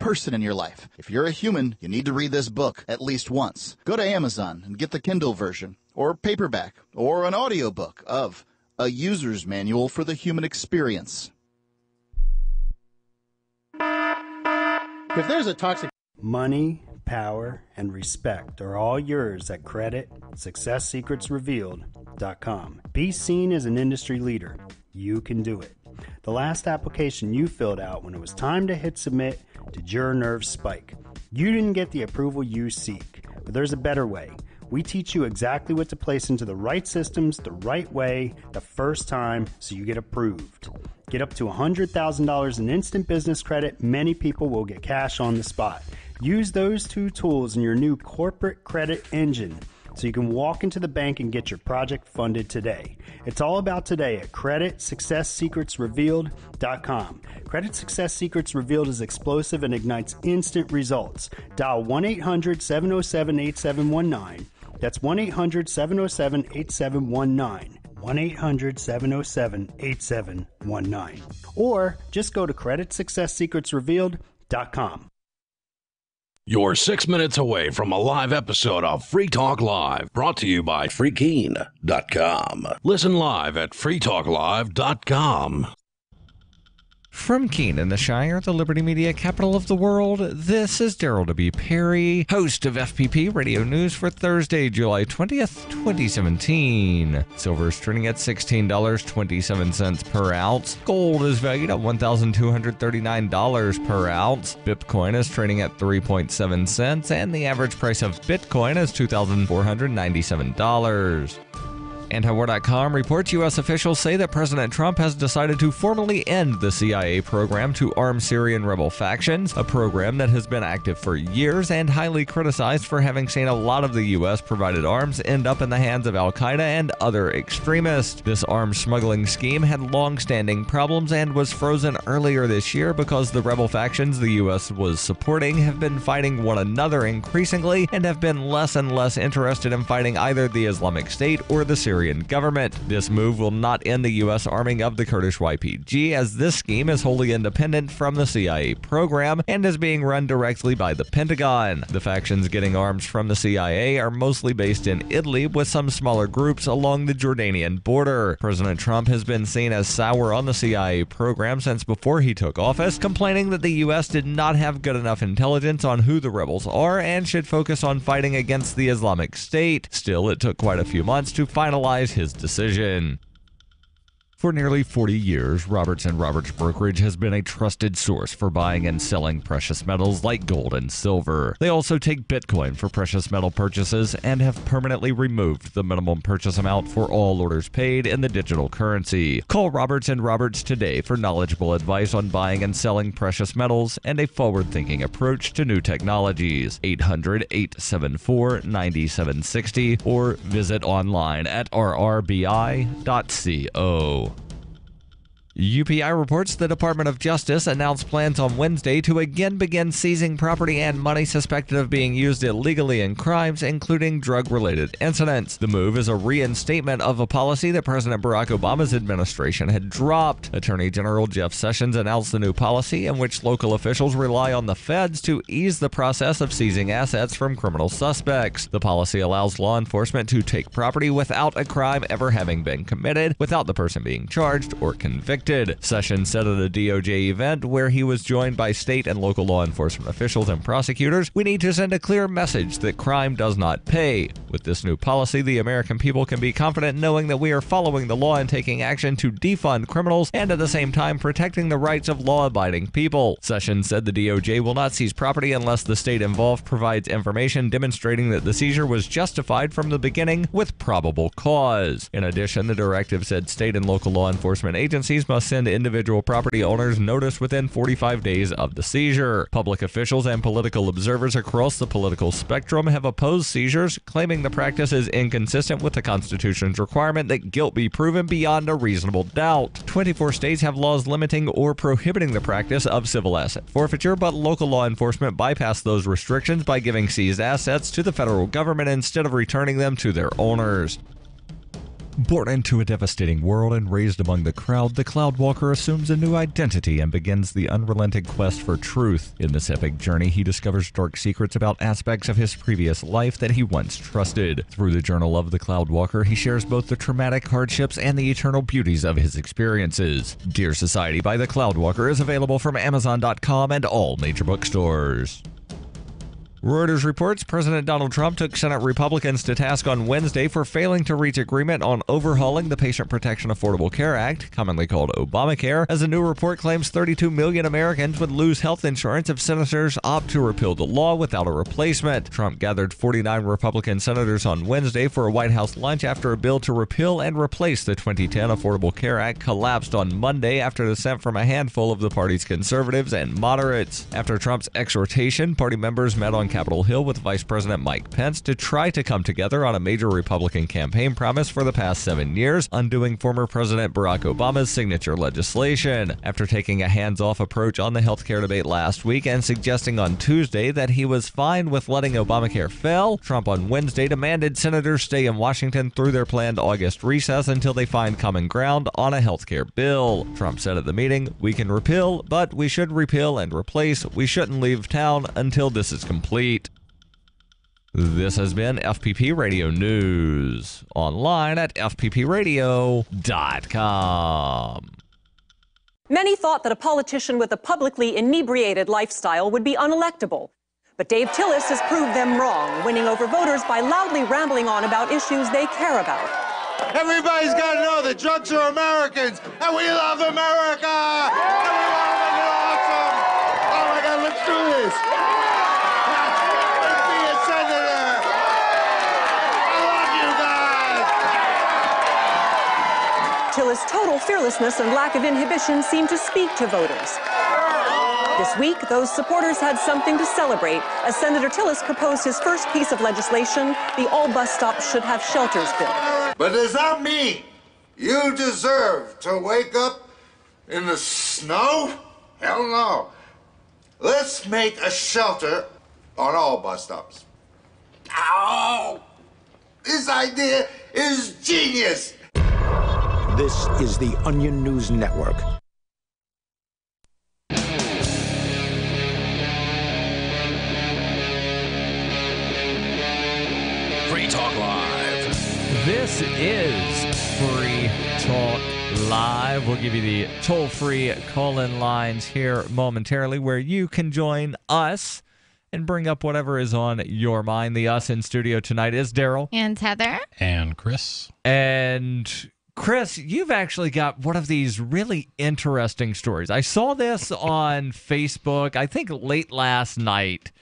person in your life. If you're a human, you need to read this book at least once. Go to Amazon and get the Kindle version, or paperback, or an audiobook of A User's Manual for the Human Experience. If there's a toxic... Money, power, and respect are all yours at creditsuccesssecretsrevealed.com. Be seen as an industry leader. You can do it. The last application you filled out when it was time to hit submit, did your nerves spike? You didn't get the approval you seek, but there's a better way. We teach you exactly what to place into the right systems the right way the first time so you get approved. Get up to $100,000 in instant business credit. Many people will get cash on the spot. Use those two tools in your new corporate credit engine so you can walk into the bank and get your project funded today. It's all about today at creditsuccesssecretsrevealed.com. Credit Success Secrets Revealed is explosive and ignites instant results. Dial 1-800-707-8719. That's 1-800-707-8719. 1-800-707-8719. Or just go to creditsuccesssecretsrevealed.com. You're 6 minutes away from a live episode of Free Talk Live, brought to you by freekeen.com. Listen live at freetalklive.com. From Keene in the Shire, the Liberty Media capital of the world, this is Darryl W. Perry, host of FPP Radio News for Thursday, July 20th, 2017. Silver is trading at $16.27 per ounce. Gold is valued at $1,239 per ounce. Bitcoin is trading at 3.7 cents, and the average price of Bitcoin is $2,497. Antiwar.com reports U.S. officials say that President Trump has decided to formally end the CIA program to arm Syrian rebel factions, a program that has been active for years and highly criticized for having seen a lot of the U.S.-provided arms end up in the hands of al-Qaeda and other extremists. This arms smuggling scheme had long-standing problems and was frozen earlier this year because the rebel factions the U.S. was supporting have been fighting one another increasingly and have been less and less interested in fighting either the Islamic State or the Syrian government. This move will not end the U.S. arming of the Kurdish YPG, as this scheme is wholly independent from the CIA program and is being run directly by the Pentagon. The factions getting arms from the CIA are mostly based in Idlib, with some smaller groups along the Jordanian border. President Trump has been seen as sour on the CIA program since before he took office, complaining that the U.S. did not have good enough intelligence on who the rebels are and should focus on fighting against the Islamic State. Still, it took quite a few months to finalize his decision. For nearly 40 years, Roberts & Roberts Brokerage has been a trusted source for buying and selling precious metals like gold and silver. They also take Bitcoin for precious metal purchases and have permanently removed the minimum purchase amount for all orders paid in the digital currency. Call Roberts & Roberts today for knowledgeable advice on buying and selling precious metals and a forward-thinking approach to new technologies. 800-874-9760 or visit online at rrbi.co. UPI reports the Department of Justice announced plans on Wednesday to again begin seizing property and money suspected of being used illegally in crimes, including drug-related incidents. The move is a reinstatement of a policy that President Barack Obama's administration had dropped. Attorney General Jeff Sessions announced the new policy in which local officials rely on the feds to ease the process of seizing assets from criminal suspects. The policy allows law enforcement to take property without a crime ever having been committed, without the person being charged or convicted. Sessions said at a DOJ event where he was joined by state and local law enforcement officials and prosecutors, "We need to send a clear message that crime does not pay. With this new policy, the American people can be confident knowing that we are following the law and taking action to defund criminals and at the same time protecting the rights of law-abiding people." Sessions said the DOJ will not seize property unless the state involved provides information demonstrating that the seizure was justified from the beginning with probable cause. In addition, the directive said state and local law enforcement agencies must send individual property owners notice within 45 days of the seizure. Public officials and political observers across the political spectrum have opposed seizures, claiming the practice is inconsistent with the Constitution's requirement that guilt be proven beyond a reasonable doubt. 24 states have laws limiting or prohibiting the practice of civil asset forfeiture, but local law enforcement bypassed those restrictions by giving seized assets to the federal government instead of returning them to their owners. Born into a devastating world and raised among the crowd, the Cloudwalker assumes a new identity and begins the unrelenting quest for truth. In this epic journey, he discovers dark secrets about aspects of his previous life that he once trusted. Through the Journal of the Cloudwalker, he shares both the traumatic hardships and the eternal beauties of his experiences. Dear Society by the Cloudwalker is available from Amazon.com and all major bookstores. Reuters reports President Donald Trump took Senate Republicans to task on Wednesday for failing to reach agreement on overhauling the Patient Protection Affordable Care Act, commonly called Obamacare, as a new report claims 32 million Americans would lose health insurance if senators opt to repeal the law without a replacement. Trump gathered 49 Republican senators on Wednesday for a White House lunch after a bill to repeal and replace the 2010 Affordable Care Act collapsed on Monday after dissent from a handful of the party's conservatives and moderates. After Trump's exhortation, party members met on Capitol Hill with Vice President Mike Pence to try to come together on a major Republican campaign promise for the past 7 years, undoing former President Barack Obama's signature legislation. After taking a hands-off approach on the healthcare debate last week and suggesting on Tuesday that he was fine with letting Obamacare fail, Trump on Wednesday demanded senators stay in Washington through their planned August recess until they find common ground on a healthcare bill. Trump said at the meeting, "We can repeal, but we should repeal and replace. We shouldn't leave town until this is complete." This has been FPP Radio News, online at fppradio.com. Many thought that a politician with a publicly inebriated lifestyle would be unelectable. But Dave Tillis has proved them wrong, winning over voters by loudly rambling on about issues they care about. Everybody's got to know that drunks are Americans, and we love America! And we want to make it awesome! Oh my God, let's do this! Let's be a senator! I love you guys! Tillis' total fearlessness and lack of inhibition seemed to speak to voters. This week, those supporters had something to celebrate as Senator Tillis proposed his first piece of legislation, the All Bus Stops Should Have Shelters bill. But does that mean you deserve to wake up in the snow? Hell no. Let's make a shelter on all bus stops. Ow! This idea is genius! This is the Onion News Network. Free Talk Live. This is Free Talk Live. We'll give you the toll-free call-in lines here momentarily where you can join us and bring up whatever is on your mind. The us in studio tonight is Darryl. And Heather. And Chris. And Chris, you've actually got one of these really interesting stories. I saw this on Facebook, I think late last night,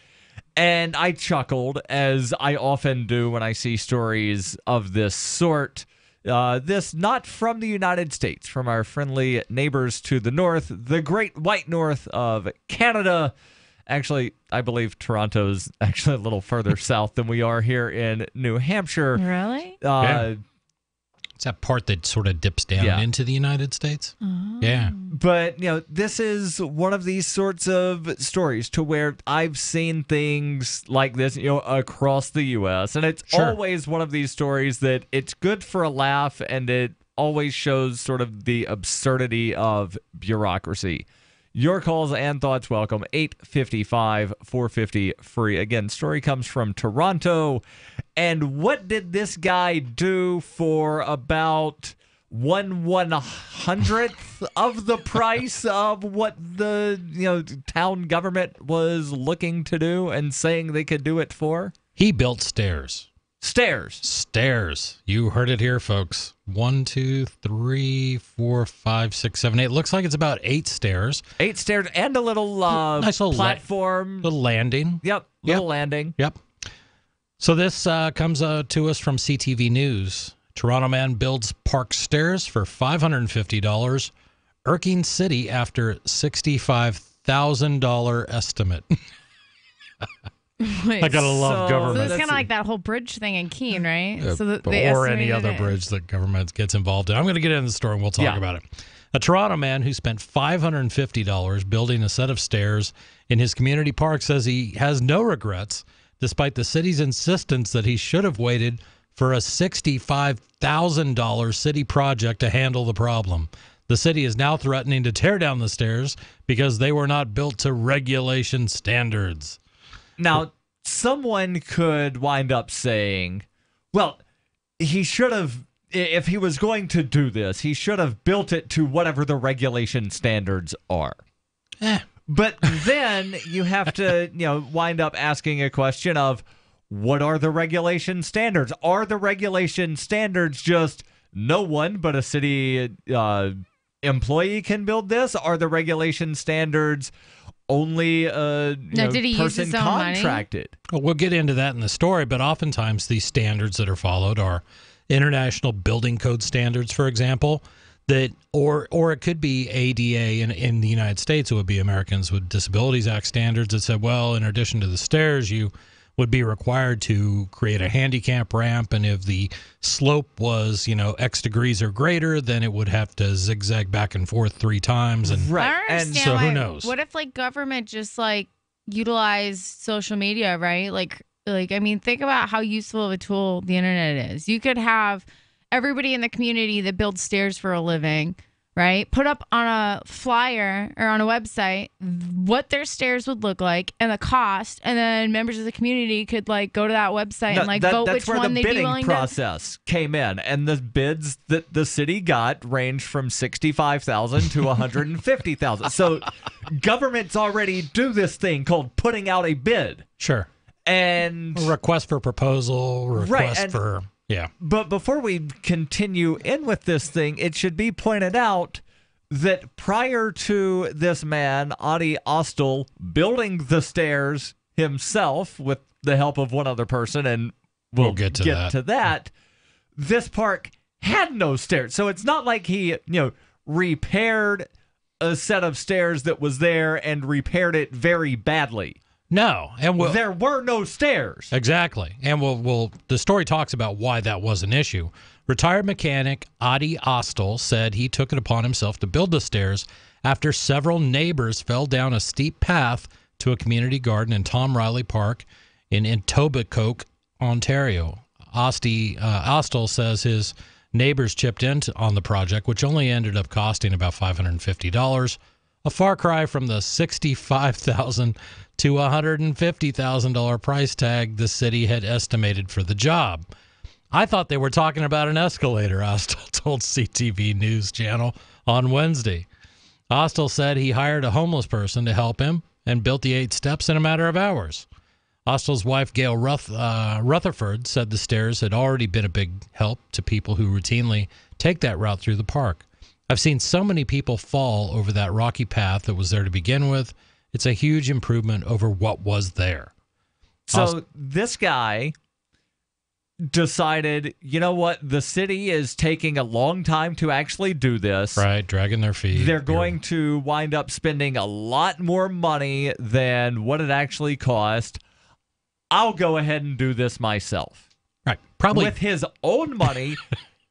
and I chuckled, as I often do when I see stories of this sort. This not from the United States, from our friendly neighbors to the north, the great white north of Canada. Actually, I believe Toronto's actually a little further south than we are here in New Hampshire. Really? Yeah. It's that part that sort of dips down into the United States. Oh. Yeah. But, this is one of these sorts of stories to where I've seen things like this, across the U.S. And it's always one of these stories that it's good for a laugh, and it always shows sort of the absurdity of bureaucracy. Your calls and thoughts welcome, 855-450-FREE. Again, story comes from Toronto. And what did this guy do for about 1/100th of the price of what the town government was looking to do and saying they could do it for? He built stairs. Stairs. You heard it here, folks. 1, 2, 3, 4, 5, 6, 7, 8. Looks like it's about 8 stairs. 8 stairs and a little nice little platform. Little landing. Yep. Little landing. Yep. So this comes to us from CTV News. Toronto man builds park stairs for $550, irking city after $65,000 estimate. Wait, I gotta love government. So it's kind of like that whole bridge thing in Keene, right? Or any other bridge that government gets involved in. I'm going to get into the story and we'll talk about it. A Toronto man who spent $550 building a set of stairs in his community park says he has no regrets, despite the city's insistence that he should have waited for a $65,000 city project to handle the problem. The city is now threatening to tear down the stairs because they were not built to regulation standards. Now, someone could wind up saying, well, he should have, if he was going to do this, he should have built it to whatever the regulation standards are. But then you have to, wind up asking a question of, what are the regulation standards? Are the regulation standards just no one but a city employee can build this? Are the regulation standards only a person contracted? Well, we'll get into that in the story, but oftentimes these standards that are followed are international building code standards, for example, that or it could be ADA in the United States. It would be Americans with Disabilities Act standards that said, well, in addition to the stairs, you would be required to create a handicap ramp, and if the slope was, X degrees or greater, then it would have to zigzag back and forth 3 times. And right, and so who knows? What if government just utilize social media, right? I mean, think about how useful of a tool the internet is. You could have everybody in the community that builds stairs for a living, right, put up on a flyer or on a website what their stairs would look like and the cost, and then members of the community could go to that website and vote which one they'd be willing to. That's where the bidding process came in, and the bids that the city got ranged from $65,000 to $150,000. So governments already do this thing called putting out a bid. Sure. And a request for proposal, yeah. But before we continue in with this thing, it should be pointed out that prior to this man, Adi Ostel, building the stairs himself with the help of one other person, and we'll get to that, this park had no stairs. So it's not like he, repaired a set of stairs that was there and repaired it very badly. No, and there were no stairs. Exactly, and the story talks about why that was an issue. Retired mechanic Adi Ostel said he took it upon himself to build the stairs after several neighbors fell down a steep path to a community garden in Tom Riley Park in Etobicoke, Ontario. Ostel says his neighbors chipped in on the project, which only ended up costing about $550. A far cry from the $65,000 to $150,000 price tag the city had estimated for the job. I thought they were talking about an escalator, Ostel told CTV News Channel on Wednesday. Ostel said he hired a homeless person to help him and built the 8 steps in a matter of hours. Ostel's wife, Gail Rutherford, said the stairs had already been a big help to people who routinely take that route through the park. I've seen so many people fall over that rocky path that was there to begin with. It's a huge improvement over what was there. So this guy decided, you know what, the city is taking a long time to actually do this. Right, dragging their feet. They're going to wind up spending a lot more money than what it actually cost. I'll go ahead and do this myself. Right, probably. With his own money.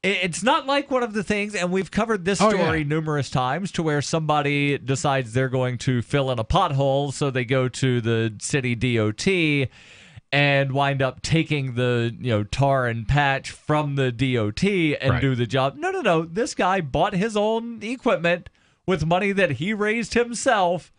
It's not like one of the things, and we've covered this story numerous times, to where somebody decides they're going to fill in a pothole, so they go to the city DOT and wind up taking the tar and patch from the DOT and do the job. No. This guy bought his own equipment with money that he raised himself,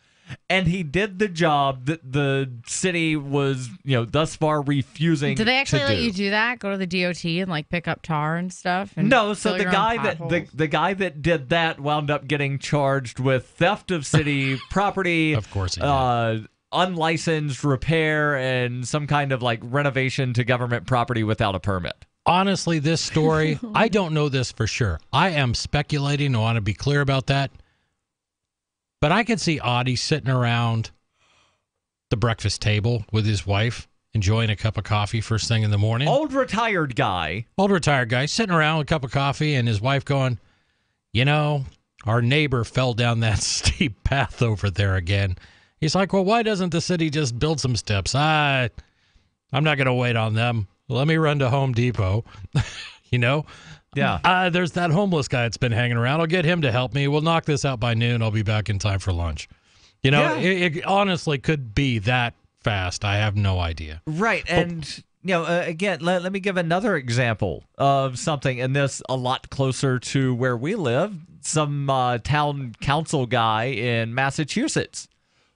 and he did the job that the city was, thus far refusing to do. Do they actually let you do that? Go to the DOT and the guy tar and stuff? And no, so the guy that did that wound up getting charged with theft of city property. Of course he did. Unlicensed repair and some kind of renovation to government property without a permit. Honestly, this story, I don't know this for sure. I am speculating. I want to be clear about that. But I could see Audie sitting around the breakfast table with his wife, enjoying a cup of coffee first thing in the morning. Old retired guy sitting around with a cup of coffee, and his wife going, our neighbor fell down that steep path over there again. He's like, well, why doesn't the city just build some steps? I'm not going to wait on them. Let me run to Home Depot, Yeah. There's that homeless guy that's been hanging around. I'll get him to help me. We'll knock this out by noon. I'll be back in time for lunch. It honestly could be that fast. I have no idea. Right. And again, let me give another example of something, and this a lot closer to where we live. Some town council guy in Massachusetts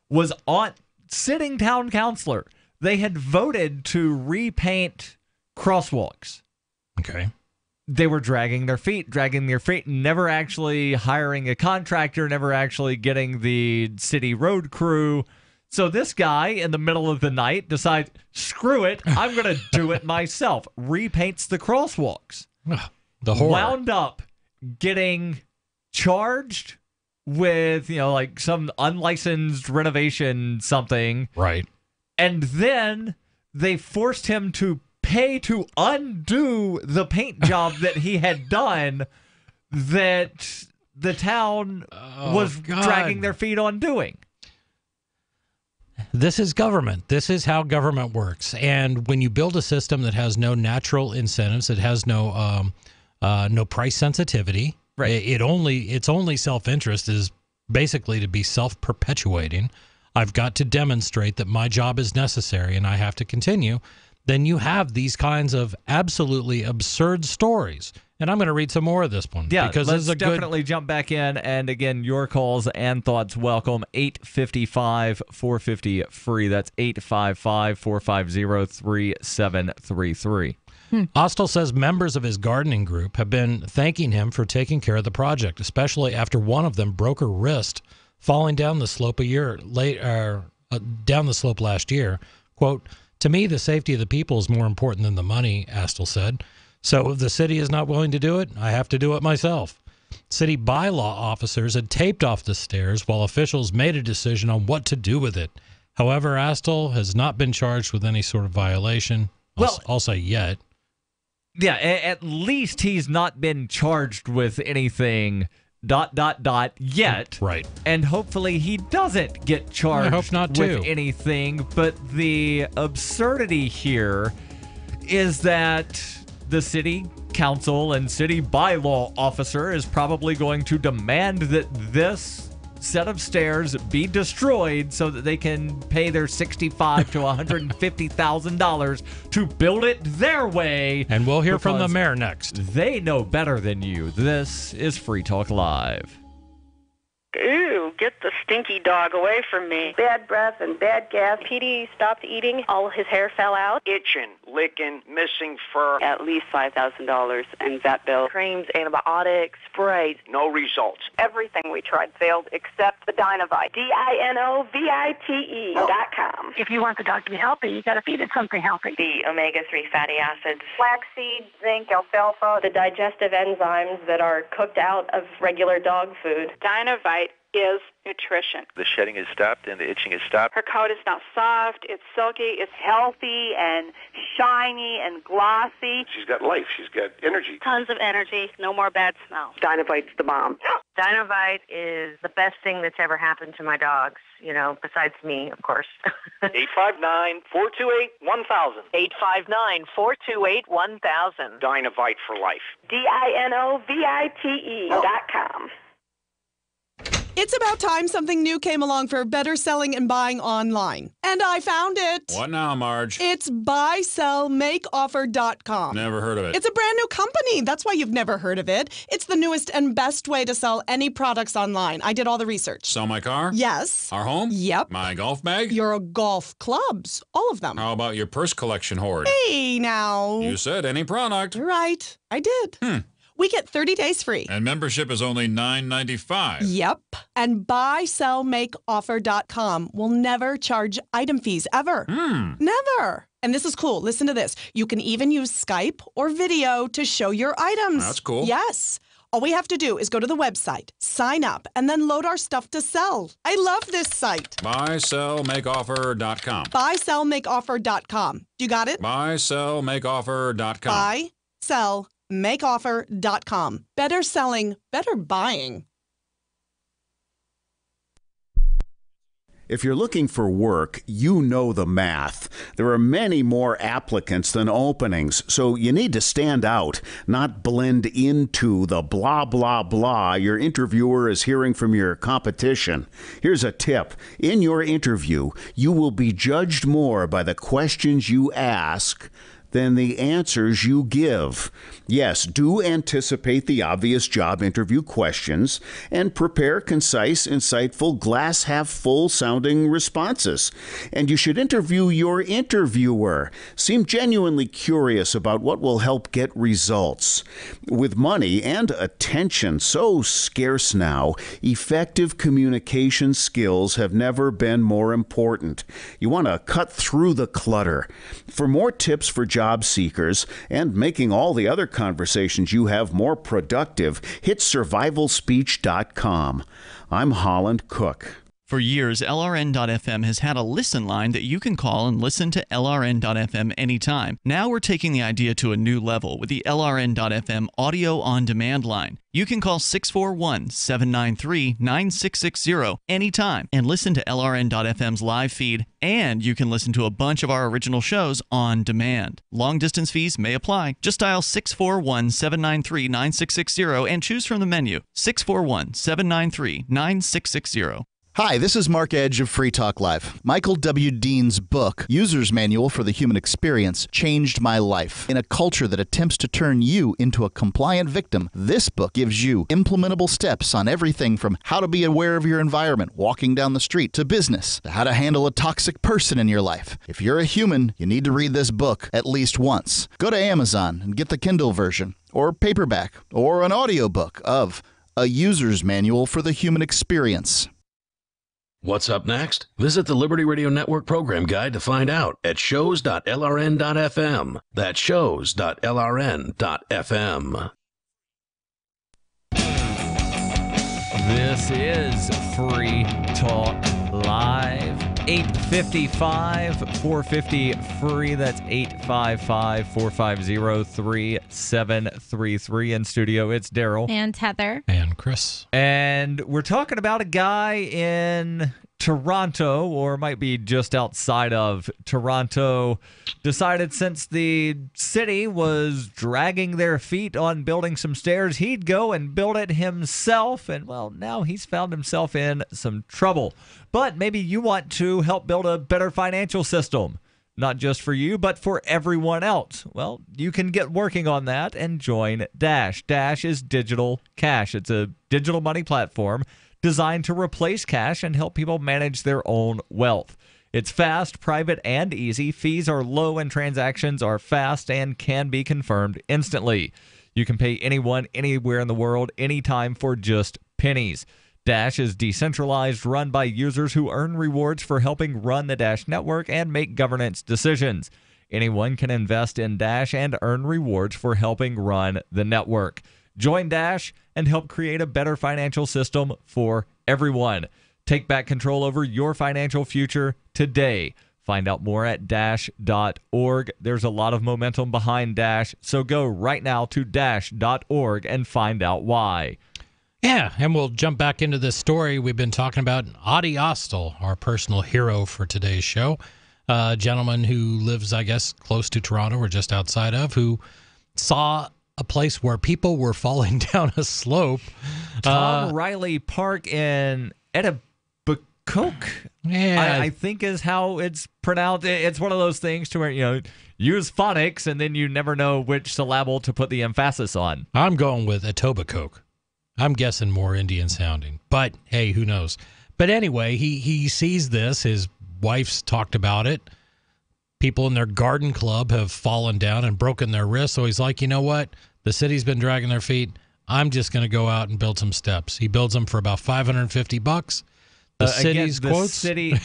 was sitting town councilor. They had voted to repaint crosswalks. Okay. They were dragging their feet, never actually hiring a contractor, never actually getting the city road crew. So this guy in the middle of the night decides, screw it, I'm going to do it myself. Repaints the crosswalks. The horror. Wound up getting charged with, like some unlicensed renovation something. Right. And then they forced him to pay to undo the paint job that he had done that the town was dragging their feet on doing. This is government. This is how government works. And when you build a system that has no natural incentives, it has no price sensitivity. Right. Its only self-interest is basically to be self-perpetuating. I've got to demonstrate that my job is necessary and I have to continue. Then you have these kinds of absolutely absurd stories. And I'm going to read some more of this one. Yeah, because let's definitely jump back in. And again, your calls and thoughts welcome. 855-450-FREE. That's 855-450-3733. Austell says members of his gardening group have been thanking him for taking care of the project, especially after one of them broke her wrist falling down the slope last year. Quote, "To me, the safety of the people is more important than the money," Austell said. "So if the city is not willing to do it, I have to do it myself." City bylaw officers had taped off the stairs while officials made a decision on what to do with it. However, Austell has not been charged with any sort of violation. I'll say yet. Yeah, at least he's not been charged with anything ... yet. Right. And hopefully he doesn't get charged with anything. But the absurdity here is that the city council and city bylaw officer is probably going to demand that this set of stairs be destroyed so that they can pay their $65,000 to $150,000 to build it their way. And we'll hear from the mayor next. They know better than you. This is Free Talk Live. Ew, get the stinky dog away from me. Bad breath and bad gas. Petey stopped eating. All his hair fell out. Itching, licking, missing fur. At least $5,000 in vet bill. Creams, antibiotics, sprays. No results. Everything we tried failed except the Dinovite. DINOVITE.com. If you want the dog to be healthy, you got to feed it something healthy. The omega-3 fatty acids. Flaxseed, zinc, alfalfa. The digestive enzymes that are cooked out of regular dog food. Dinovite is nutrition. The shedding is stopped and the itching is stopped. Her coat is now soft, it's silky, it's healthy and shiny and glossy. She's got life. She's got energy. Tons of energy. No more bad smells. Dinovite's the bomb. Dinovite is the best thing that's ever happened to my dogs, besides me, of course. 859-428-1000. 859-428-1000. Dinovite for life. DINOVITE.com. It's about time something new came along for better selling and buying online. And I found it. What now, Marge? It's buysellmakeoffer.com. Never heard of it. It's a brand new company. That's why you've never heard of it. It's the newest and best way to sell any products online. I did all the research. Sell my car? Yes. Our home? Yep. My golf bag? Your golf clubs. All of them. How about your purse collection hoard? Hey, now. You said any product. Right. I did. We get 30 days free. And membership is only $9.95. Yep. And buysellmakeoffer.com will never charge item fees, ever. Never. And this is cool. Listen to this. You can even use Skype or video to show your items. That's cool. Yes. All we have to do is go to the website, sign up, and then load our stuff to sell. I love this site. Buysellmakeoffer.com. Buysellmakeoffer.com. You got it? Buysellmakeoffer.com. Buysellmakeoffer.com. Better selling, better buying. If you're looking for work, you know the math. There are many more applicants than openings, so you need to stand out, not blend into the blah, blah, blah your interviewer is hearing from your competition. Here's a tip. In your interview, you will be judged more by the questions you ask than the answers you give. Yes, do anticipate the obvious job interview questions and prepare concise, insightful, glass-half-full sounding responses. And you should interview your interviewer. Seem genuinely curious about what will help get results. With money and attention so scarce now, effective communication skills have never been more important. You want to cut through the clutter. For more tips for job seekers and making all the other conversations you have more productive, hit survivalspeech.com. I'm Holland Cook. For years, LRN.FM has had a listen line that you can call and listen to LRN.FM anytime. Now we're taking the idea to a new level with the LRN.FM audio on demand line. You can call 641-793-9660 anytime and listen to LRN.FM's live feed, and you can listen to a bunch of our original shows on demand. Long distance fees may apply. Just dial 641-793-9660 and choose from the menu 641-793-9660. Hi, this is Mark Edge of Free Talk Live. Michael W. Dean's book, User's Manual for the Human Experience, changed my life. In a culture that attempts to turn you into a compliant victim, this book gives you implementable steps on everything from how to be aware of your environment walking down the street to business, to how to handle a toxic person in your life. If you're a human, you need to read this book at least once. Go to Amazon and get the Kindle version, or paperback, or an audiobook of A User's Manual for the Human Experience. What's up next? Visit the Liberty Radio Network program guide to find out at shows.lrn.fm. That's shows.lrn.fm. This is Free Talk Live. 855-450-FREE. That's 855-450-3733. In studio, it's Darryl. And Heather. And Chris. And we're talking about a guy in Toronto, or might be just outside of Toronto, decided since the city was dragging their feet on building some stairs, he'd go and build it himself. And, well, now he's found himself in some trouble. But maybe you want to help build a better financial system, not just for you, but for everyone else. Well, you can get working on that and join Dash. Dash is digital cash. It's a digital money platform designed to replace cash and help people manage their own wealth. It's fast, private, and easy. Fees are low and transactions are fast and can be confirmed instantly. You can pay anyone, anywhere in the world, anytime for just pennies. Dash is decentralized, run by users who earn rewards for helping run the Dash network and make governance decisions. Anyone can invest in Dash and earn rewards for helping run the network. Join Dash and help create a better financial system for everyone. Take back control over your financial future today. Find out more at dash.org. There's a lot of momentum behind Dash, so go right now to dash.org and find out why. Yeah, and we'll jump back into this story. We've been talking about Adi Ostel, our personal hero for today's show. A gentleman who lives, I guess, close to Toronto or just outside of, who saw a place where people were falling down a slope. Tom Riley Park in Etobicoke, yeah. I think is how it's pronounced. It's one of those things to where, use phonics and then you never know which syllable to put the emphasis on. I'm going with Etobicoke. I'm guessing more Indian sounding, but hey, who knows? But anyway, he sees this. His wife's talked about it. People in their garden club have fallen down and broken their wrists. So he's like, you know what? The city's been dragging their feet. I'm just going to go out and build some steps. He builds them for about $550. The city's quotes. City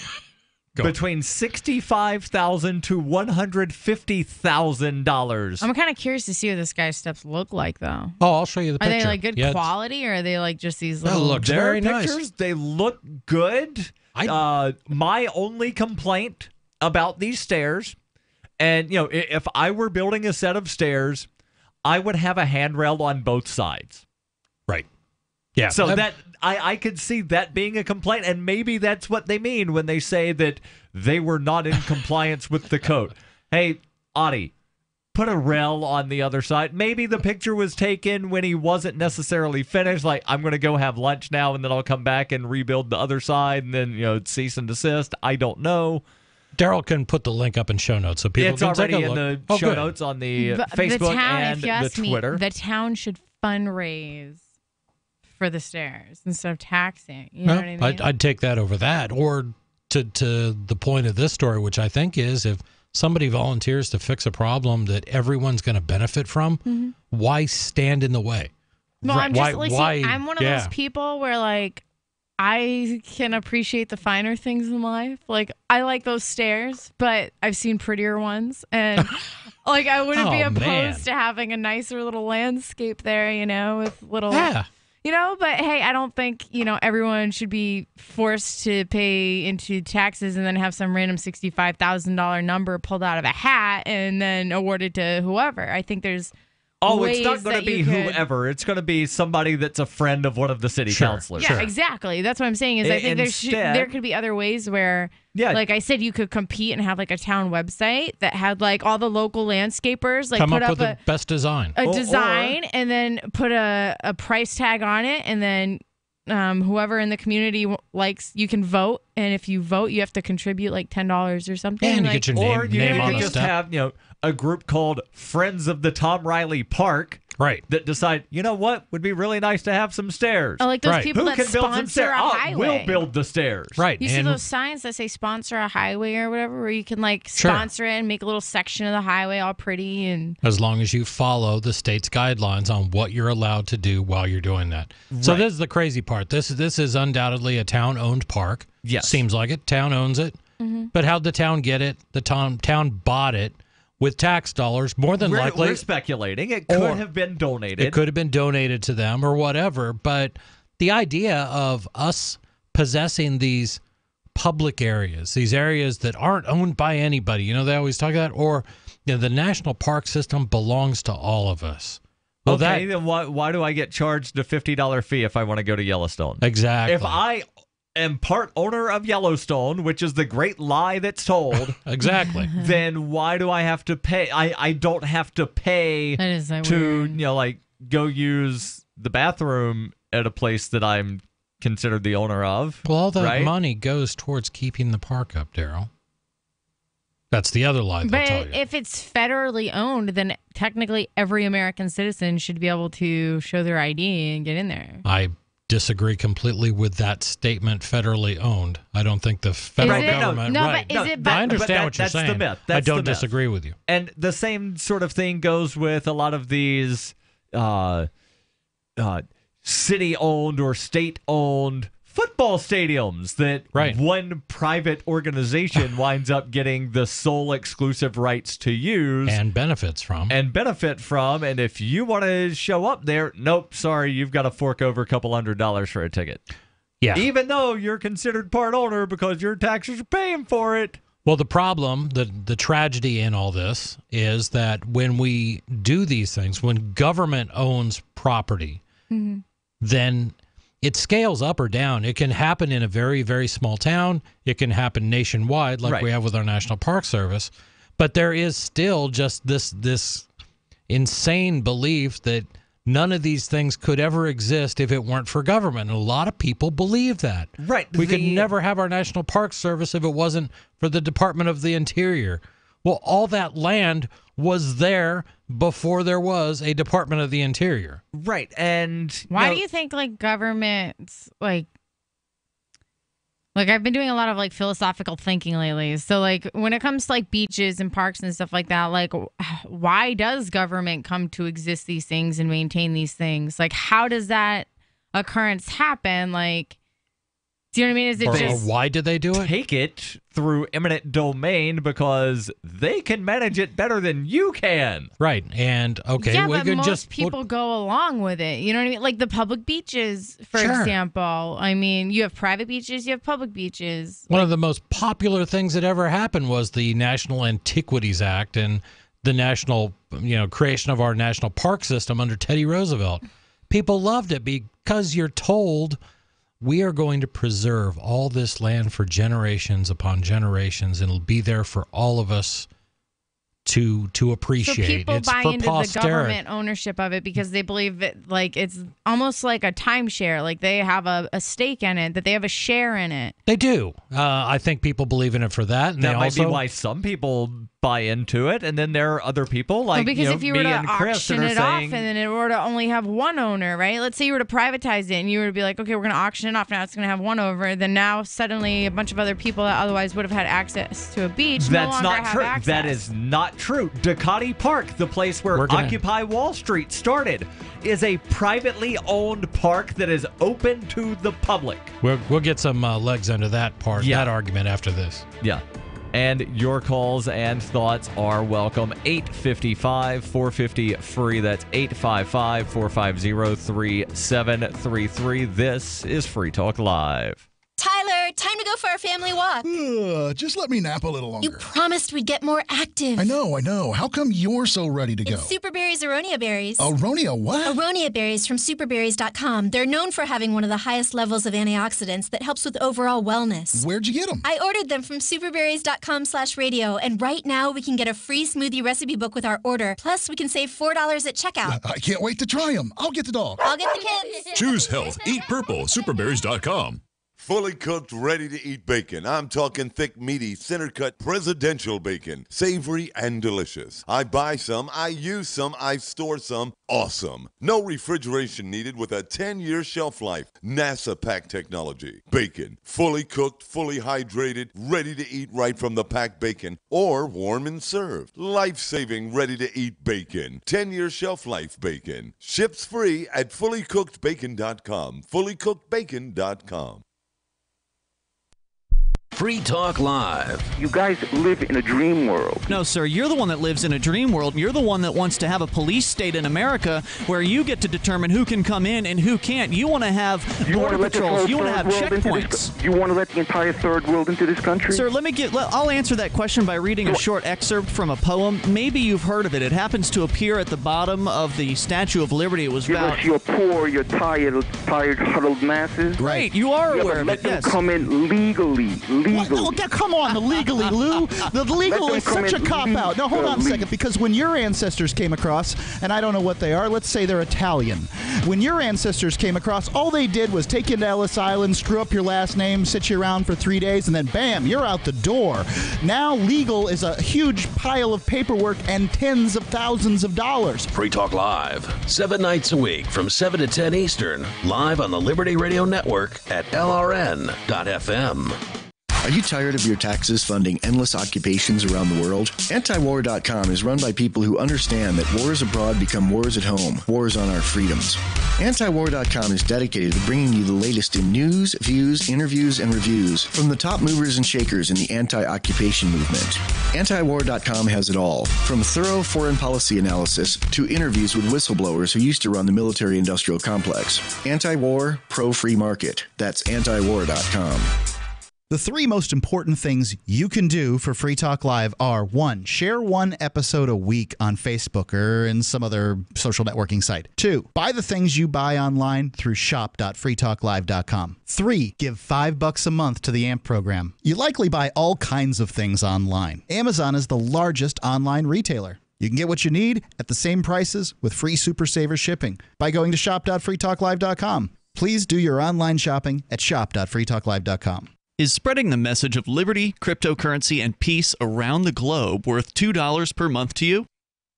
between $65,000 to $150,000. I'm kind of curious to see what this guy's steps look like, though. Oh, I'll show you the picture. Are they like good quality, or are they like just these little? Looks very pictures? Nice. They look good. My only complaint about these stairs, and if I were building a set of stairs, I would have a handrail on both sides. Right. Yeah. So that I could see that being a complaint, and maybe that's what they mean when they say that they were not in compliance with the code. Hey, Adi, put a rail on the other side. Maybe the picture was taken when he wasn't necessarily finished. Like, I'm going to go have lunch now, and then I'll come back and rebuild the other side, and then cease and desist. I don't know. Darryl can put the link up in show notes so people It's can take a already look. in the show notes on the Facebook the town, and if you ask the Twitter. Me, the town should fundraise for the stairs instead of taxing. You know what I mean? I'd take that over that. Or to the point of this story, which I think is if somebody volunteers to fix a problem that everyone's going to benefit from, why stand in the way? Well, I'm just I'm one of those people where like I can appreciate the finer things in life. Like I like those stairs, but I've seen prettier ones, and like I wouldn't be opposed to having a nicer little landscape there, you know, with little you know, but hey, I don't think, you know, everyone should be forced to pay into taxes and then have some random $65,000 number pulled out of a hat and then awarded to whoever. I think there's it's not going to be whoever. It's going to be somebody that's a friend of one of the city councilors. Yeah, exactly. That's what I'm saying is I think there could be other ways where, like I said, you could compete and have like a town website that had like all the local landscapers like come put up up with the best design. A design and then put a price tag on it, and then whoever in the community likes, you can vote, and if you vote, you have to contribute like $10 or something. And like, you get your name on the just step. Have, you know, a group called Friends of the Tom Riley Park, right? That decide, you know what, would be really nice to have some stairs. Oh, like those people Who that can build some sponsor stairs? a highway. We'll build the stairs. Right. You see those signs that say sponsor a highway or whatever, where you can like sponsor it and make a little section of the highway all pretty and. As long as you follow the state's guidelines on what you're allowed to do while you're doing that. Right. So this is the crazy part. This is undoubtedly a town-owned park. Yes. Seems like it. Town owns it. But how'd the town get it? The town bought it with tax dollars, more than likely. We're speculating. It could have been donated. It could have been donated to them or whatever. But the idea of us possessing these public areas, these areas that aren't owned by anybody, you know, they always talk about, or you know, the national park system belongs to all of us. Well, okay, then why do I get charged a $50 fee if I want to go to Yellowstone? Exactly. If I am part owner of Yellowstone, which is the great lie that's told, exactly, then why do I have to pay? I don't have to pay to weird. You know, like go use the bathroom at a place that I'm considered the owner of. Well, all that money goes towards keeping the park up, Darryl. That's the other lie they'll tell you. But if it's federally owned, then technically every American citizen should be able to show their ID and get in there. I disagree completely with that statement, federally owned. I don't think the federal government... I understand what you're saying. That's the myth. I don't disagree with you. And the same sort of thing goes with a lot of these city-owned or state-owned football stadiums that one private organization winds up getting the sole exclusive rights to use. And benefits from. And if you want to show up there, nope, sorry, you've got to fork over a couple $100 for a ticket. Yeah. Even though you're considered part owner because your taxes are paying for it. Well, the problem, the tragedy in all this is that when we do these things, when government owns property, then it scales up or down. It can happen in a very, very small town. It can happen nationwide like we have with our National Park Service. But there is still just this insane belief that none of these things could ever exist if it weren't for government. And a lot of people believe that. Right. We could never have our National Park Service if it wasn't for the Department of the Interior. Well, all that land was there before there was a Department of the Interior. Right. And why do you think like governments like I've been doing a lot of like philosophical thinking lately. So like when it comes to like beaches and parks and stuff like that, like why does government come to exist these things and maintain these things? Like how does that occurrence happen? Like, do you know what I mean? Is it just why did they do it? Take it through eminent domain because they can manage it better than you can. Right. And okay, yeah, we but could most people go along with it. You know what I mean? Like the public beaches, for example. I mean, you have private beaches, you have public beaches. One of the most popular things that ever happened was the National Antiquities Act and the national, creation of our national park system under Teddy Roosevelt. People loved it because you're told we are going to preserve all this land for generations upon generations, and it'll be there for all of us to So appreciate. people It's buy for into posterity. the government ownership of it because they believe it, like it's almost like a timeshare. Like they have a stake in it, that they have a share in it. They do. I think people believe in it for that. And That they might also, be why some people buy into it, and then there are other people like because if you were me to and Chris that auction are it off saying, and then it were to only have one owner, right? Let's say you were to privatize it and you were to be like, okay, we're going to auction it off. Now it's going to have one owner. Then now suddenly a bunch of other people that otherwise would have had access to a beach that's no longer not have true. access. That is not true. Ducati Park, the place where Occupy Wall Street started, is a privately owned park that is open to the public. We'll get some legs under that part, that argument after this. Yeah. And your calls and thoughts are welcome. 855-450-FREE. That's 855-450-3733. This is Free Talk Live. Tyler, time to go for our family walk. Just let me nap a little longer. You promised we'd get more active. I know. How come you're so ready to go? It's Superberry's Aronia berries. Aronia what? Aronia berries from superberries.com. They're known for having one of the highest levels of antioxidants that helps with overall wellness. Where'd you get them? I ordered them from superberries.com/radio, and right now we can get a free smoothie recipe book with our order. Plus, we can save $4 at checkout. I can't wait to try them. I'll get the dog. I'll get the kids. Choose health. Eat purple. Superberries.com. Fully cooked, ready-to-eat bacon. I'm talking thick, meaty, center-cut presidential bacon. Savory and delicious. I buy some, I use some, I store some. Awesome. No refrigeration needed with a 10-year shelf life. NASA pack technology. Bacon. Fully cooked, fully hydrated, ready to eat right from the packed bacon or warm and served. Life-saving, ready-to-eat bacon. 10-year shelf life bacon. Ships free at fullycookedbacon.com. Fullycookedbacon.com. Free Talk Live. You guys live in a dream world. No, sir, you're the one that lives in a dream world. You're the one that wants to have a police state in America where you get to determine who can come in and who can't. You want to have border patrols. You want to have checkpoints. You want to let the entire third world into this country? Sir, I'll answer that question by reading a short excerpt from a poem. Maybe you've heard of it. It happens to appear at the bottom of the Statue of Liberty. It was Give about... us your poor, your tired, huddled masses. Great, you are aware of it, yes. Let them come in legally. Oh, come on, the legally, Lou. The legal is such a cop-out. No, hold on a second, because when your ancestors came across, and I don't know what they are, let's say they're Italian. When your ancestors came across, all they did was take you to Ellis Island, screw up your last name, sit you around for 3 days, and then bam, you're out the door. Now legal is a huge pile of paperwork and tens of thousands of dollars. Free Talk Live, 7 nights a week from 7 to 10 Eastern, live on the Liberty Radio Network at LRN.FM. Are you tired of your taxes funding endless occupations around the world? Antiwar.com is run by people who understand that wars abroad become wars at home, wars on our freedoms. Antiwar.com is dedicated to bringing you the latest in news, views, interviews, and reviews from the top movers and shakers in the anti-occupation movement. Antiwar.com has it all, from thorough foreign policy analysis to interviews with whistleblowers who used to run the military-industrial complex. Anti-war, pro-free market. That's antiwar.com. The 3 most important things you can do for Free Talk Live are: 1, share 1 episode a week on Facebook or in some other social networking site. 2, buy the things you buy online through shop.freetalklive.com. 3, give $5 a month to the AMP program. You likely buy all kinds of things online. Amazon is the largest online retailer. You can get what you need at the same prices with free Super Saver shipping by going to shop.freetalklive.com. Please do your online shopping at shop.freetalklive.com. Is spreading the message of liberty, cryptocurrency, and peace around the globe worth $2 per month to you?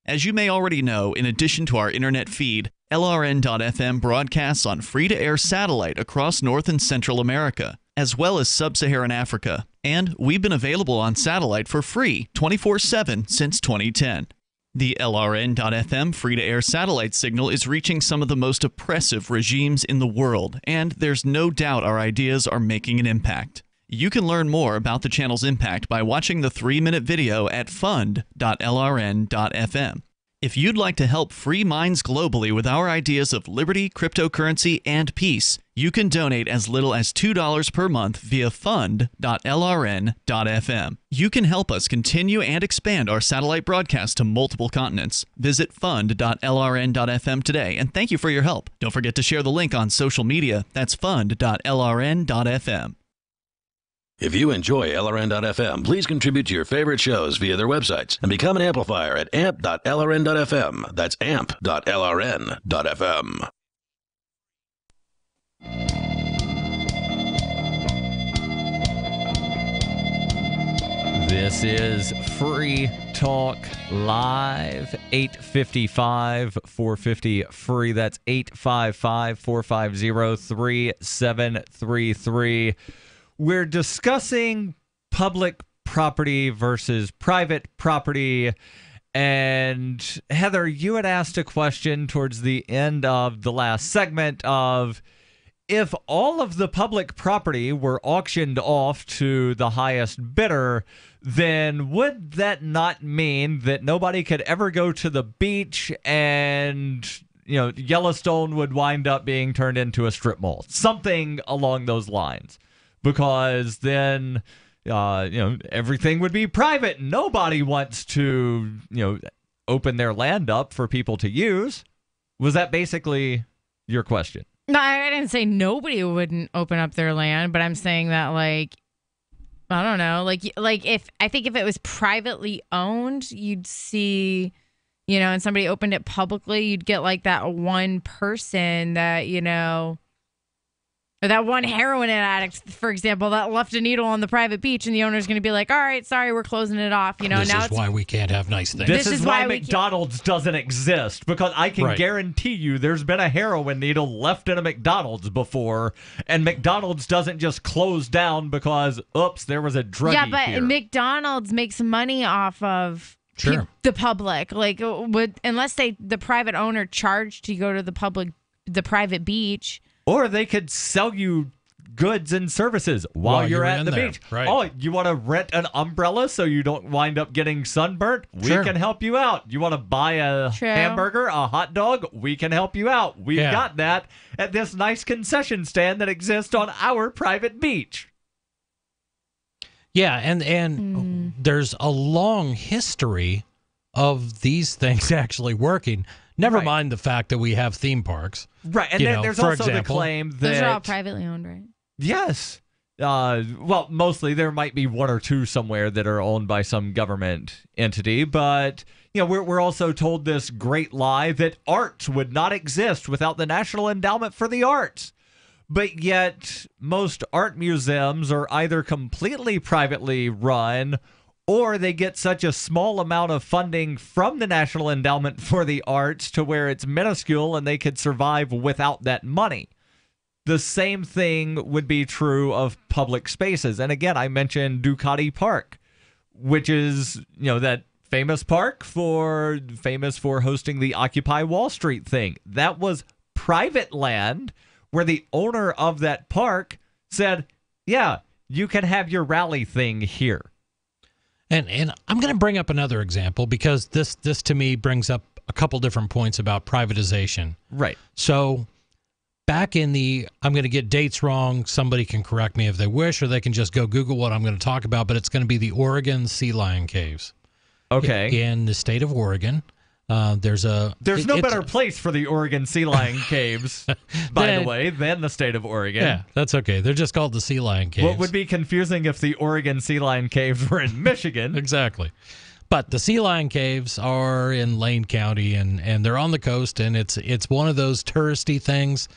As you may already know, in addition to our internet feed, LRN.FM broadcasts on free-to-air satellite across North and Central America, as well as Sub-Saharan Africa. And we've been available on satellite for free 24/7 since 2010. The LRN.FM free-to-air satellite signal is reaching some of the most oppressive regimes in the world, and there's no doubt our ideas are making an impact. You can learn more about the channel's impact by watching the 3-minute video at fund.lrn.fm. If you'd like to help free minds globally with our ideas of liberty, cryptocurrency, and peace, you can donate as little as $2 per month via fund.lrn.fm. You can help us continue and expand our satellite broadcast to multiple continents. Visit fund.lrn.fm today, and thank you for your help. Don't forget to share the link on social media. That's fund.lrn.fm. If you enjoy LRN.FM, please contribute to your favorite shows via their websites and become an amplifier at amp.lrn.fm. That's amp.lrn.fm. This is Free Talk Live, 855-450-FREE. That's 855-450-3733. We're discussing public property versus private property. And Heather, you had asked a question towards the end of the last segment of, if all of the public property were auctioned off to the highest bidder, then would that not mean that nobody could ever go to the beach and, Yellowstone would wind up being turned into a strip mall? Something along those lines. Because then, everything would be private. Nobody wants to, open their land up for people to use. Was that basically your question? No, I didn't say nobody wouldn't open up their land, but I'm saying that, I don't know, if it was privately owned, you'd see, and somebody opened it publicly, you'd get that one person that, or that one heroin addict, for example, that left a needle on the private beach, and the owner's going to be like, all right, sorry, we're closing it off. This is why we can't have nice things. This is why McDonald's doesn't exist, because I can guarantee you there's been a heroin needle left in a McDonald's before, and McDonald's doesn't just close down because, oops, there was a druggie Yeah, but here. McDonald's makes money off of the public. Unless the private owner charged to go to the private beach. Or they could sell you goods and services while you're at the beach. Right. Oh, you want to rent an umbrella so you don't wind up getting sunburnt? We can help you out. You want to buy a hamburger, a hot dog? We can help you out. We've got that at this nice concession stand that exists on our private beach. Yeah, and there's a long history of these things actually working. Never mind the fact that we have theme parks. Right, and then there's also the claim that... Those are all privately owned, right? Yes. Well, mostly there might be one or two somewhere that are owned by some government entity, but we're also told this great lie that arts would not exist without the National Endowment for the Arts. But yet, most art museums are either completely privately run, or they get such a small amount of funding from the National Endowment for the Arts to where it's minuscule and they could survive without that money. The same thing would be true of public spaces. And again, I mentioned Ducati Park, which is, that famous park famous for hosting the Occupy Wall Street thing. That was private land where the owner of that park said, yeah, you can have your rally thing here. And I'm going to bring up another example because this to me brings up a couple different points about privatization. Right. So back in I'm going to get dates wrong. Somebody can correct me if they wish, or they can just go Google what I'm going to talk about, but it's going to be the Oregon sea lion caves. Okay. In the state of Oregon. There's no better place for the Oregon sea lion caves, by the way, than the state of Oregon. Yeah, that's okay. They're just called the sea lion caves. What would be confusing if the Oregon sea lion caves were in Michigan? Exactly. But the sea lion caves are in Lane County, and they're on the coast, and it's one of those touristy things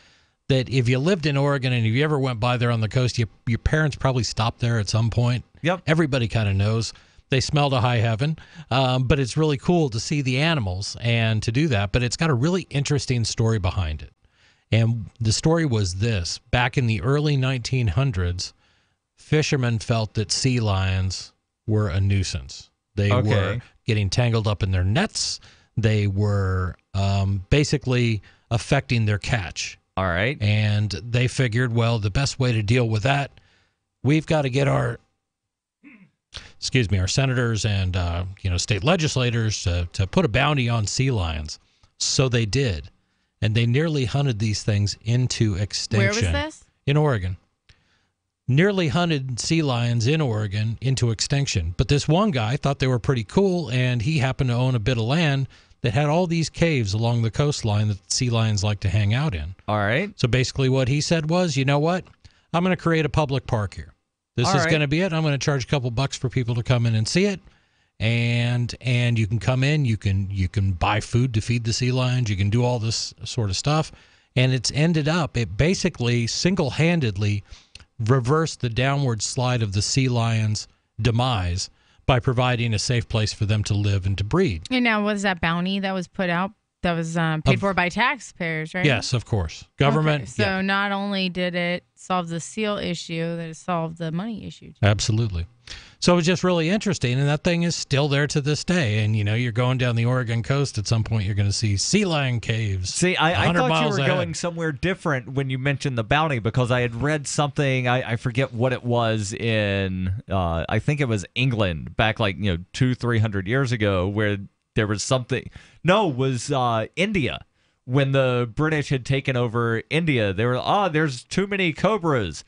that if you lived in Oregon and if you ever went by there on the coast, your parents probably stopped there at some point. Yep. Everybody kind of knows. They smell to high heaven, but it's really cool to see the animals and to do that. But it's got a really interesting story behind it. And the story was this. Back in the early 1900s, fishermen felt that sea lions were a nuisance. They were getting tangled up in their nets. They were basically affecting their catch. All right. And they figured, well, the best way to deal with that, we've got to get our senators and state legislators to put a bounty on sea lions. So they did, and they nearly hunted these things into extinction. Where was this? In Oregon. Nearly hunted sea lions in Oregon into extinction. But this one guy thought they were pretty cool, and he happened to own a bit of land that had all these caves along the coastline that sea lions like to hang out in. All right. So basically what he said was, you know what? I'm going to create a public park here. This All is right. going to be it. I'm going to charge a couple bucks for people to come in and see it. And you can come in, you can buy food to feed the sea lions, you can do all this sort of stuff. And it basically single-handedly reversed the downward slide of the sea lions' demise by providing a safe place for them to live and to breed. And now, was that bounty that was put out that was paid for by taxpayers, right? Yes, of course. Government. Okay, so not only did it solve the seal issue, that it solved the money issue. Absolutely. So it was just really interesting, and that thing is still there to this day. And, you're going down the Oregon coast, at some point you're going to see sea lion caves. See, I thought you were ahead. going somewhere different when you mentioned the bounty, because I had read something, I forget what it was in, I think it was England, back 200-300 years ago, where there was something, it was India. When the British had taken over India, they were, there's too many cobras.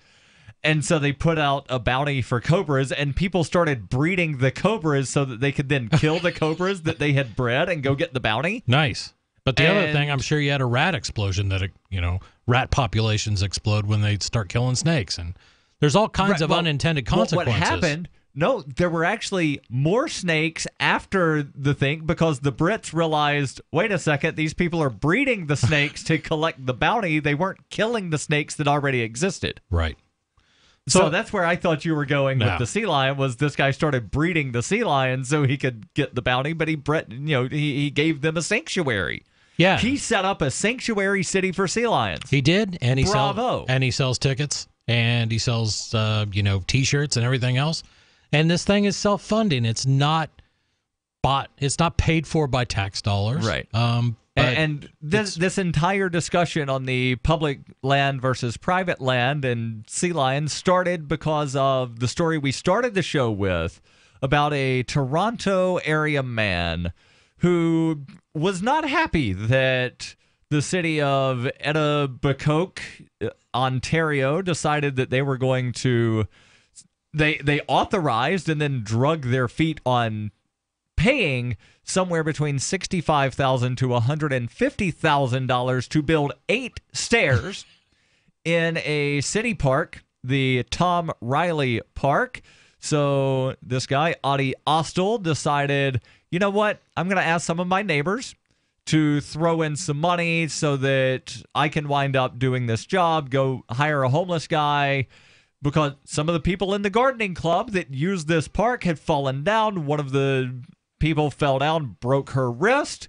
And so they put out a bounty for cobras, and people started breeding the cobras so that they could then kill the cobras that they had bred and go get the bounty. Nice. But the other thing, I'm sure you had a rat explosion that, rat populations explode when they start killing snakes. And there's all kinds of unintended consequences. What happened, there were actually more snakes after the thing, because the Brits realized, wait a second, these people are breeding the snakes to collect the bounty. They weren't killing the snakes that already existed. Right. So that's where I thought you were going with the sea lion, was this guy started breeding the sea lion so he could get the bounty, but he gave them a sanctuary. Yeah. He set up a sanctuary city for sea lions. He did, and he sells tickets, and he sells T-shirts and everything else. And this thing is self-funding. It's not bought. It's not paid for by tax dollars. Right. And this entire discussion on the public land versus private land and sea lions started because of the story we started the show with about a Toronto area man who was not happy that the city of Etobicoke, Ontario, decided that they were going to they authorized and then drug their feet on paying somewhere between $65,000 to $150,000 to build 8 stairs in a city park, the Tom Riley Park. So this guy, Adi Ostel, decided, you know what? I'm going to ask some of my neighbors to throw in some money so that I can wind up doing this job, go hire a homeless guy, because some of the people in the gardening club that use this park had fallen down. One of the people fell down, broke her wrist.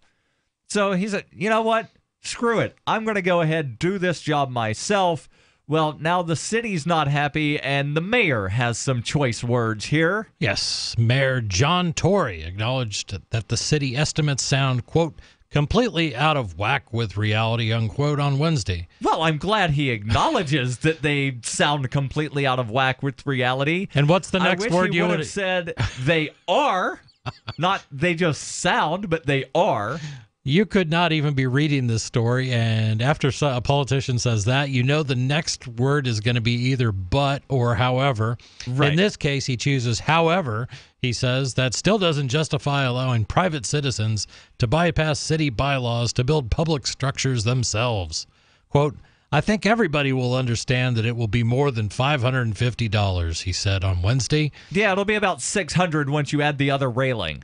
So he said, you know what? Screw it. I'm going to go ahead and do this job myself. Well, now the city's not happy, and the mayor has some choice words here. Yes, Mayor John Tory acknowledged that the city estimates sound, quote, completely out of whack with reality, unquote, on Wednesday. Well, I'm glad he acknowledges that they sound completely out of whack with reality. And what's the next word you would have said? They are. Not they just sound, but they are. You could not even be reading this story, and after a politician says that, the next word is going to be either but or however. Right. In this case, he chooses however. He says that still doesn't justify allowing private citizens to bypass city bylaws to build public structures themselves. Quote, I think everybody will understand that it will be more than $550, he said on Wednesday. Yeah, it'll be about $600 once you add the other railing.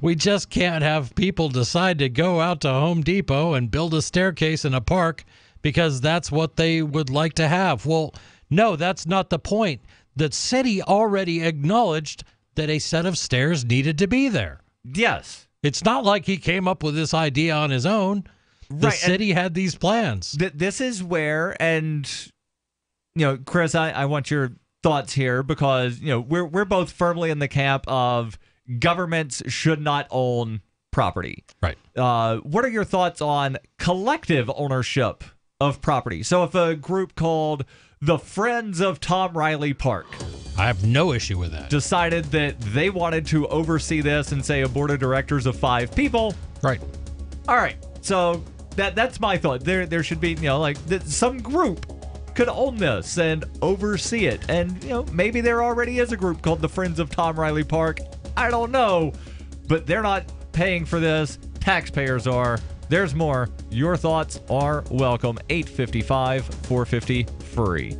We just can't have people decide to go out to Home Depot and build a staircase in a park because that's what they would like to have. Well, no, that's not the point. The city already acknowledged that a set of stairs needed to be there. Yes. It's not like he came up with this idea on his own. The city had these plans. This is where, and Chris, I want your thoughts here, because we're both firmly in the camp of governments should not own property. Right. What are your thoughts on collective ownership of property? So if a group called the Friends of Tom Riley Park, I have no issue with that, decided that they wanted to oversee this and say a board of directors of 5 people. Right. All right. So that's my thought. There should be, some group could own this and oversee it. And, maybe there already is a group called the Friends of Tom Riley Park. I don't know. But they're not paying for this. Taxpayers are. There's more. Your thoughts are welcome. 855-450-FREE.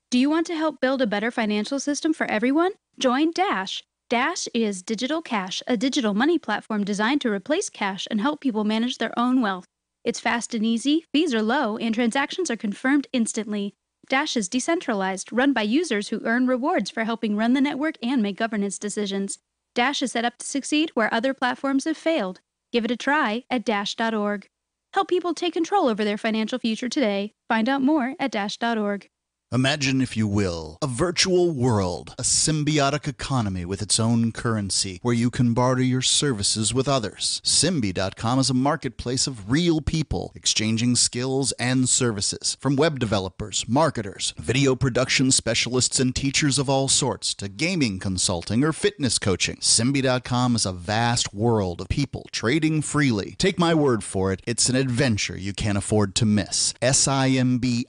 Do you want to help build a better financial system for everyone? Join Dash. Dash is Digital Cash, a digital money platform designed to replace cash and help people manage their own wealth. It's fast and easy, fees are low, and transactions are confirmed instantly. Dash is decentralized, run by users who earn rewards for helping run the network and make governance decisions. Dash is set up to succeed where other platforms have failed. Give it a try at dash.org. Help people take control over their financial future today. Find out more at dash.org. Imagine, if you will, a virtual world, a symbiotic economy with its own currency, where you can barter your services with others. Symbi.com is a marketplace of real people exchanging skills and services, from web developers, marketers, video production specialists, and teachers of all sorts, to gaming consulting or fitness coaching. Symbi.com is a vast world of people trading freely. Take my word for it, it's an adventure you can't afford to miss. Simbi.com.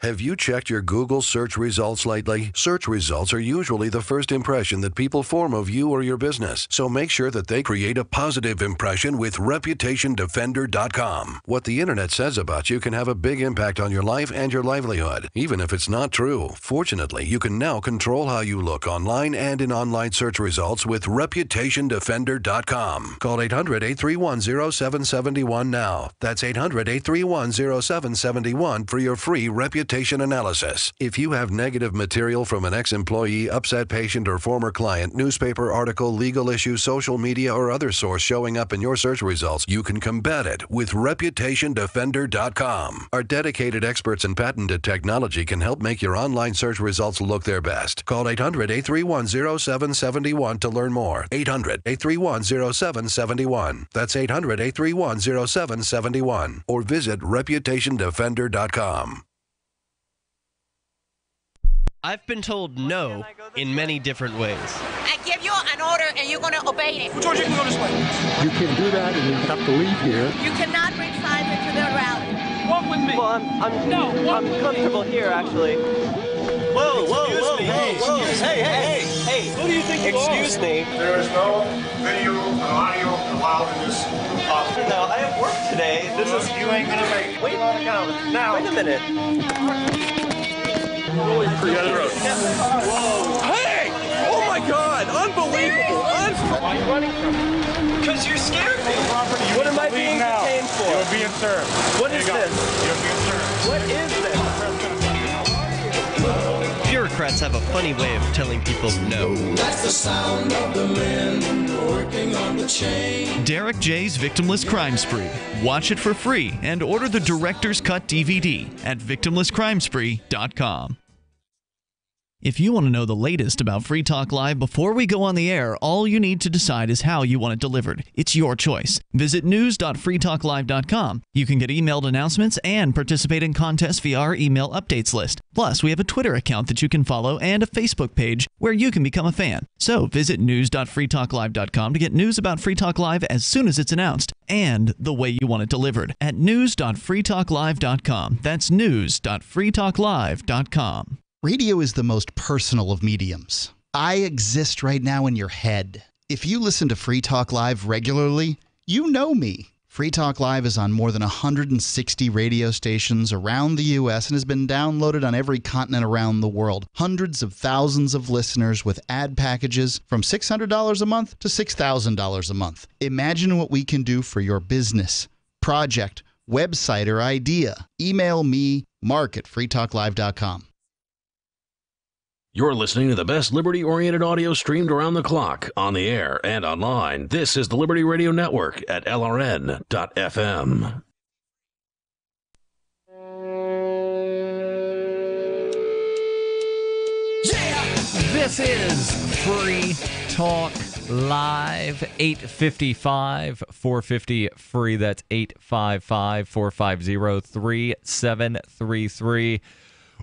Have you checked your Google search results lately? Search results are usually the first impression that people form of you or your business, so make sure that they create a positive impression with ReputationDefender.com. What the internet says about you can have a big impact on your life and your livelihood, even if it's not true. Fortunately, you can now control how you look online and in online search results with ReputationDefender.com. Call 800-831-0771 now. That's 800-831-0771 for your free reputation analysis. If you have negative material from an ex-employee, upset patient, or former client, newspaper article, legal issue, social media, or other source showing up in your search results, you can combat it with ReputationDefender.com. Our dedicated experts in patented technology can help make your online search results look their best. Call 800-831-0771 to learn more. 800-831-0771. That's 800-831-0771. Or visit ReputationDefender.com. I've been told no in many different ways. I give you an order and you're going to obey it. George, you can go this way. You can do that and you have to leave here. You cannot bring signs into the rally. Walk with me. Well, I'm comfortable here, actually. Whoa, Hey, who do you think you are? Excuse me. There is no video or audio allowed in this office. No, I have work today. You ain't going to make it. Wait on account. Now. Wait a minute. Whoa. Hey! Oh my God! Unbelievable! Why are you running from me? Because you scared me. What am I being detained for? You're being served. What is this? You're being served. What is this? Bureaucrats have a funny way of telling people no. That's the sound of the men working on the chain. Derek J's Victimless Crime Spree. Watch it for free and order the Director's Cut DVD at victimlesscrimespree.com. If you want to know the latest about Free Talk Live before we go on the air, all you need to decide is how you want it delivered. It's your choice. Visit news.freetalklive.com. You can get emailed announcements and participate in contests via our email updates list. Plus, we have a Twitter account that you can follow and a Facebook page where you can become a fan. So visit news.freetalklive.com to get news about Free Talk Live as soon as it's announced and the way you want it delivered at news.freetalklive.com. That's news.freetalklive.com. Radio is the most personal of mediums. I exist right now in your head. If you listen to Free Talk Live regularly, you know me. Free Talk Live is on more than 160 radio stations around the U.S. and has been downloaded on every continent around the world. Hundreds of thousands of listeners with ad packages from $600 a month to $6,000 a month. Imagine what we can do for your business, project, website, or idea. Email me, mark@freetalklive.com. You're listening to the best liberty-oriented audio streamed around the clock, on the air and online. This is the Liberty Radio Network at LRN.FM. This is Free Talk Live, 855-450-FREE. That's 855-450-3733.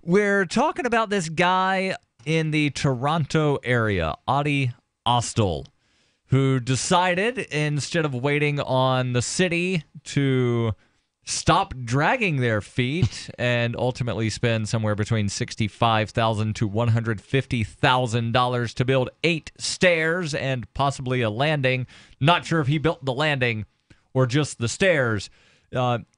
We're talking about this guy in the Toronto area, Adi Ostel, who decided, instead of waiting on the city to stop dragging their feet and ultimately spend somewhere between $65,000 to $150,000 to build 8 stairs and possibly a landing. Not sure if he built the landing or just the stairs.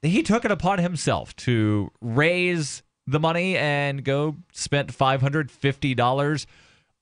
He took it upon himself to raise the money and go spent $550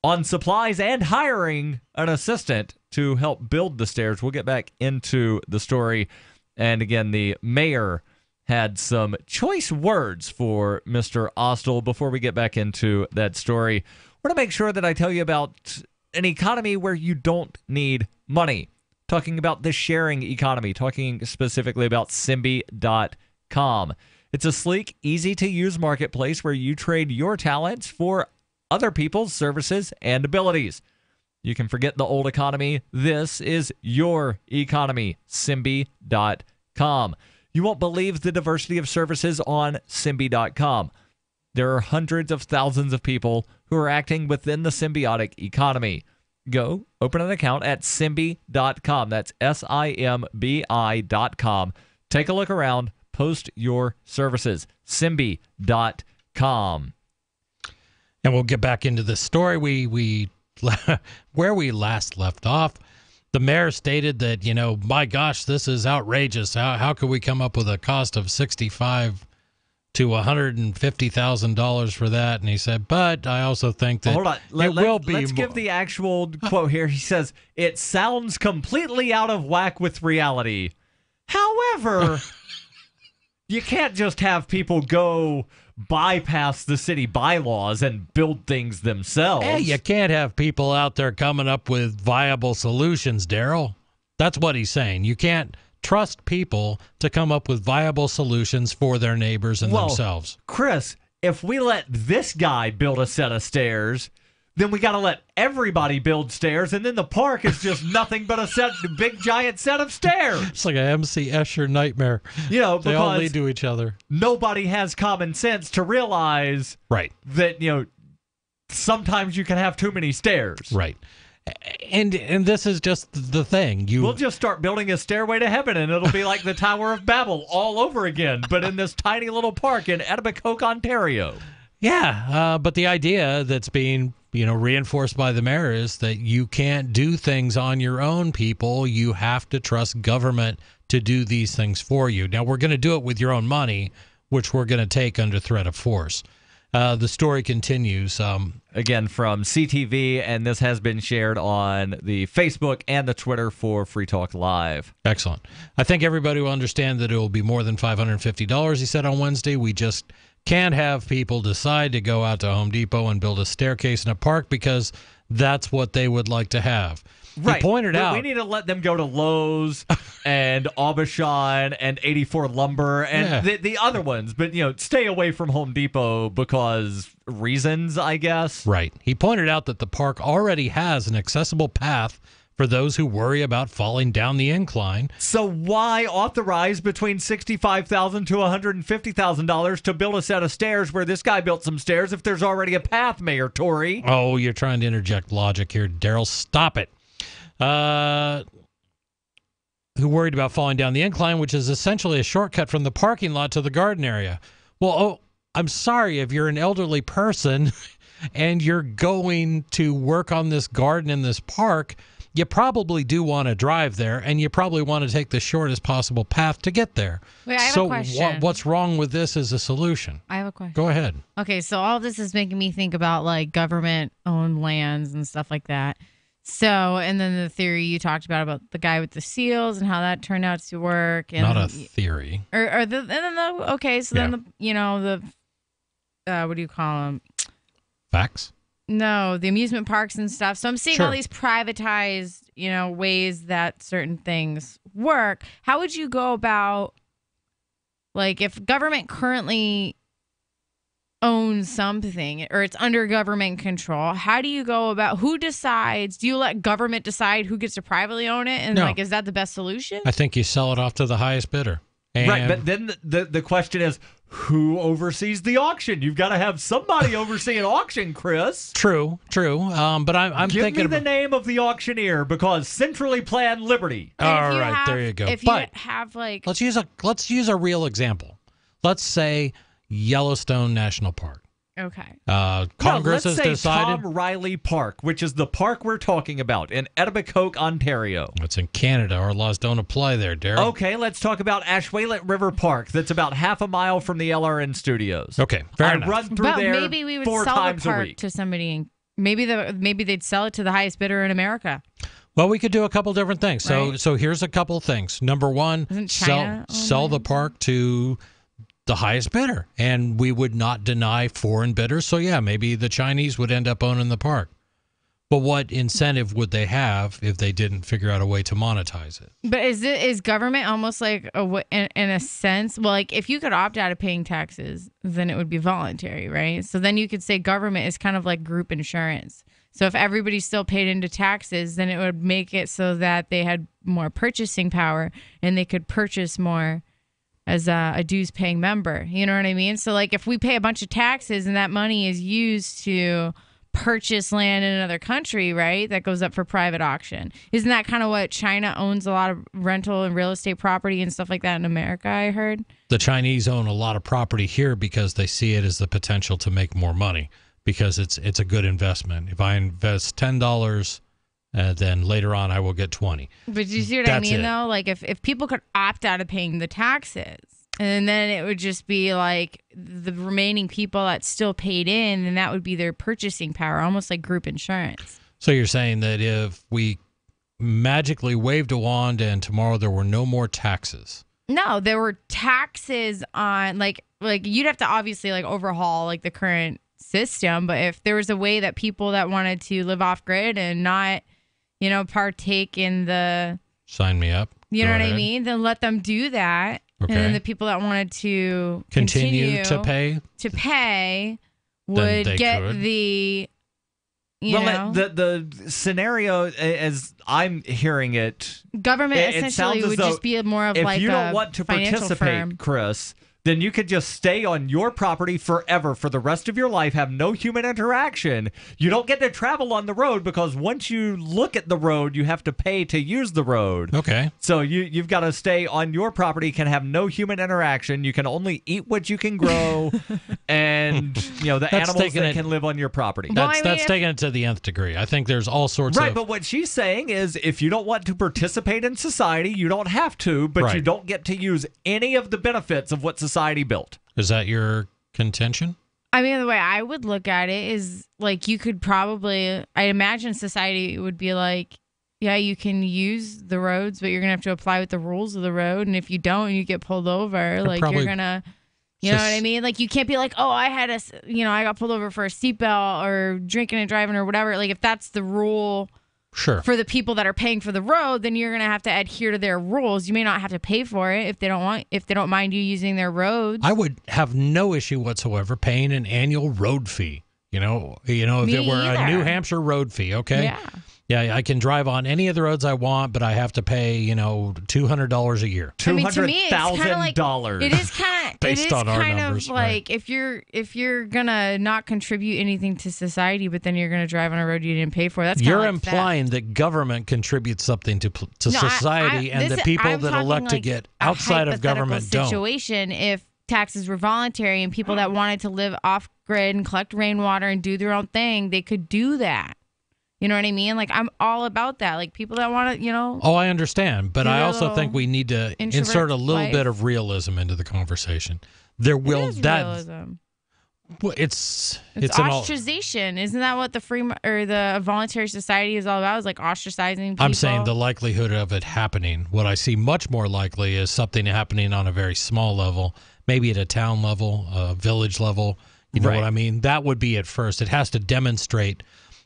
on supplies and hiring an assistant to help build the stairs. We'll get back into the story. And again, the mayor had some choice words for Mr. Austell. Before we get back into that story, I want to make sure that I tell you about an economy where you don't need money. Talking about the sharing economy, talking specifically about Simbi.com. It's a sleek, easy-to-use marketplace where you trade your talents for other people's services and abilities. You can forget the old economy. This is your economy, Simbi.com. You won't believe the diversity of services on Simbi.com. There are hundreds of thousands of people who are acting within the symbiotic economy. Go open an account at Simbi.com. That's SIMBI.com. Take a look around. Post your services. Simbi.com. And we'll get back into this story. We where we last left off, the mayor stated that, my gosh, this is outrageous. How could we come up with a cost of $65,000 to $150,000 for that? And he said, but I also think that hold on. Let's give the actual quote here. He says, it sounds completely out of whack with reality. However, you can't just have people go bypass the city bylaws and build things themselves. Hey, you can't have people out there coming up with viable solutions, Darryl. That's what he's saying. You can't trust people to come up with viable solutions for their neighbors and themselves. Chris, if we let this guy build a set of stairs, then we got to let everybody build stairs, and then the park is just nothing but a big giant set of stairs. It's like a MC Escher nightmare. They all lead to each other. Nobody has common sense to realize that sometimes you can have too many stairs. Right. And this is just the thing. We'll just start building a stairway to heaven, and it'll be like the Tower of Babel all over again, but in this tiny little park in Etobicoke, Ontario. Yeah, but the idea that's being reinforced by the mayor is that you can't do things on your own, people. You have to trust government to do these things for you. Now, we're going to do it with your own money, which we're going to take under threat of force. The story continues. Again, from CTV, and this has been shared on the Facebook and the Twitter for Free Talk Live. Excellent. I think everybody will understand that it will be more than $550, he said on Wednesday. We just can't have people decide to go out to Home Depot and build a staircase in a park because that's what they would like to have. Right. He pointed out, we need to let them go to Lowe's and Aubuchon and 84 Lumber and the other ones, but stay away from Home Depot because reasons, I guess. Right. He pointed out that the park already has an accessible path for those who worry about falling down the incline. So why authorize between $65,000 to $150,000 to build a set of stairs where this guy built some stairs if there's already a path, Mayor Tory? Oh, you're trying to interject logic here, Darryl. Stop it. Who worried about falling down the incline, which is essentially a shortcut from the parking lot to the garden area. Well, I'm sorry if you're an elderly person and you're going to work on this garden in this park. You probably do want to drive there, and you probably want to take the shortest possible path to get there. Wait, I have a question. What's wrong with this as a solution? I have a question. Go ahead. Okay, so all this is making me think about like government-owned lands and stuff like that. So, and then the theory you talked about the guy with the seals and how that turned out to work. And not a theory. What do you call them? Facts? No, the amusement parks and stuff. So I'm seeing all these privatized, ways that certain things work. How would you go about, like, if government currently owns something or it's under government control, how do you go about, who decides? Do you let government decide who gets to privately own it? And is that the best solution? I think you sell it off to the highest bidder. Right, but then the question is, who oversees the auction? You've got to have somebody oversee an auction, Chris. True. But I'm thinking. Give me the name of the auctioneer because centrally planned liberty. All right, there you go. If you have like, let's use a real example. Let's say Yellowstone National Park. Okay. Congress has let's say decided. Tom Riley Park, which is the park we're talking about in Etobicoke, Ontario. It's in Canada. Our laws don't apply there, Darryl. Okay, let's talk about Ashwaylet River Park. That's about half a mile from the LRN studios. Okay, fair enough. I run through there maybe we would 4 sell the times a park week. to somebody. And maybe they'd sell it to the highest bidder in America. Well, we could do a couple different things. Right. So here's a couple things. Number one, Isn't China sell the park to the highest bidder, and we would not deny foreign bidders. So yeah, maybe the Chinese would end up owning the park. But what incentive would they have if they didn't figure out a way to monetize it? But is government almost like in a sense? Well, like if you could opt out of paying taxes, then it would be voluntary, right? So then you could say government is kind of like group insurance. So if everybody still paid into taxes, then it would make it so that they had more purchasing power and they could purchase more as a dues-paying member. You know what I mean? So like if we pay a bunch of taxes and that money is used to purchase land in another country, right, that goes up for private auction. Isn't that kind of what China owns, a lot of rental and real estate property and stuff like that in America, I heard? The Chinese own a lot of property here because they see it as the potential to make more money, because it's a good investment. If I invest $10, then later on I will get 20. But you see what I mean, though? Like if people could opt out of paying the taxes, and then it would just be like the remaining people that still paid in, and that would be their purchasing power, almost like group insurance. So you're saying that if we magically waved a wand and tomorrow there were no more taxes? No, there were taxes on like you'd have to obviously like overhaul like the current system, but if there was a way that people that wanted to live off grid and not, partake in the sign me up. You know what I mean? Then let them do that. Okay. And then the people that wanted to continue to pay would get the the scenario as I'm hearing it, government essentially would just be more of like a financial firm. If you don't want to participate, Chris, then you could just stay on your property forever for the rest of your life, have no human interaction. You don't get to travel on the road because once you look at the road, you have to pay to use the road. Okay. So you've got to stay on your property, can have no human interaction. You can only eat what you can grow and, the animals that can live on your property. That's taking it to the nth degree. I think there's all sorts of... Right, but what she's saying is if you don't want to participate in society, you don't have to, but you don't get to use any of the benefits of what society built. Is that your contention? I mean, the way I would look at it is like you could probably, I imagine society would be like, yeah, you can use the roads, but you're going to have to apply with the rules of the road. And if you don't, you get pulled over. Like you're going to, you know what I mean? Like you can't be like, oh, I got pulled over for a seatbelt or drinking and driving or whatever. Like if that's the rule for the people that are paying for the road, then you're going to have to adhere to their rules. You may not have to pay for it if they don't mind you using their roads. I would have no issue whatsoever paying an annual road fee. If it were a New Hampshire road fee, okay? Yeah. Yeah, I can drive on any of the roads I want, but I have to pay, $200 a year. $200,000. It is kind of based on our numbers, like if you're gonna not contribute anything to society, but then you're gonna drive on a road you didn't pay for. That's you're implying that government contributes something to society, and the people that elect to get outside of government don't. Situation if taxes were voluntary and people that wanted to live off grid and collect rainwater and do their own thing, they could do that. You know what I mean? Like, I'm all about that. Like, people that want to, Oh, I understand. But I also think we need to insert a little bit of realism into the conversation. There will... realism. Well, it's ostracization. Isn't that what the voluntary society is all about? Is like ostracizing people? I'm saying the likelihood of it happening. What I see much more likely is something happening on a very small level, maybe at a town level, a village level. You know what I mean? That would be at first. It has to demonstrate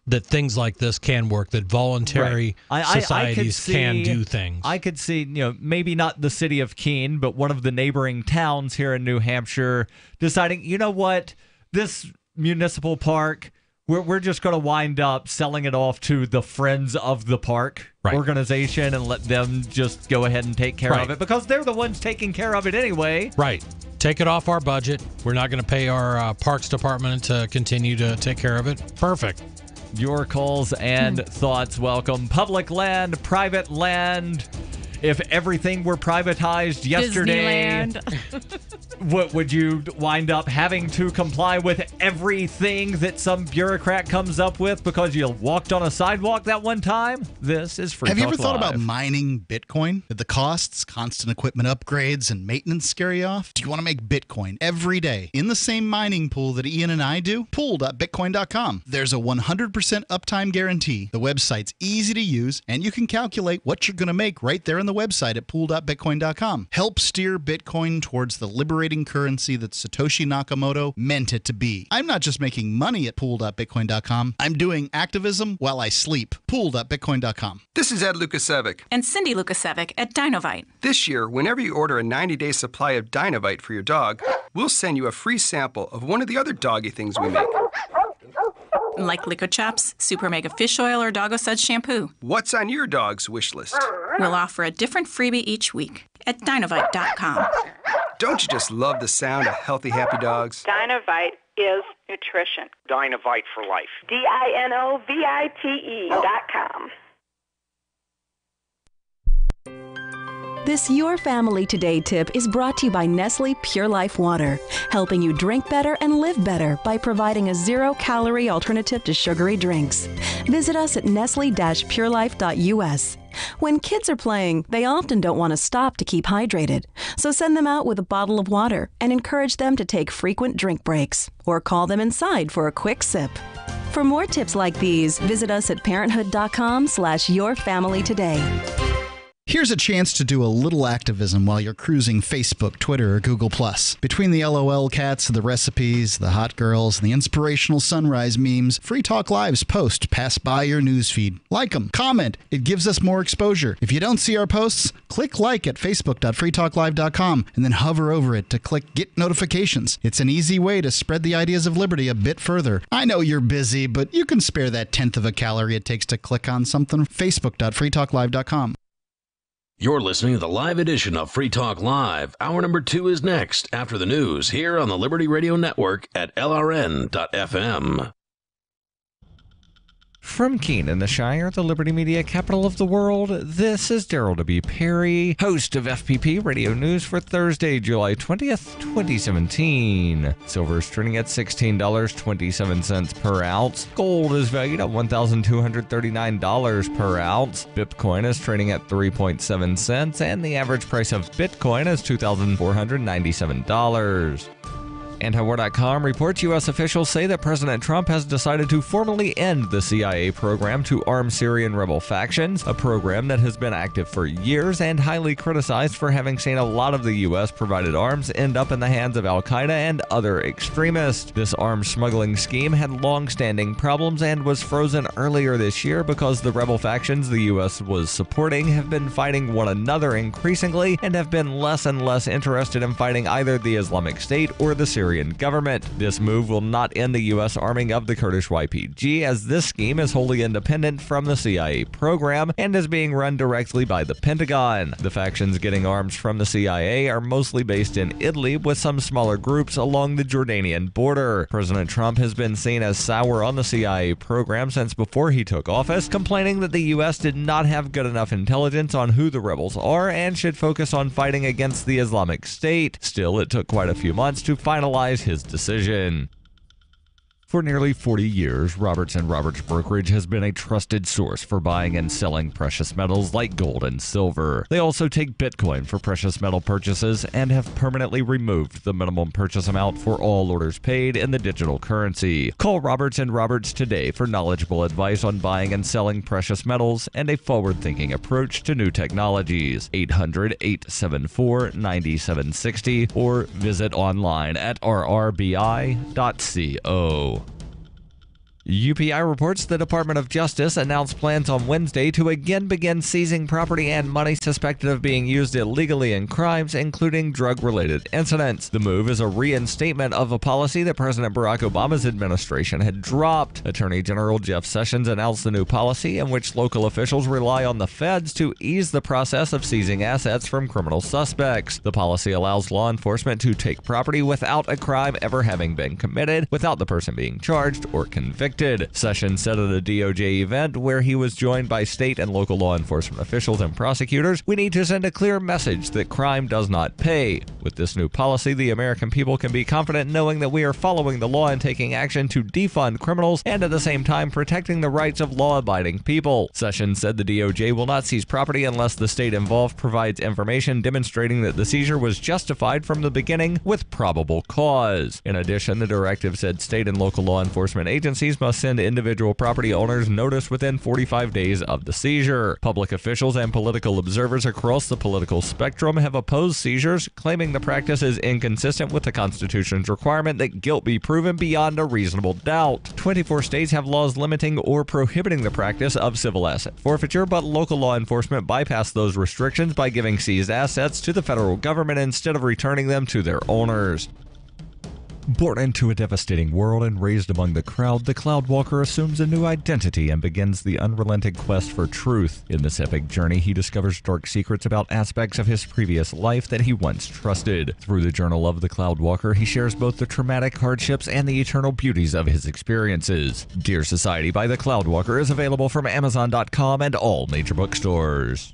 that things like this can work, that voluntary societies can do things. I could see, maybe not the city of Keene, but one of the neighboring towns here in New Hampshire deciding, you know what, this municipal park, we're just going to wind up selling it off to the Friends of the Park organization and let them just go ahead and take care of it because they're the ones taking care of it anyway. Right. Take it off our budget. We're not going to pay our parks department to continue to take care of it. Perfect. Your calls and thoughts welcome. Public land, private land. If everything were privatized yesterday, What would you wind up having to comply with everything that some bureaucrat comes up with because you walked on a sidewalk that one time? This is Free Have you Talk ever thought Live. about mining Bitcoin? Did the costs, constant equipment upgrades, and maintenance scare you off? Do you want to make Bitcoin every day in the same mining pool that Ian and I do? Pool.bitcoin.com. There's a 100% uptime guarantee. The website's easy to use, and you can calculate what you're going to make right there on the website at pool.bitcoin.com. Help steer Bitcoin towards the liberating currency that Satoshi Nakamoto meant it to be. I'm not just making money at pool.bitcoin.com. I'm doing activism while I sleep. Pool.bitcoin.com. This is Ed Lukasevic. And Cindy Lukasevic at Dinovite. This year, whenever you order a 90-day supply of Dinovite for your dog, we'll send you a free sample of one of the other doggy things we make. Like Liquid Chops, Super Mega Fish Oil, or Doggo Suds Shampoo. What's on your dog's wish list? We'll offer a different freebie each week at Dinovite.com. Don't you just love the sound of healthy, happy dogs? Dinovite is nutrition. Dinovite for life. DINOVITE.com. This Your Family Today tip is brought to you by Nestle Pure Life Water, helping you drink better and live better by providing a zero-calorie alternative to sugary drinks. Visit us at nestle-purelife.us. When kids are playing, they often don't want to stop to keep hydrated, so send them out with a bottle of water and encourage them to take frequent drink breaks, or call them inside for a quick sip. For more tips like these, visit us at parenthood.com/yourfamilytoday. Here's a chance to do a little activism while you're cruising Facebook, Twitter, or Google+. Between the LOL cats, the recipes, the hot girls, and the inspirational sunrise memes, Free Talk Live's posts pass by your newsfeed. Like them, comment. It gives us more exposure. If you don't see our posts, click like at facebook.freetalklive.com and then hover over it to click Get Notifications. It's an easy way to spread the ideas of liberty a bit further. I know you're busy, but you can spare that 1/10 of a calorie it takes to click on something. Facebook.freetalklive.com. You're listening to the live edition of Free Talk Live. Hour number 2 is next after the news here on the Liberty Radio Network at LRN.FM. From Keene in the Shire, the Liberty Media capital of the world, this is Darryl W. Perry, host of FPP Radio News for Thursday, July 20th, 2017. Silver is trading at $16.27 per ounce. Gold is valued at $1,239 per ounce. Bitcoin is trading at 3.7 cents, and the average price of Bitcoin is $2,497. Antiwar.com reports U.S. officials say that President Trump has decided to formally end the CIA program to arm Syrian rebel factions, a program that has been active for years and highly criticized for having seen a lot of the U.S.-provided arms end up in the hands of al-Qaeda and other extremists. This arms smuggling scheme had long-standing problems and was frozen earlier this year because the rebel factions the U.S. was supporting have been fighting one another increasingly and have been less and less interested in fighting either the Islamic State or the Syrian government. This move will not end the U.S. arming of the Kurdish YPG, as this scheme is wholly independent from the CIA program and is being run directly by the Pentagon. The factions getting arms from the CIA are mostly based in Italy, with some smaller groups along the Jordanian border. President Trump has been seen as sour on the CIA program since before he took office, complaining that the U.S. did not have good enough intelligence on who the rebels are and should focus on fighting against the Islamic State. Still, it took quite a few months to finalize his decision. For nearly 40 years, Roberts & Roberts Brokerage has been a trusted source for buying and selling precious metals like gold and silver. They also take Bitcoin for precious metal purchases and have permanently removed the minimum purchase amount for all orders paid in the digital currency. Call Roberts & Roberts today for knowledgeable advice on buying and selling precious metals and a forward-thinking approach to new technologies. 800-874-9760 or visit online at rrbi.co. UPI reports the Department of Justice announced plans on Wednesday to again begin seizing property and money suspected of being used illegally in crimes, including drug-related incidents. The move is a reinstatement of a policy that President Barack Obama's administration had dropped. Attorney General Jeff Sessions announced the new policy in which local officials rely on the feds to ease the process of seizing assets from criminal suspects. The policy allows law enforcement to take property without a crime ever having been committed, without the person being charged or convicted. convicted. Sessions said at a DOJ event where he was joined by state and local law enforcement officials and prosecutors, "We need to send a clear message that crime does not pay. With this new policy, the American people can be confident knowing that we are following the law and taking action to defund criminals and at the same time protecting the rights of law-abiding people." Sessions said the DOJ will not seize property unless the state involved provides information demonstrating that the seizure was justified from the beginning with probable cause. In addition, the directive said state and local law enforcement agencies must send individual property owners notice within 45 days of the seizure. Public officials and political observers across the political spectrum have opposed seizures, claiming the practice is inconsistent with the Constitution's requirement that guilt be proven beyond a reasonable doubt. 24 states have laws limiting or prohibiting the practice of civil asset forfeiture, but local law enforcement bypassed those restrictions by giving seized assets to the federal government instead of returning them to their owners. Born into a devastating world and raised among the crowd, the Cloudwalker assumes a new identity and begins the unrelenting quest for truth. In this epic journey, he discovers dark secrets about aspects of his previous life that he once trusted. Through the journal of the Cloudwalker, he shares both the traumatic hardships and the eternal beauties of his experiences. Dear Society by the Cloudwalker is available from Amazon.com and all major bookstores.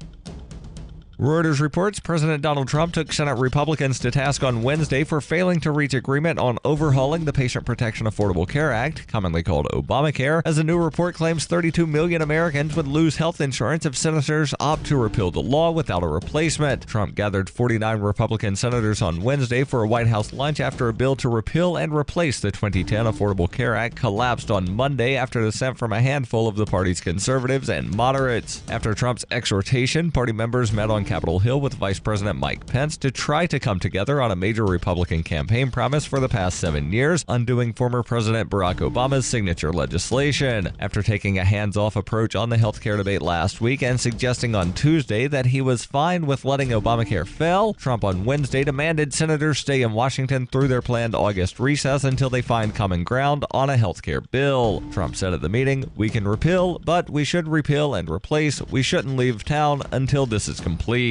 Reuters reports President Donald Trump took Senate Republicans to task on Wednesday for failing to reach agreement on overhauling the Patient Protection Affordable Care Act, commonly called Obamacare, as a new report claims 32 million Americans would lose health insurance if senators opt to repeal the law without a replacement. Trump gathered 49 Republican senators on Wednesday for a White House lunch after a bill to repeal and replace the 2010 Affordable Care Act collapsed on Monday after dissent from a handful of the party's conservatives and moderates. After Trump's exhortation, party members met on Capitol Hill with Vice President Mike Pence to try to come together on a major Republican campaign promise for the past 7 years, undoing former President Barack Obama's signature legislation. After taking a hands-off approach on the healthcare debate last week and suggesting on Tuesday that he was fine with letting Obamacare fail, Trump on Wednesday demanded senators stay in Washington through their planned August recess until they find common ground on a healthcare bill. Trump said at the meeting, "We can repeal, but we should repeal and replace. We shouldn't leave town until this is complete."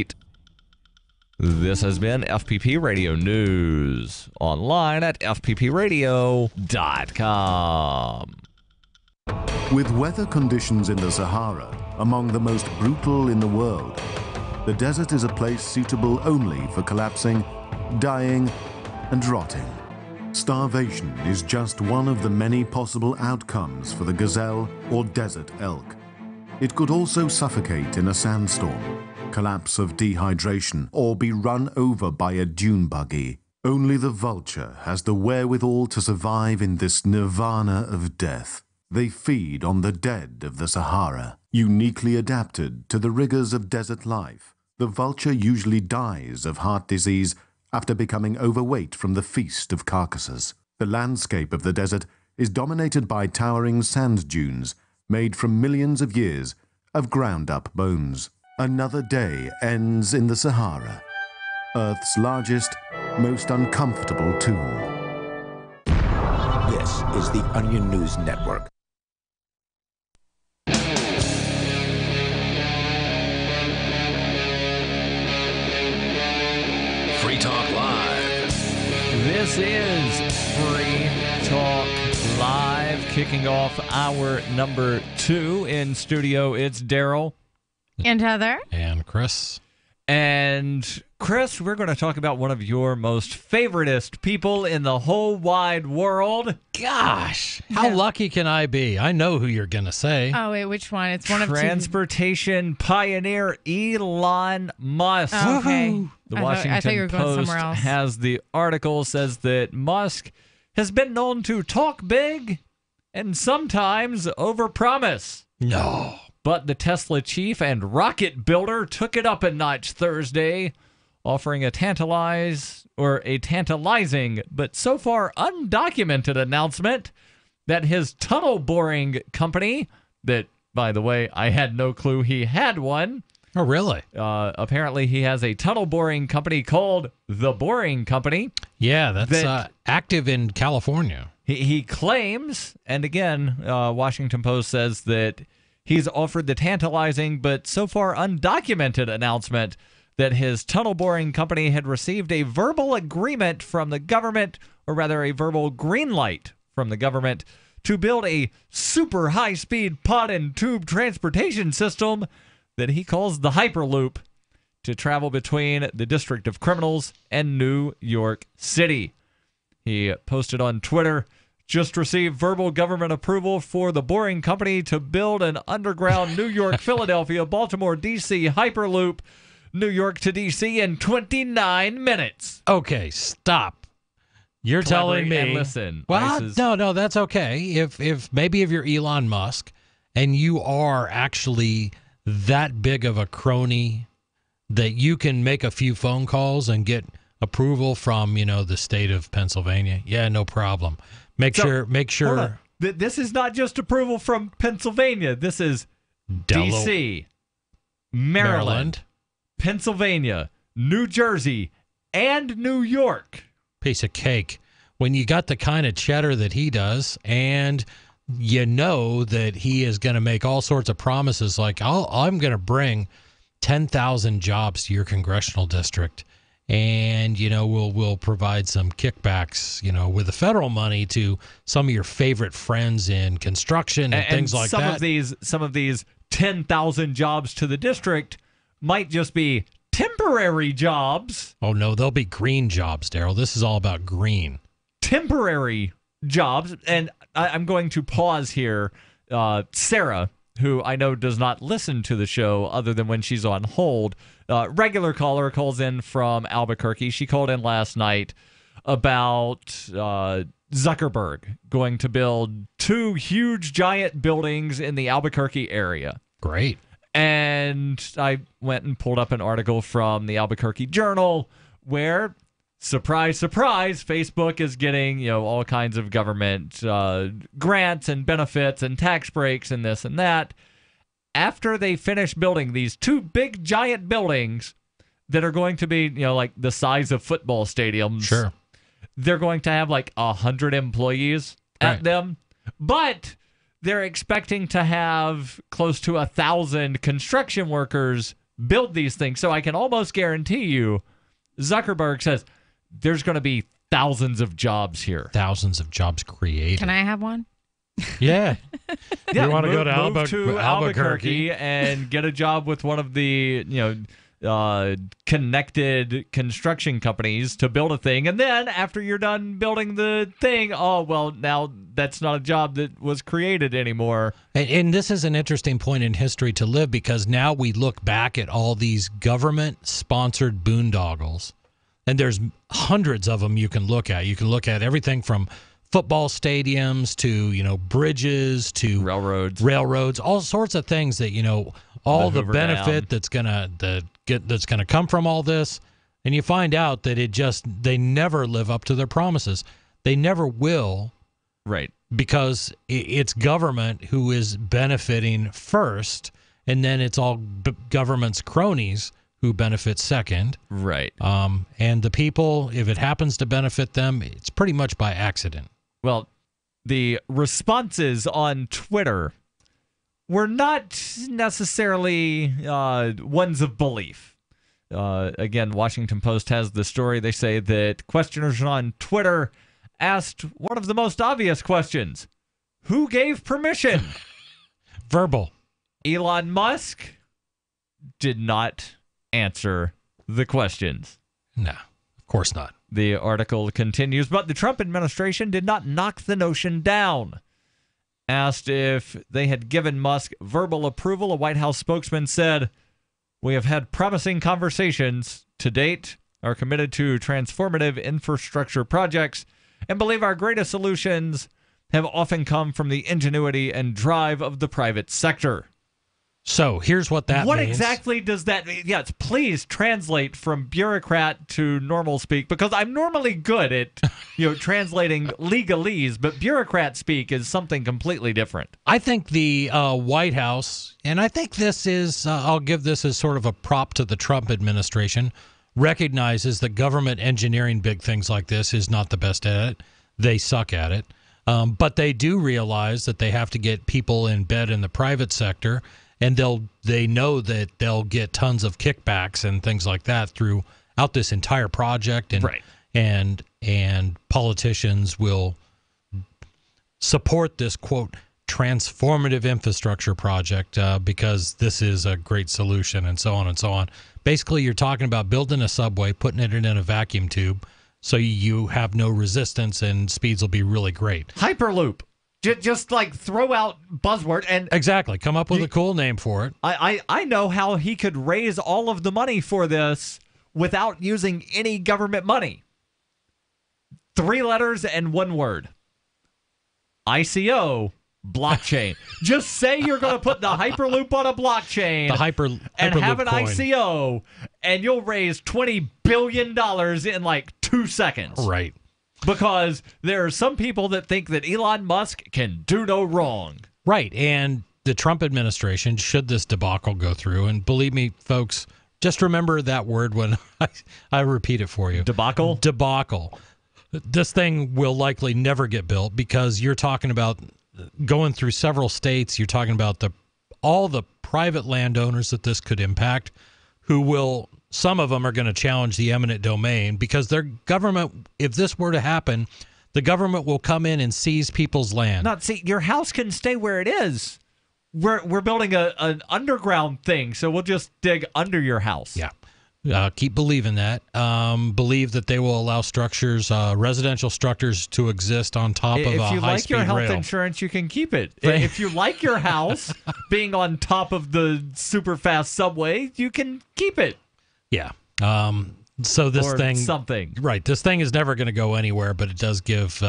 This has been FPP Radio News, online at fppradio.com. With weather conditions in the Sahara among the most brutal in the world, the desert is a place suitable only for collapsing, dying, and rotting. Starvation is just one of the many possible outcomes for the gazelle or desert elk. It could also suffocate in a sandstorm, collapse of dehydration, or be run over by a dune buggy. Only the vulture has the wherewithal to survive in this nirvana of death. They feed on the dead of the Sahara. Uniquely adapted to the rigors of desert life, the vulture usually dies of heart disease after becoming overweight from the feast of carcasses. The landscape of the desert is dominated by towering sand dunes made from millions of years of ground-up bones. Another day ends in the Sahara, Earth's largest, most uncomfortable tomb. This is the Onion News Network. Free Talk Live. This is Free Talk Live, kicking off hour number 2 in studio. It's Darryl. And Heather. And Chris. And Chris, we're going to talk about one of your most favoritist people in the whole wide world. Gosh, how lucky can I be? I know who you're going to say. Oh, wait, which one? It's one of transportation pioneer Elon Musk. Oh, okay. The Washington I thought you were going Post somewhere else. has the article, says that Musk has been known to talk big and sometimes overpromise. No. But the Tesla chief and rocket builder took it up a notch Thursday, offering a tantalizing but so far undocumented announcement that his tunnel boring company, that, by the way, I had no clue he had one. Oh, really? Apparently he has a tunnel boring company called The Boring Company. Yeah, that's active in California. He claims, and again, Washington Post says that he's offered the tantalizing but so far undocumented announcement that his tunnel boring company had received a verbal agreement from the government, or rather a verbal green light from the government, to build a super high-speed pod and tube transportation system that he calls the Hyperloop to travel between the District of Criminals and New York City. He posted on Twitter, just received verbal government approval for the Boring Company to build an underground New York, Philadelphia, Baltimore, D.C. Hyperloop, New York to D.C. in 29 minutes. Okay, stop. You're telling me. And listen. Well, no, that's okay. If maybe if you're Elon Musk and you are actually that big of a crony that you can make a few phone calls and get approval from, the state of Pennsylvania, yeah, no problem. Make sure. This is not just approval from Pennsylvania. This is D.C., Maryland, Pennsylvania, New Jersey, and New York. Piece of cake. When you got the kind of cheddar that he does, and you know that he is going to make all sorts of promises like, I'm going to bring 10,000 jobs to your congressional district. And, we'll provide some kickbacks, with the federal money to some of your favorite friends in construction and things like that. Some of these 10,000 jobs to the district might just be temporary jobs. Oh, no, they'll be green jobs, Darryl. This is all about green. Temporary jobs. And I'm going to pause here. Sarah, who I know does not listen to the show other than when she's on hold, regular caller, calls in from Albuquerque. She called in last night about Zuckerberg going to build 2 huge giant buildings in the Albuquerque area. Great. And I went and pulled up an article from the Albuquerque Journal where, surprise, surprise, Facebook is getting, all kinds of government grants and benefits and tax breaks and this and that. After they finish building these 2 big giant buildings that are going to be, like the size of football stadiums. Sure. They're going to have like 100 employees at them. But they're expecting to have close to 1,000 construction workers build these things. So I can almost guarantee you, Zuckerberg says there's going to be thousands of jobs here. Thousands of jobs created. Can I have one? Yeah. You want to go to Albuquerque and get a job with one of the, connected construction companies to build a thing. And then after you're done building the thing, now that's not a job that was created anymore. And this is an interesting point in history to live, because now we look back at all these government-sponsored boondoggles, and there's hundreds of them you can look at. You can look at everything from football stadiums to, bridges to railroads, all sorts of things that, all the benefit that's gonna come from all this. And you find out that they never live up to their promises. They never will. Right. Because it's government who is benefiting first, and then it's all government's cronies who benefit second. Right. And the people, if it happens to benefit them, it's pretty much by accident. Well, the responses on Twitter were not necessarily ones of belief. Again, Washington Post has the story. They say that questioners on Twitter asked one of the most obvious questions. Who gave permission? Verbal. Elon Musk did not answer the questions. No, of course not. The article continues, but the Trump administration did not knock the notion down. Asked if they had given Musk verbal approval, a White House spokesman said, "We have had promising conversations to date, are committed to transformative infrastructure projects, and believe our greatest solutions have often come from the ingenuity and drive of the private sector." So here's what that means. What exactly does that mean? Yes, please translate from bureaucrat to normal speak, because I'm normally good at translating legalese, but bureaucrat speak is something completely different. I think the White House, and I think this is, I'll give this as sort of a prop to the Trump administration, recognizes that government engineering big things like this is not the best at it. They suck at it. But they do realize that they have to get people in bed in the private sector, and they know that they'll get tons of kickbacks and things like that throughout this entire project, and right. and politicians will support this, quote, transformative infrastructure project because this is a great solution, and so on and so on. Basically, you're talking about building a subway, putting it in a vacuum tube, so you have no resistance and speeds will be really great. Hyperloop. Just like throw out buzzword and exactly come up with a cool name for it. I know how he could raise all of the money for this without using any government money. 3 letters and 1 word. ICO blockchain. Just say you're going to put the Hyperloop on a blockchain and have an coin. ICO, and you'll raise $20 billion in like 2 seconds. Right. Because there are some people that think that Elon Musk can do no wrong. Right. And the Trump administration, should this debacle go through, and believe me, folks, just remember that word when I repeat it for you. Debacle? Debacle. This thing will likely never get built because you're talking about going through several states. You're talking about all the private landowners that this could impact, who will... Some of them are going to challenge the eminent domain because their government, if this were to happen, the government will come in and seize people's land. Your house can stay where it is. We're building an underground thing, so we'll just dig under your house. Yeah. Keep believing that. Believe that they will allow structures, residential structures, to exist on top of a high-speed rail. If you like your health insurance, you can keep it. If you like your house being on top of the super fast subway, you can keep it. Yeah. So this thing, something, right? This thing is never going to go anywhere, but it does give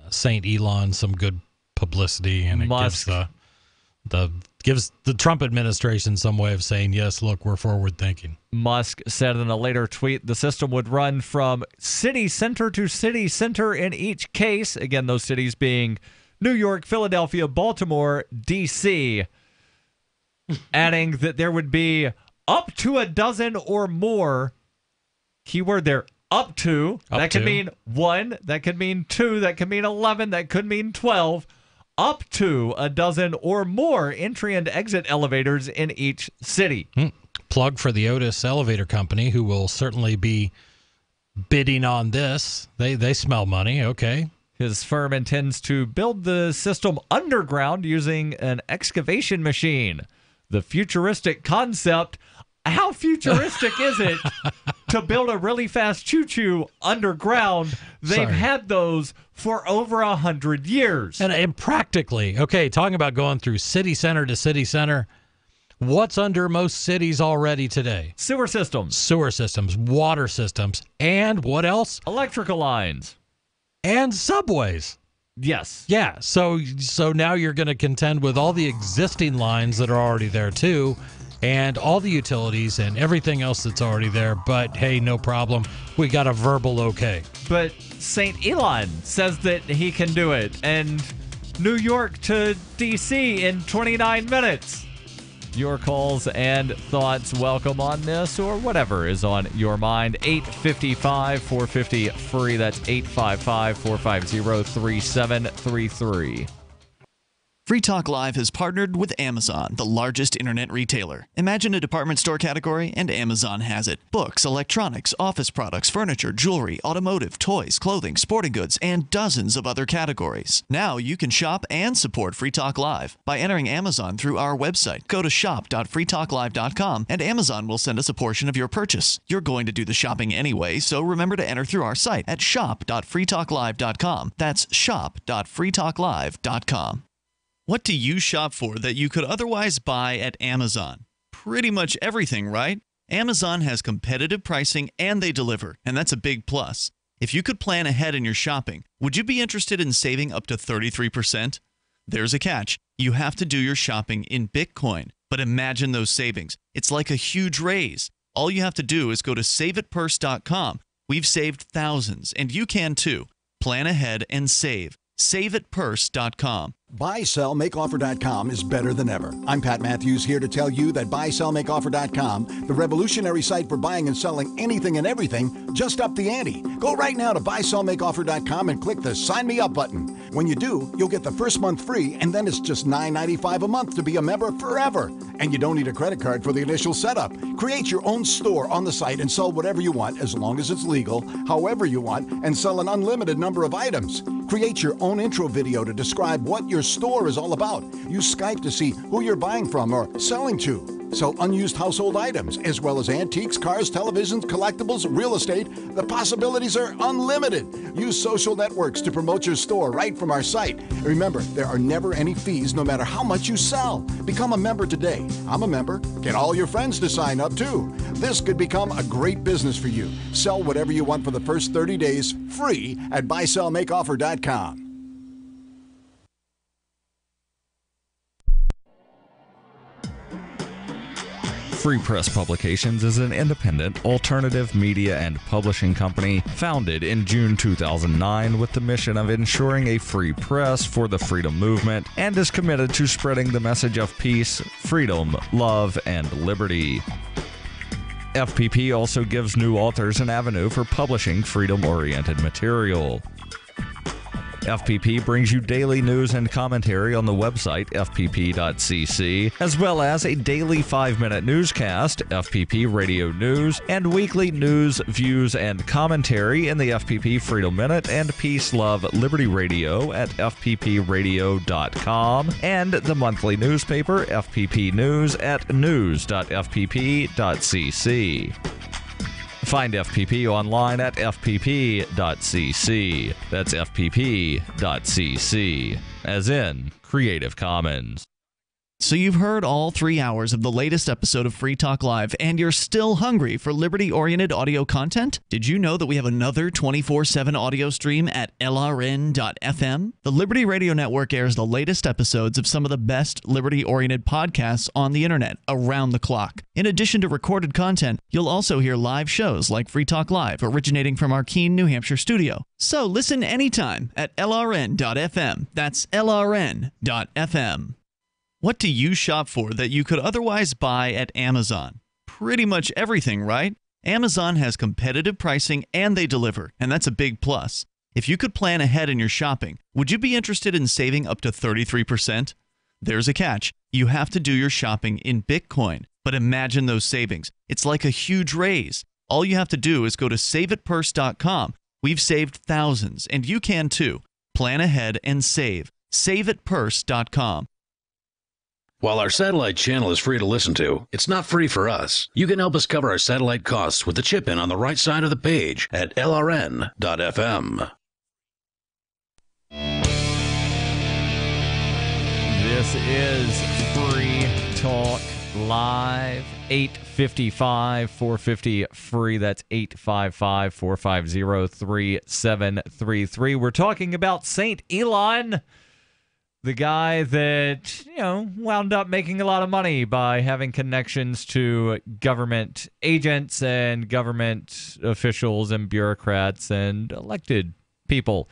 Saint Elon some good publicity, and it Musk. gives the Trump administration some way of saying, yes, look, we're forward thinking. Musk said in a later tweet the system would run from city center to city center in each case. Again, those cities being New York, Philadelphia, Baltimore, D.C., adding that there would be up to a dozen or more. Keyword there, up to. That could mean 1, that could mean 2, that could mean 11, that could mean 12. Up to a dozen or more entry and exit elevators in each city. Plug for the Otis Elevator Company, who will certainly be bidding on this. They smell money. Okay. His firm intends to build the system underground using an excavation machine. The futuristic concept. How futuristic is it to build a really fast choo-choo underground? They've had those for over 100 years. And practically, okay, talking about going through city center to city center, what's under most cities already today? Sewer systems. Sewer systems, water systems, and what else? Electrical lines. And subways. Yes. Yeah, so now you're going to contend with all the existing lines that are already there too, and all the utilities and everything else that's already there. But hey, no problem. We got a verbal okay. But St. Elon says that he can do it, and New York to D.C. in 29 minutes. Your calls and thoughts welcome on this, or whatever is on your mind. 855-450-FREE. That's 855-450-3733. Free Talk Live has partnered with Amazon, the largest internet retailer. Imagine a department store category, and Amazon has it. Books, electronics, office products, furniture, jewelry, automotive, toys, clothing, sporting goods, and dozens of other categories. Now you can shop and support Free Talk Live by entering Amazon through our website. Go to shop.freetalklive.com, and Amazon will send us a portion of your purchase. You're going to do the shopping anyway, so remember to enter through our site at shop.freetalklive.com. That's shop.freetalklive.com. What do you shop for that you could otherwise buy at Amazon? Pretty much everything, right? Amazon has competitive pricing and they deliver, and that's a big plus. If you could plan ahead in your shopping, would you be interested in saving up to 33%? There's a catch. You have to do your shopping in Bitcoin. But imagine those savings. It's like a huge raise. All you have to do is go to saveitpurse.com. We've saved thousands, and you can too. Plan ahead and save. SaveItPurse.com. BuySellMakeOffer.com is better than ever. I'm Pat Matthews here to tell you that BuySellMakeOffer.com, the revolutionary site for buying and selling anything and everything, just upped the ante. Go right now to BuySellMakeOffer.com and click the Sign Me Up button. When you do, you'll get the first month free, and then it's just $9.95 a month to be a member forever. And you don't need a credit card for the initial setup. Create your own store on the site and sell whatever you want, as long as it's legal, however you want, and sell an unlimited number of items. Create your own intro video to describe what your store is all about. Use Skype to see who you're buying from or selling to. Sell unused household items, as well as antiques, cars, televisions, collectibles, real estate. The possibilities are unlimited. Use social networks to promote your store right from our site. Remember, there are never any fees no matter how much you sell. Become a member today. I'm a member. Get all your friends to sign up too. This could become a great business for you. Sell whatever you want for the first 30 days free at BuySellMakeOffer.com. Free Press Publications is an independent, alternative media and publishing company founded in June 2009 with the mission of ensuring a free press for the freedom movement and is committed to spreading the message of peace, freedom, love, and liberty. FPP also gives new authors an avenue for publishing freedom-oriented material. FPP brings you daily news and commentary on the website fpp.cc, as well as a daily 5-minute newscast, FPP Radio News, and weekly news, views, and commentary in the FPP Freedom Minute and Peace, Love, Liberty Radio at fppradio.com, and the monthly newspaper FPP News at news.fpp.cc. Find FPP online at fpp.cc. That's fpp.cc, as in Creative Commons. So you've heard all 3 hours of the latest episode of Free Talk Live, and you're still hungry for liberty-oriented audio content? Did you know that we have another 24/7 audio stream at lrn.fm? The Liberty Radio Network airs the latest episodes of some of the best liberty-oriented podcasts on the internet around the clock. In addition to recorded content, you'll also hear live shows like Free Talk Live, originating from our Keene, New Hampshire studio. So listen anytime at lrn.fm. That's lrn.fm. What do you shop for that you could otherwise buy at Amazon? Pretty much everything, right? Amazon has competitive pricing and they deliver, and that's a big plus. If you could plan ahead in your shopping, would you be interested in saving up to 33%? There's a catch. You have to do your shopping in Bitcoin. But imagine those savings. It's like a huge raise. All you have to do is go to saveitpurse.com. We've saved thousands, and you can too. Plan ahead and save. Saveitpurse.com. While our satellite channel is free to listen to, it's not free for us. You can help us cover our satellite costs with the chip-in on the right side of the page at lrn.fm. This is Free Talk Live, 855-450 free. That's 855-450-3733. We're talking about Saint Elon, the guy that, wound up making a lot of money by having connections to government agents and government officials and bureaucrats and elected people.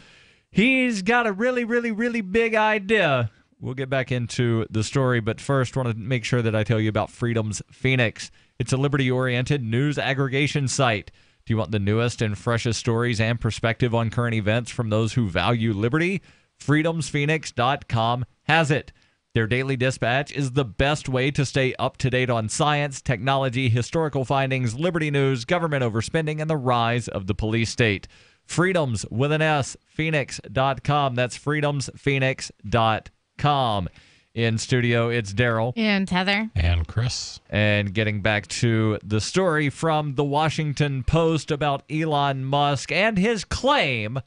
He's got a really, really, really big idea. We'll get back into the story, but first, I want to make sure that I tell you about Freedom's Phoenix. It's a liberty-oriented news aggregation site. Do you want the newest and freshest stories and perspective on current events from those who value liberty? freedomsphoenix.com has it. Their daily dispatch is the best way to stay up to date on science, technology, historical findings, liberty news, government overspending, and the rise of the police state. Freedoms with an S, phoenix.com. That's freedomsphoenix.com. In studio, it's Darryl. And Heather. And Chris. And getting back to the story from the Washington Post about Elon Musk and his claim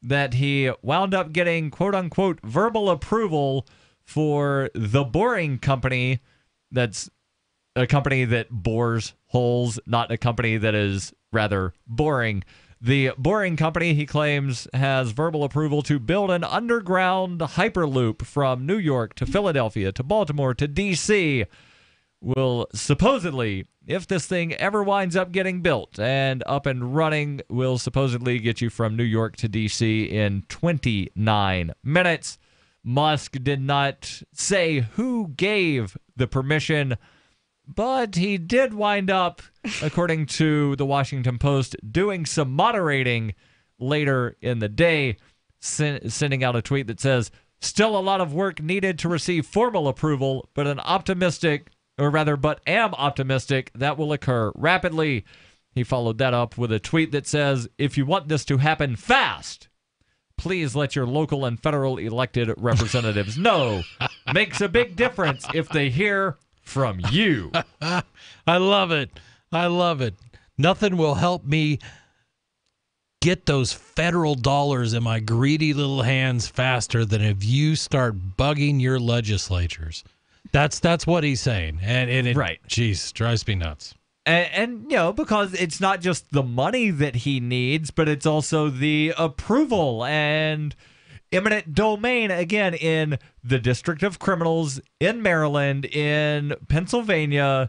that he wound up getting, quote-unquote, verbal approval for the Boring Company. That's a company that bores holes, not a company that is rather boring. The Boring Company, he claims, has verbal approval to build an underground Hyperloop from New York to Philadelphia to Baltimore to D.C. Will supposedly, if this thing ever winds up getting built and up and running, will supposedly get you from New York to D.C. in 29 minutes. Musk did not say who gave the permission, but he did wind up, according to the Washington Post, doing some moderating later in the day, sending out a tweet that says, "Still a lot of work needed to receive formal approval, but am optimistic that will occur rapidly." He followed that up with a tweet that says, "If you want this to happen fast, please let your local and federal elected representatives know. Makes a big difference if they hear from you." I love it. I love it. Nothing will help me get those federal dollars in my greedy little hands faster than if you start bugging your legislatures. That's what he's saying. And it, right. Geez, drives me nuts. And, because it's not just the money that he needs, but it's also the approval and eminent domain, again, in the District of Criminals, in Maryland, in Pennsylvania,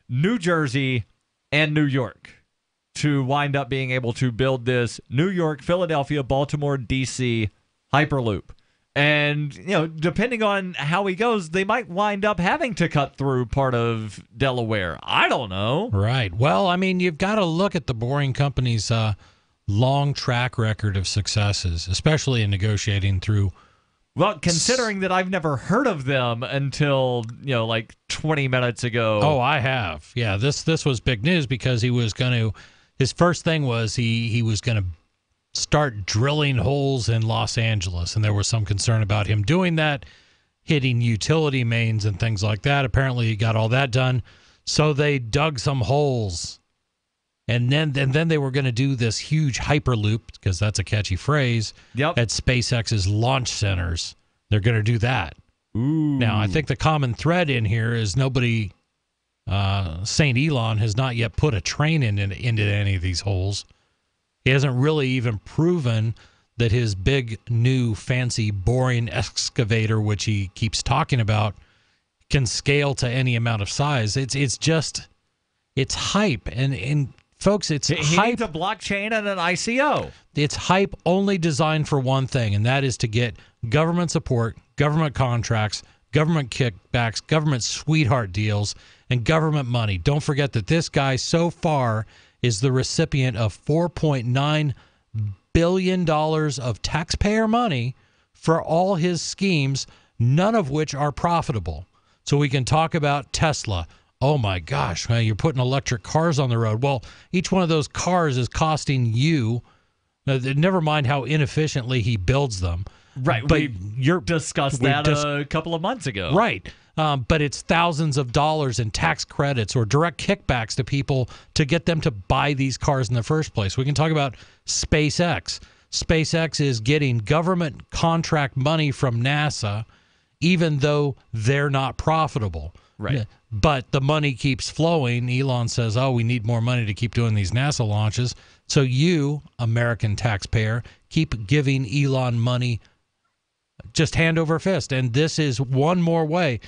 New Jersey, and New York, to wind up being able to build this New York, Philadelphia, Baltimore, D.C. Hyperloop. And, depending on how he goes, they might wind up having to cut through part of Delaware. I don't know. Right. Well, I mean, you've got to look at the Boring Company's long track record of successes, especially in negotiating through. Well, considering that I've never heard of them until, 20 minutes ago. Oh, I have. Yeah, this was big news because he was going to. His first thing was he was going to start drilling holes in Los Angeles, and there was some concern about him doing that, hitting utility mains and things like that. Apparently he got all that done, so they dug some holes, and then they were going to do this huge Hyperloop, because that's a catchy phrase, at SpaceX's launch centers. They're going to do that. Ooh. Now, I think the common thread in here is nobody, St. Elon has not yet put a train into any of these holes. He hasn't really even proven that his big, new, fancy, boring excavator, which he keeps talking about, can scale to any amount of size. It's hype. And folks, it's hype. He needs a blockchain and an ICO. It's hype only designed for one thing, and that is to get government support, government contracts, government kickbacks, government sweetheart deals, and government money. Don't forget that this guy so far is the recipient of $4.9 billion of taxpayer money for all his schemes, none of which are profitable. So we can talk about Tesla. Oh, my gosh, you're putting electric cars on the road. Well, each one of those cars is costing you, never mind how inefficiently he builds them. Right, but we discussed that a couple of months ago. Right. But it's thousands of dollars in tax credits or direct kickbacks to people to get them to buy these cars in the first place. We can talk about SpaceX. SpaceX is getting government contract money from NASA, even though they're not profitable. Right. But the money keeps flowing. Elon says, oh, we need more money to keep doing these NASA launches. So you, American taxpayer, keep giving Elon money just hand over fist. And this is one more way.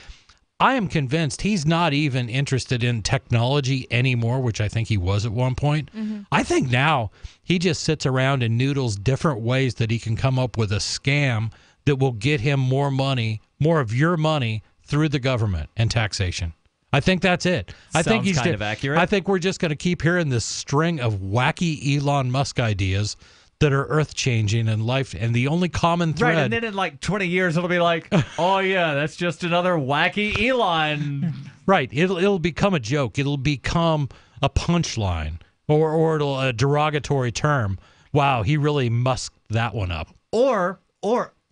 I am convinced he's not even interested in technology anymore, which I think he was at one point. Mm-hmm. I think now he just sits around and noodles different ways that he can come up with a scam that will get him more money, more of your money through the government and taxation. I think that's it. I think he's kind of accurate. I think we're just going to keep hearing this string of wacky Elon Musk ideas that are earth-changing in life, and the only common thread... Right, and then in 20 years, it'll be like, oh, yeah, that's just another wacky Elon. Right, it'll become a joke. It'll become a punchline, or it'll a derogatory term. Wow, he really musked that one up. Or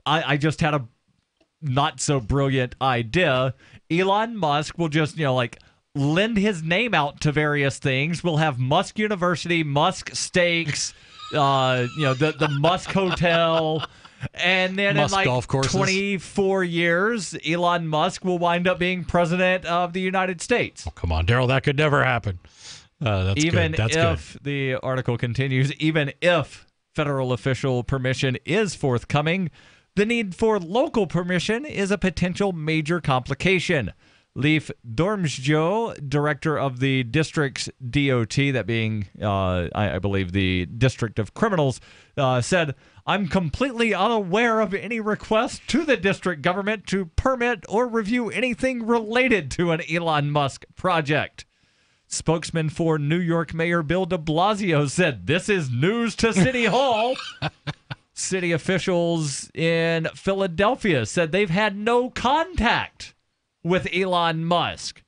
I just had a not-so-brilliant idea. Elon Musk will just, lend his name out to various things. We'll have Musk University, Musk Steaks... the Musk Hotel, and then Musk in golf courses. 24 years, Elon Musk will wind up being president of the United States. Oh, come on, Darryl, that could never happen. That's even good. That's if good. The article continues, even if federal official permission is forthcoming, the need for local permission is a potential major complication. Leif Dormsjo, director of the district's DOT, that being, I believe, the District of Criminals, said, "I'm completely unaware of any request to the district government to permit or review anything related to an Elon Musk project." Spokesman for New York Mayor Bill de Blasio said, "This is news to City Hall." City officials in Philadelphia said they've had no contact with Elon Musk.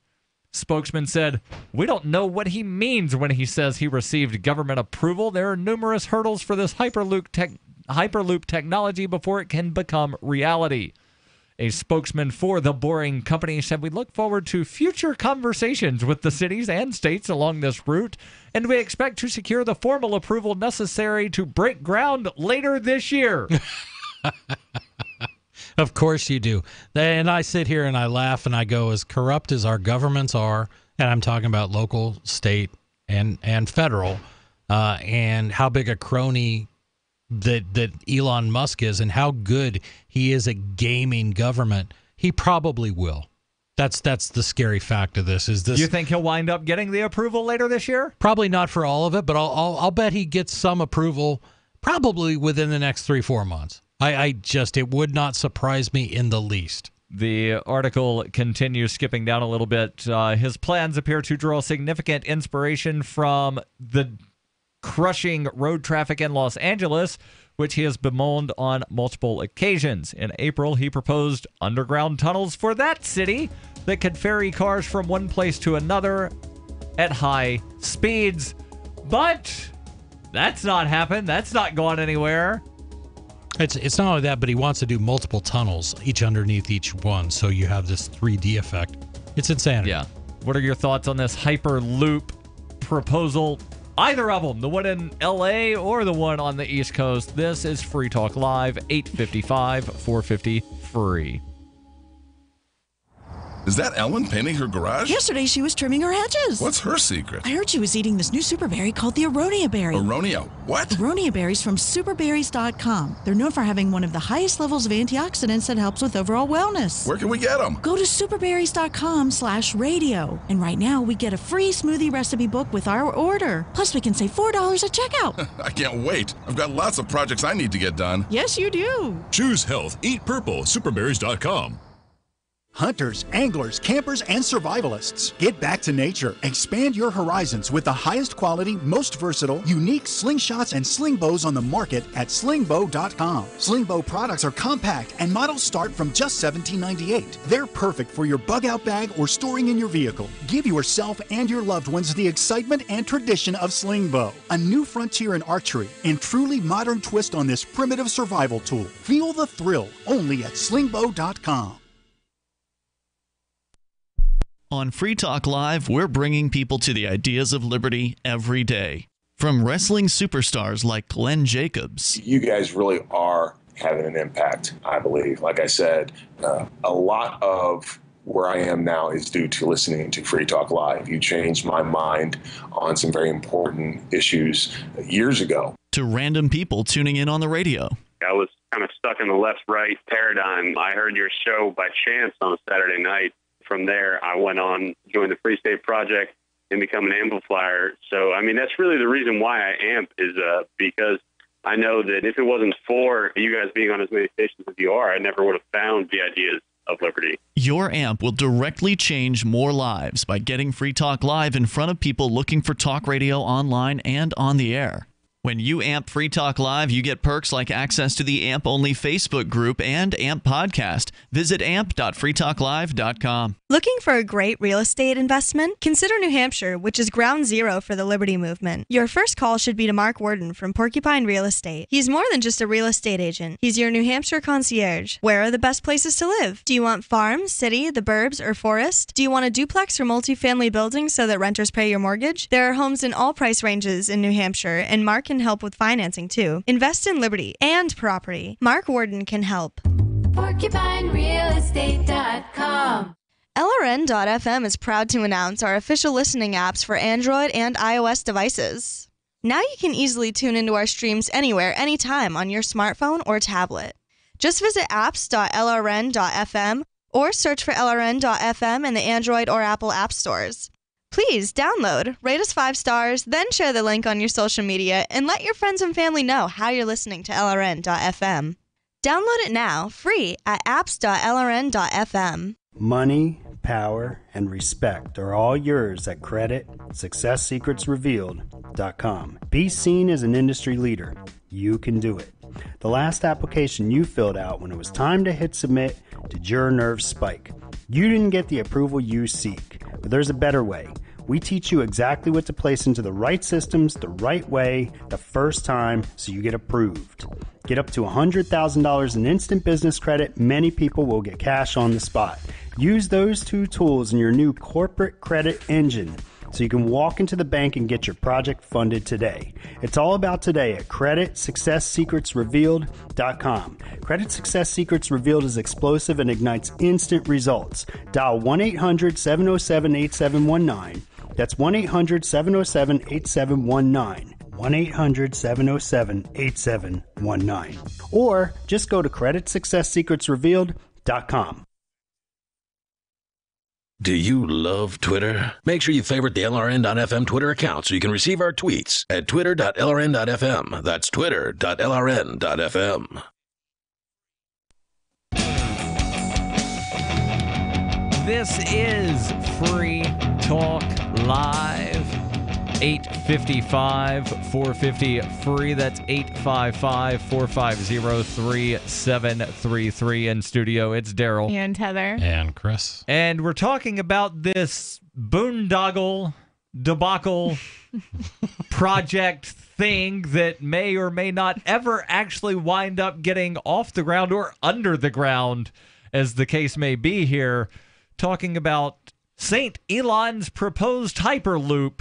Spokesman said, "We don't know what he means when he says he received government approval. There are numerous hurdles for this Hyperloop technology before it can become reality." A spokesman for the Boring Company said, "We look forward to future conversations with the cities and states along this route, and we expect to secure the formal approval necessary to break ground later this year." Of course you do. And I sit here and I laugh and I go, as corrupt as our governments are, and I'm talking about local, state, and federal, and how big a crony that Elon Musk is and how good he is at gaming government, he probably will. That's the scary fact of this. Is this? You think he'll wind up getting the approval later this year? Probably not for all of it, but I'll bet he gets some approval probably within the next 3-4 months. It would not surprise me in the least. The article continues, skipping down a little bit. His plans appear to draw significant inspiration from the crushing road traffic in Los Angeles, which he has bemoaned on multiple occasions. In April, he proposed underground tunnels for that city that could ferry cars from one place to another at high speeds. But that's not happened. That's not gone anywhere. It's not only that, but he wants to do multiple tunnels, each underneath each one, so you have this 3D effect. It's insanity. Yeah. What are your thoughts on this Hyperloop proposal? Either of them, the one in L.A. or the one on the East Coast. This is Free Talk Live, 855-450 free. Is that Ellen painting her garage? Yesterday she was trimming her hedges. What's her secret? I heard she was eating this new super berry called the aronia berry. Aronia what? Aronia berries from superberries.com. They're known for having one of the highest levels of antioxidants that helps with overall wellness. Where can we get them? Go to superberries.com/radio. And right now we get a free smoothie recipe book with our order. Plus we can save $4 at checkout. I can't wait. I've got lots of projects I need to get done. Yes, you do. Choose health. Eat purple. Superberries.com. Hunters, anglers, campers, and survivalists. Get back to nature. Expand your horizons with the highest quality, most versatile, unique slingshots and sling bows on the market at slingbow.com. Slingbow products are compact and models start from just $17.98. They're perfect for your bug out bag or storing in your vehicle. Give yourself and your loved ones the excitement and tradition of slingbow. A new frontier in archery and truly modern twist on this primitive survival tool. Feel the thrill only at slingbow.com. On Free Talk Live, we're bringing people to the ideas of liberty every day. From wrestling superstars like Glenn Jacobs. You guys really are having an impact, I believe. Like I said, a lot of where I am now is due to listening to Free Talk Live. You changed my mind on some very important issues years ago. To random people tuning in on the radio. I was kind of stuck in the left-right paradigm. I heard your show by chance on a Saturday night. From there, I went on, joined the Free State Project, and become an amplifier. So, I mean, that's really the reason why I amp is because I know that if it wasn't for you guys being on as many stations as you are, I never would have found the ideas of liberty. Your amp will directly change more lives by getting Free Talk Live in front of people looking for talk radio online and on the air. When you amp Free Talk Live, you get perks like access to the AMP-only Facebook group and AMP podcast. Visit amp.freetalklive.com. Looking for a great real estate investment? Consider New Hampshire, which is ground zero for the Liberty Movement. Your first call should be to Mark Worden from Porcupine Real Estate. He's more than just a real estate agent. He's your New Hampshire concierge. Where are the best places to live? Do you want farm, city, the burbs, or forest? Do you want a duplex or multifamily building so that renters pay your mortgage? There are homes in all price ranges in New Hampshire, and Mark can help with financing too. Invest in liberty and property. Mark Worden can help. PorcupineRealEstate.com. LRN.FM is proud to announce our official listening apps for Android and iOS devices. Now you can easily tune into our streams anywhere, anytime on your smartphone or tablet. Just visit apps.lrn.fm or search for LRN.FM in the Android or Apple app stores. Please download, rate us 5 stars, then share the link on your social media, and let your friends and family know how you're listening to LRN.FM. Download it now, free, at apps.lrn.fm. Money, power, and respect are all yours at creditsuccesssecretsrevealed.com. Be seen as an industry leader. You can do it. The last application you filled out when it was time to hit submit did your nerves spike. You didn't get the approval you seek, but there's a better way. We teach you exactly what to place into the right systems the right way the first time so you get approved. Get up to $100,000 in instant business credit. Many people will get cash on the spot. Use those 2 tools in your new corporate credit engine so you can walk into the bank and get your project funded today. It's all about today at creditsuccesssecretsrevealed.com. Credit Success Secrets Revealed is explosive and ignites instant results. Dial 1-800-707-8719. That's 1-800-707-8719. 1-800-707-8719. Or just go to creditsuccesssecretsrevealed.com. Do you love Twitter? Make sure you favorite the LRN.FM Twitter account so you can receive our tweets at twitter.lrn.fm. That's twitter.lrn.fm. This is Free Talk Live. 855-450-FREE. That's 855-450-3733. In studio, it's Darryl. And Heather. And Chris. And we're talking about this boondoggle debacle project thing that may or may not ever actually wind up getting off the ground or under the ground, as the case may be here. Talking about St. Elon's proposed Hyperloop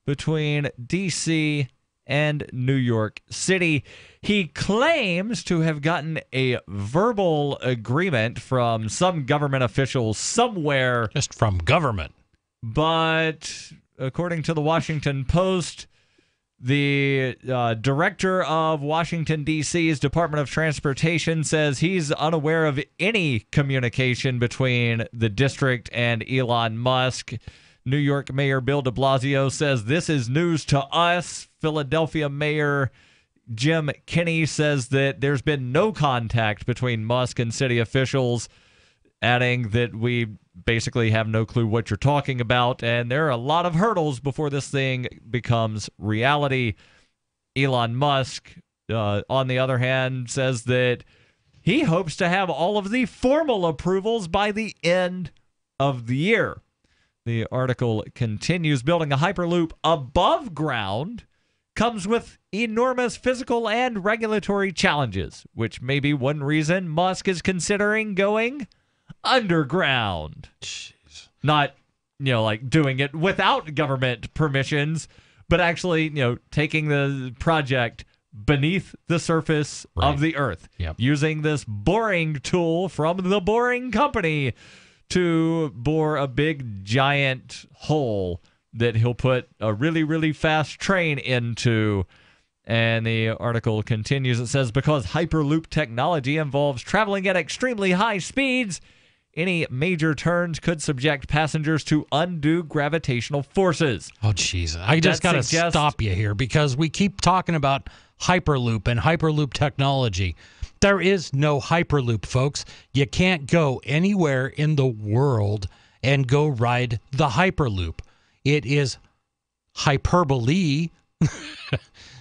between D.C. and New York City. He claims to have gotten a verbal agreement from some government official somewhere. Just from government. But according to the Washington Post, the director of Washington, D.C.'s Department of Transportation says he's unaware of any communication between the district and Elon Musk. New York Mayor Bill de Blasio says this is news to us. Philadelphia Mayor Jim Kenney says that there's been no contact between Musk and city officials, adding that we basically have no clue what you're talking about, and there are a lot of hurdles before this thing becomes reality. Elon Musk, on the other hand, says that he hopes to have all of the formal approvals by the end of the year. The article continues, building a Hyperloop above ground comes with enormous physical and regulatory challenges, which may be one reason Musk is considering going underground. Jeez. Not, like doing it without government permissions, but actually, taking the project beneath the surface of the earth. Yep. Using this boring tool from the Boring Company to bore a big giant hole that he'll put a really, really fast train into. And the article continues. It says, because Hyperloop technology involves traveling at extremely high speeds, any major turns could subject passengers to undue gravitational forces. Oh, jeez. I just got to stop you here because we keep talking about Hyperloop and Hyperloop technology. There is no Hyperloop, folks. You can't go anywhere in the world and go ride the Hyperloop. It is hyperbole.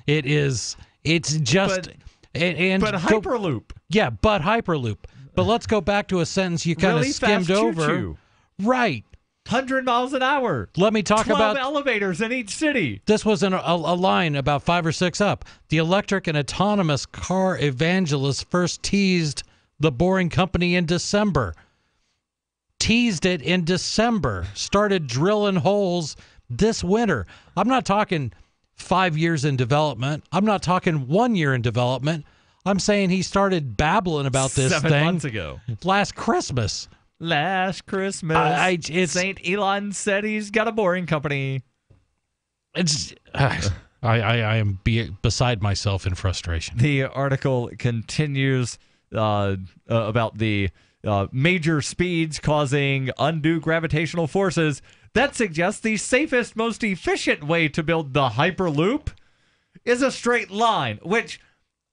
It's just... But Hyperloop. But Hyperloop. But let's go back to a sentence you kind of really skimmed over. Choo-choo. Right. 100 miles an hour. Let me talk 12 about elevators in each city. This was a line about 5 or 6 up. The electric and autonomous car evangelist first teased the Boring Company in December. Teased it in December. Started drilling holes this winter. I'm not talking 5 years in development. I'm not talking 1 year in development. I'm saying he started babbling about this 7 thing months ago. last Christmas. Last Christmas, St. Elon said he's got a Boring Company. I am beside myself in frustration. The article continues about the major speeds causing undue gravitational forces. That suggests the safest, most efficient way to build the Hyperloop is a straight line, which,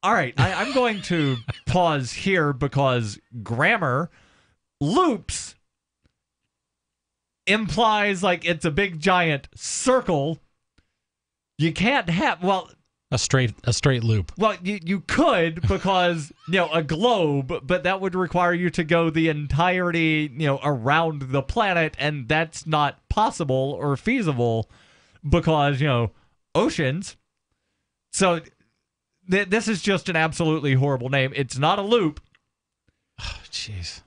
all right, I'm going to pause here because grammar, loops implies like it's a big giant circle. You can't have, well, a straight loop. Well, you could because, a globe, but that would require you to go the entirety, around the planet, and that's not possible or feasible because, oceans. So this is just an absolutely horrible name. It's not a loop. Oh, jeez.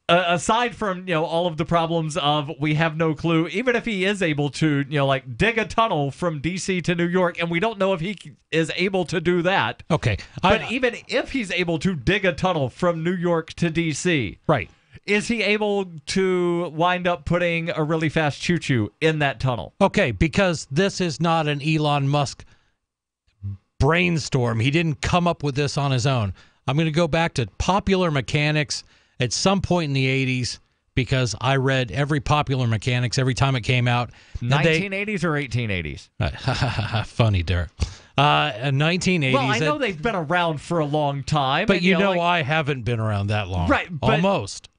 Aside from, all of the problems of we have no clue, even if he is able to, dig a tunnel from D.C. to New York, and we don't know if he is able to do that. Okay. But even if he's able to dig a tunnel from New York to D.C., right, is he able to wind up putting a really fast choo-choo in that tunnel? Okay, because this is not an Elon Musk brainstorm. He didn't come up with this on his own. I'm going to go back to popular mechanics at some point in the 80s because I read every Popular Mechanics every time it came out. 1980s or 1880s? Funny, Darryl. 1980s. Well, I know they've been around for a long time. But I haven't been around that long. Right. Almost.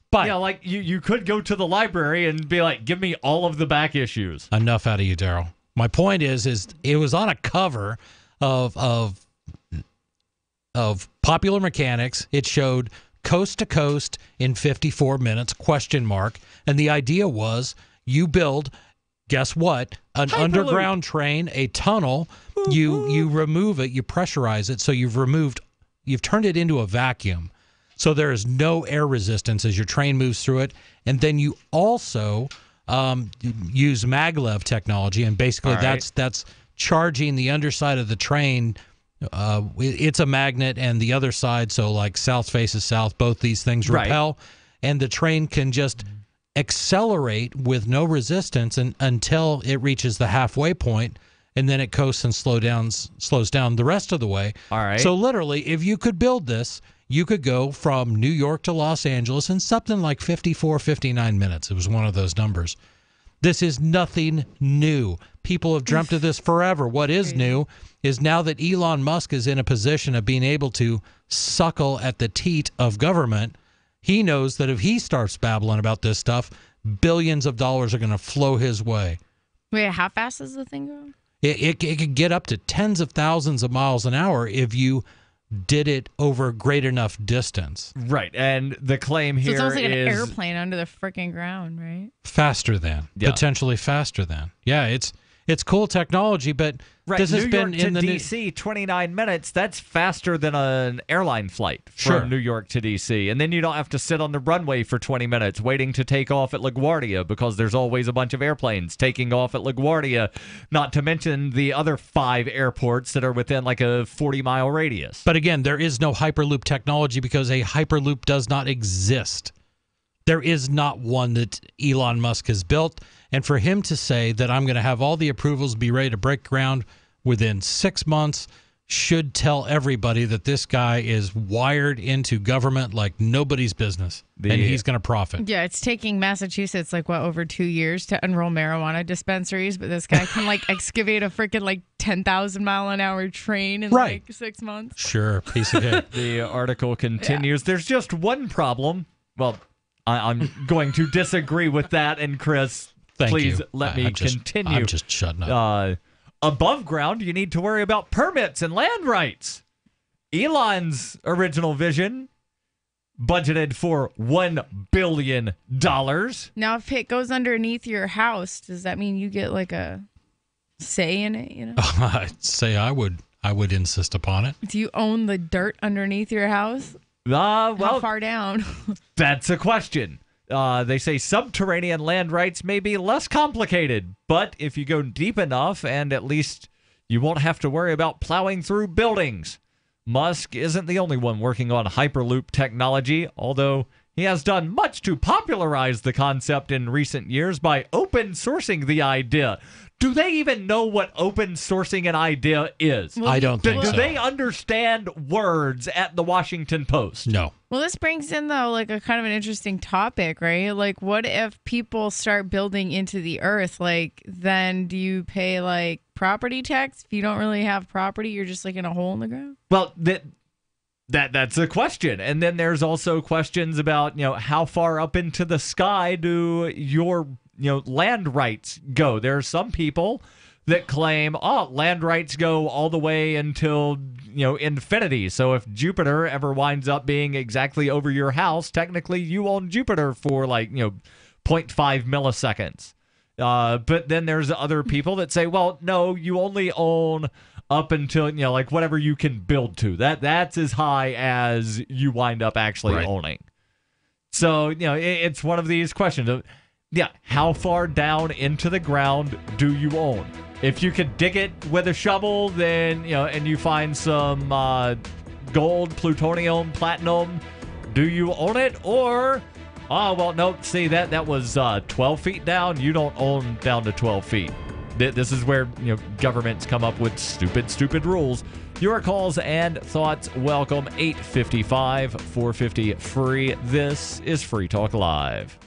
But you could go to the library and be like, give me all of the back issues. Enough out of you, Darryl. My point is it was on a cover of Popular Mechanics. It showed coast to coast in 54 minutes, ? And the idea was you build, guess what? An Hyperloop. Underground train, a tunnel. You remove it, you pressurize it, so you've turned it into a vacuum. So there is no air resistance as your train moves through it. And then you also use maglev technology, and basically that's charging the underside of the train. It's a magnet, and the other side, so like south faces south, both these things repel, and the train can just accelerate with no resistance until it reaches the halfway point, and then it coasts and slows down the rest of the way. All right. So literally, if you could build this, you could go from New York to Los Angeles in something like 54, 59 minutes. It was one of those numbers. This is nothing new. People have dreamt of this forever. What is new is now that Elon Musk is in a position of being able to suckle at the teat of government, he knows that if he starts babbling about this stuff, billions of dollars are going to flow his way. Wait, how fast does the thing go? It could get up to tens of thousands of miles an hour if you did it over a great enough distance. Right, and the claim here is... So it's almost like an airplane under the freaking ground, right? Faster than. Yeah. Potentially faster than. Yeah, it's cool technology, but this has New been York in to the... D.C., 29 minutes, that's faster than an airline flight from New York to D.C. And then you don't have to sit on the runway for 20 minutes waiting to take off at LaGuardia because there's always a bunch of airplanes taking off at LaGuardia, not to mention the other 5 airports that are within like a 40-mile radius. But again, there is no Hyperloop technology because a Hyperloop does not exist. There is not one that Elon Musk has built. And for him to say that I'm going to have all the approvals be ready to break ground within 6 months should tell everybody that this guy is wired into government like nobody's business, and he's going to profit. Yeah, it's taking Massachusetts over 2 years to enroll marijuana dispensaries, but this guy can excavate a freaking 10,000-mile-an-hour train in 6 months. Sure, piece of cake. The article continues. There's just one problem. Well, I'm going to disagree with that, and Chris, please let me continue. I'm just shutting up. Above ground, you need to worry about permits and land rights. Elon's original vision budgeted for $1 billion. Now, if it goes underneath your house, does that mean you get a say in it? I'd say I would insist upon it. Do you own the dirt underneath your house? Well, how far down? That's a question. They say subterranean land rights may be less complicated, but if you go deep enough, and at least you won't have to worry about plowing through buildings. Musk isn't the only one working on Hyperloop technology, although he has done much to popularize the concept in recent years by open sourcing the idea. do they even know what open sourcing an idea is? I don't think so. Do they understand words at the Washington Post? No. Well, this brings in, though, like a kind of an interesting topic, right? Like, what if people start building into the earth? Like, then do you pay, like, property tax? If you don't really have property, you're just, like, in a hole in the ground? Well, that's a question. And then there's also questions about, how far up into the sky do your, land rights go? There are some people that claim, land rights go all the way until, infinity. So if Jupiter ever winds up being exactly over your house, technically you own Jupiter for 0.5 milliseconds. But then there's other people that say, well, no, you only own up until, whatever you can build to. That's as high as you wind up actually owning. So, it's one of these questions of, how far down into the ground do you own? If you could dig it with a shovel, then, and you find some gold, plutonium, platinum, do you own it? Or, no, see, that was 12 feet down. You don't own down to 12 feet. This is where, governments come up with stupid rules. Your calls and thoughts welcome. 855-450-FREE. This is Free Talk Live.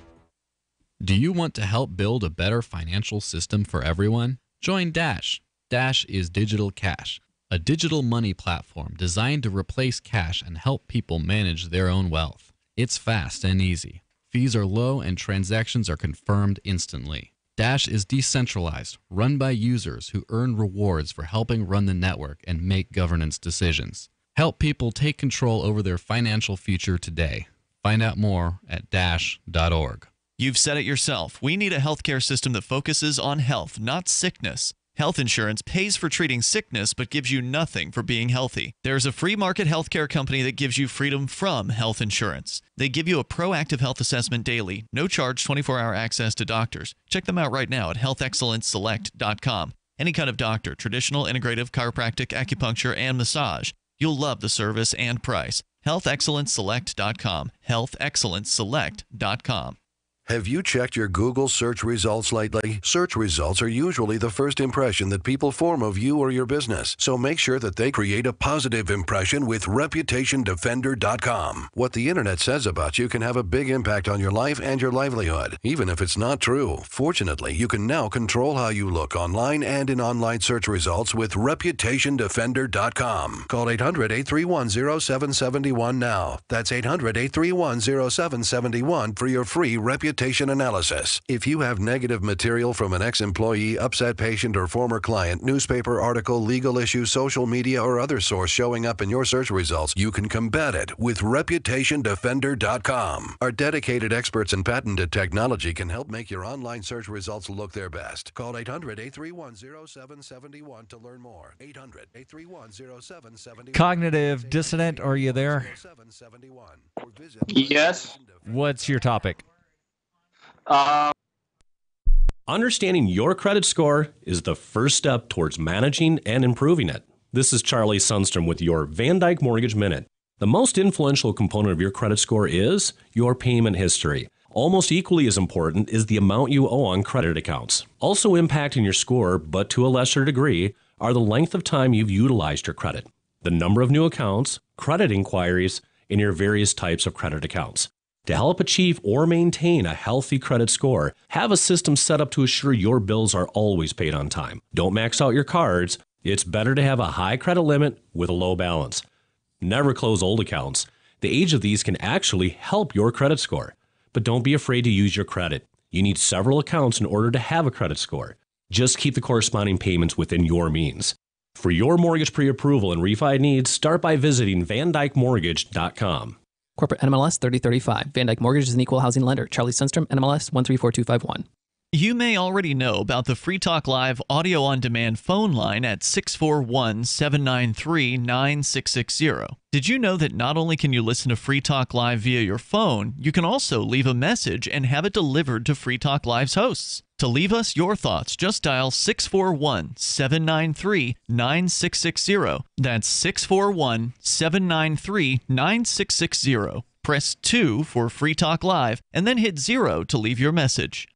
Do you want to help build a better financial system for everyone? Join Dash. Dash is digital cash, a digital money platform designed to replace cash and help people manage their own wealth. It's fast and easy. Fees are low and transactions are confirmed instantly. Dash is decentralized, run by users who earn rewards for helping run the network and make governance decisions. Help people take control over their financial future today. Find out more at dash.org. You've said it yourself. We need a healthcare system that focuses on health, not sickness. Health insurance pays for treating sickness but gives you nothing for being healthy. There's a free market healthcare company that gives you freedom from health insurance. They give you a proactive health assessment daily, no charge 24-hour access to doctors. Check them out right now at healthexcellenceselect.com. Any kind of doctor, traditional, integrative, chiropractic, acupuncture, and massage. You'll love the service and price. healthexcellenceselect.com. healthexcellenceselect.com. Have you checked your Google search results lately? Search results are usually the first impression that people form of you or your business. So make sure that they create a positive impression with ReputationDefender.com. What the internet says about you can have a big impact on your life and your livelihood, even if it's not true. Fortunately, you can now control how you look online and in online search results with ReputationDefender.com. Call 800-831-0771 now. That's 800-831-0771 for your free reputation analysis. If you have negative material from an ex-employee, upset patient, or former client, newspaper article, legal issue, social media, or other source showing up in your search results, you can combat it with ReputationDefender.com. Our dedicated experts in patented technology can help make your online search results look their best. Call 800-831-0771 to learn more. 800-831-0771. Cognitive dissonant, are you there? Yes. What's your topic? Understanding your credit score is the first step towards managing and improving it. This is Charlie Sundstrom with your Van Dyke Mortgage Minute. The most influential component of your credit score is your payment history. Almost equally as important is the amount you owe on credit accounts. Also impacting your score, but to a lesser degree, are the length of time you've utilized your credit, the number of new accounts, credit inquiries, and your various types of credit accounts. To help achieve or maintain a healthy credit score, have a system set up to assure your bills are always paid on time. Don't max out your cards. It's better to have a high credit limit with a low balance. Never close old accounts. The age of these can actually help your credit score. But don't be afraid to use your credit. You need several accounts in order to have a credit score. Just keep the corresponding payments within your means. For your mortgage pre-approval and refi needs, start by visiting VanDykeMortgage.com. Corporate NMLS 3035. Van Dyke Mortgage is an equal housing lender. Charlie Sundstrom, NMLS 134251. You may already know about the Free Talk Live audio on demand phone line at 641-793-9660. Did you know that not only can you listen to Free Talk Live via your phone, you can also leave a message and have it delivered to Free Talk Live's hosts? To leave us your thoughts, just dial 641-793-9660. That's 641-793-9660. Press 2 for Free Talk Live, and then hit 0 to leave your message.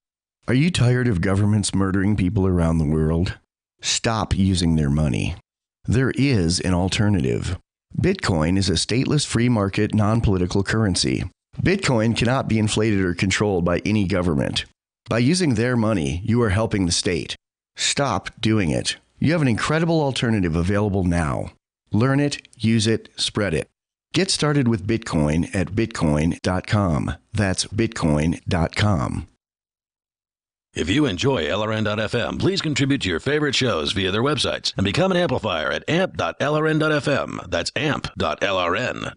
Are you tired of governments murdering people around the world? Stop using their money. There is an alternative. Bitcoin is a stateless free market non-political currency. Bitcoin cannot be inflated or controlled by any government. By using their money, you are helping the state. Stop doing it. You have an incredible alternative available now. Learn it, use it, spread it. Get started with Bitcoin at bitcoin.com. That's bitcoin.com. If you enjoy LRN.FM, please contribute to your favorite shows via their websites and become an amplifier at amp.lrn.fm. That's amp.lrn.fm.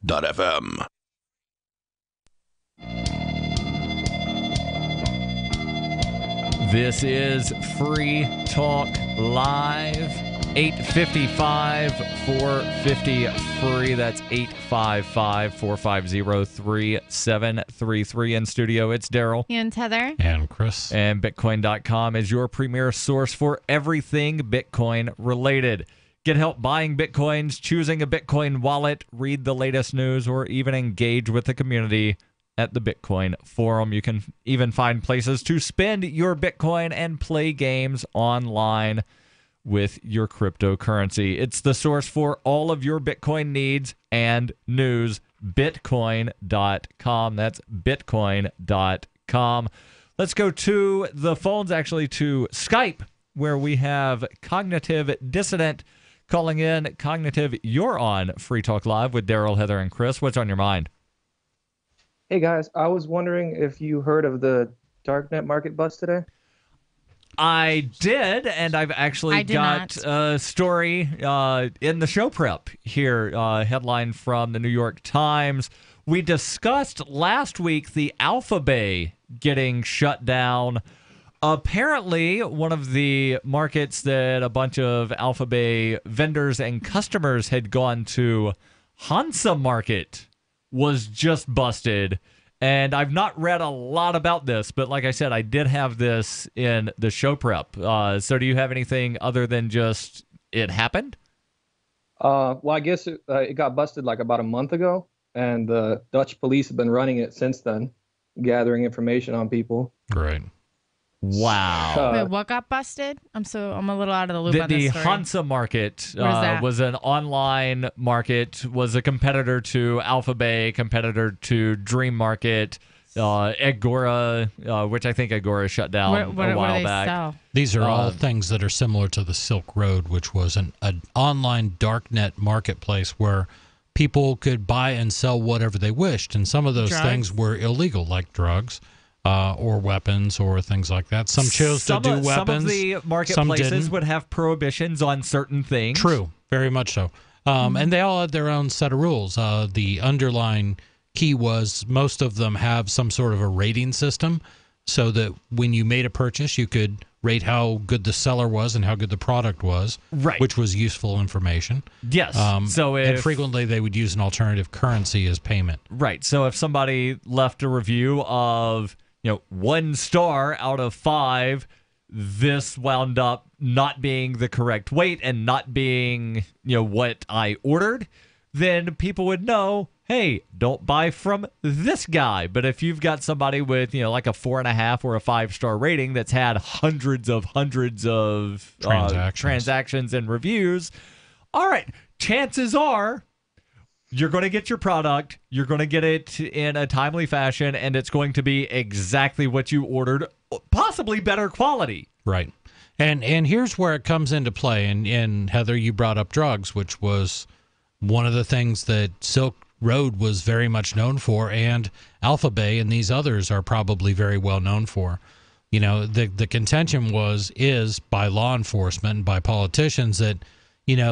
This is Free Talk Live. 855-450-FREE. That's 855-450-3733. In studio, it's Darryl. And Heather. And Chris. And Bitcoin.com is your premier source for everything Bitcoin related. Get help buying Bitcoins, choosing a Bitcoin wallet, read the latest news, or even engage with the community at the Bitcoin Forum. You can even find places to spend your Bitcoin and play games online with your cryptocurrency. It's the source for all of your Bitcoin needs and news. Bitcoin.com. That's Bitcoin.com. Let's go to the phones, actually, to Skype, where we have Cognitive Dissident calling in. Cognitive, you're on Free Talk Live with Darryl, Heather, and Chris. What's on your mind? Hey, guys. I was wondering if you heard of the darknet market bust today? I did, and I've actually got a story in the show prep here, headline from the New York Times. We discussed last week the Alphabay getting shut down. Apparently, one of the markets that a bunch of Alphabay vendors and customers had gone to, Hansa Market, was just busted. And I've not read a lot about this, but like I said, I did have this in the show prep. So do you have anything other than just it happened? Well, I guess it got busted like about a month ago, and the Dutch police have been running it since then, gathering information on people. Right. Wow. Wait, what got busted? I'm a little out of the loop on this The story. Hansa Market What is that? was an online market, was a competitor to Alphabay, competitor to Dream Market, Agora, which I think Agora shut down a while do they back. sell? These are all things that are similar to the Silk Road, which was an online darknet marketplace where people could buy and sell whatever they wished. And some of those things were illegal, like drugs. Or weapons or things like that. Some chose to do weapons. Some of the marketplaces would have prohibitions on certain things. True, very much so. And they all had their own set of rules. The underlying key was most of them have some sort of a rating system so that when you made a purchase, you could rate how good the seller was and how good the product was, which was useful information. Yes. And frequently they would use an alternative currency as payment. Right. So if somebody left a review of 1 star out of 5, this wound up not being the correct weight and not being, what I ordered, then people would know, hey, don't buy from this guy. But if you've got somebody with, like a 4.5 or a 5-star rating that's had hundreds of transactions and reviews, all right, chances are you're going to get your product, you're going to get it in a timely fashion, and it's going to be exactly what you ordered, possibly better quality. Right. And here's where it comes into play. And Heather, you brought up drugs, which was one of the things that Silk Road was very much known for, and Alphabay and these others are probably very well known for. The contention is by law enforcement and by politicians that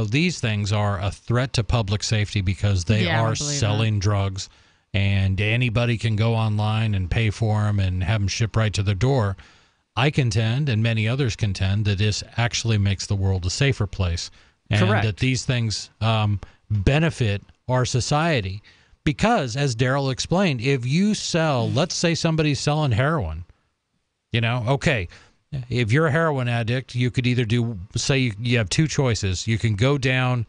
these things are a threat to public safety because they are selling drugs, and anybody can go online and pay for them and have them shipped right to their door. I contend, and many others contend, that this actually makes the world a safer place, and that these things benefit our society. Because, as Darryl explained, if you sell, let's say somebody's selling heroin, okay, if you're a heroin addict, you could either you have two choices. You can go down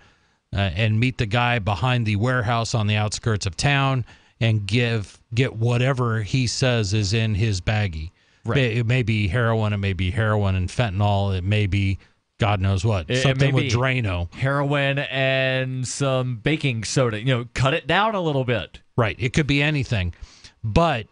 and meet the guy behind the warehouse on the outskirts of town and get whatever he says is in his baggie. Right. It may be heroin, it may be heroin and fentanyl, it may be God knows what. Something with Drano. Heroin and some baking soda. Cut it down a little bit. Right. It could be anything. But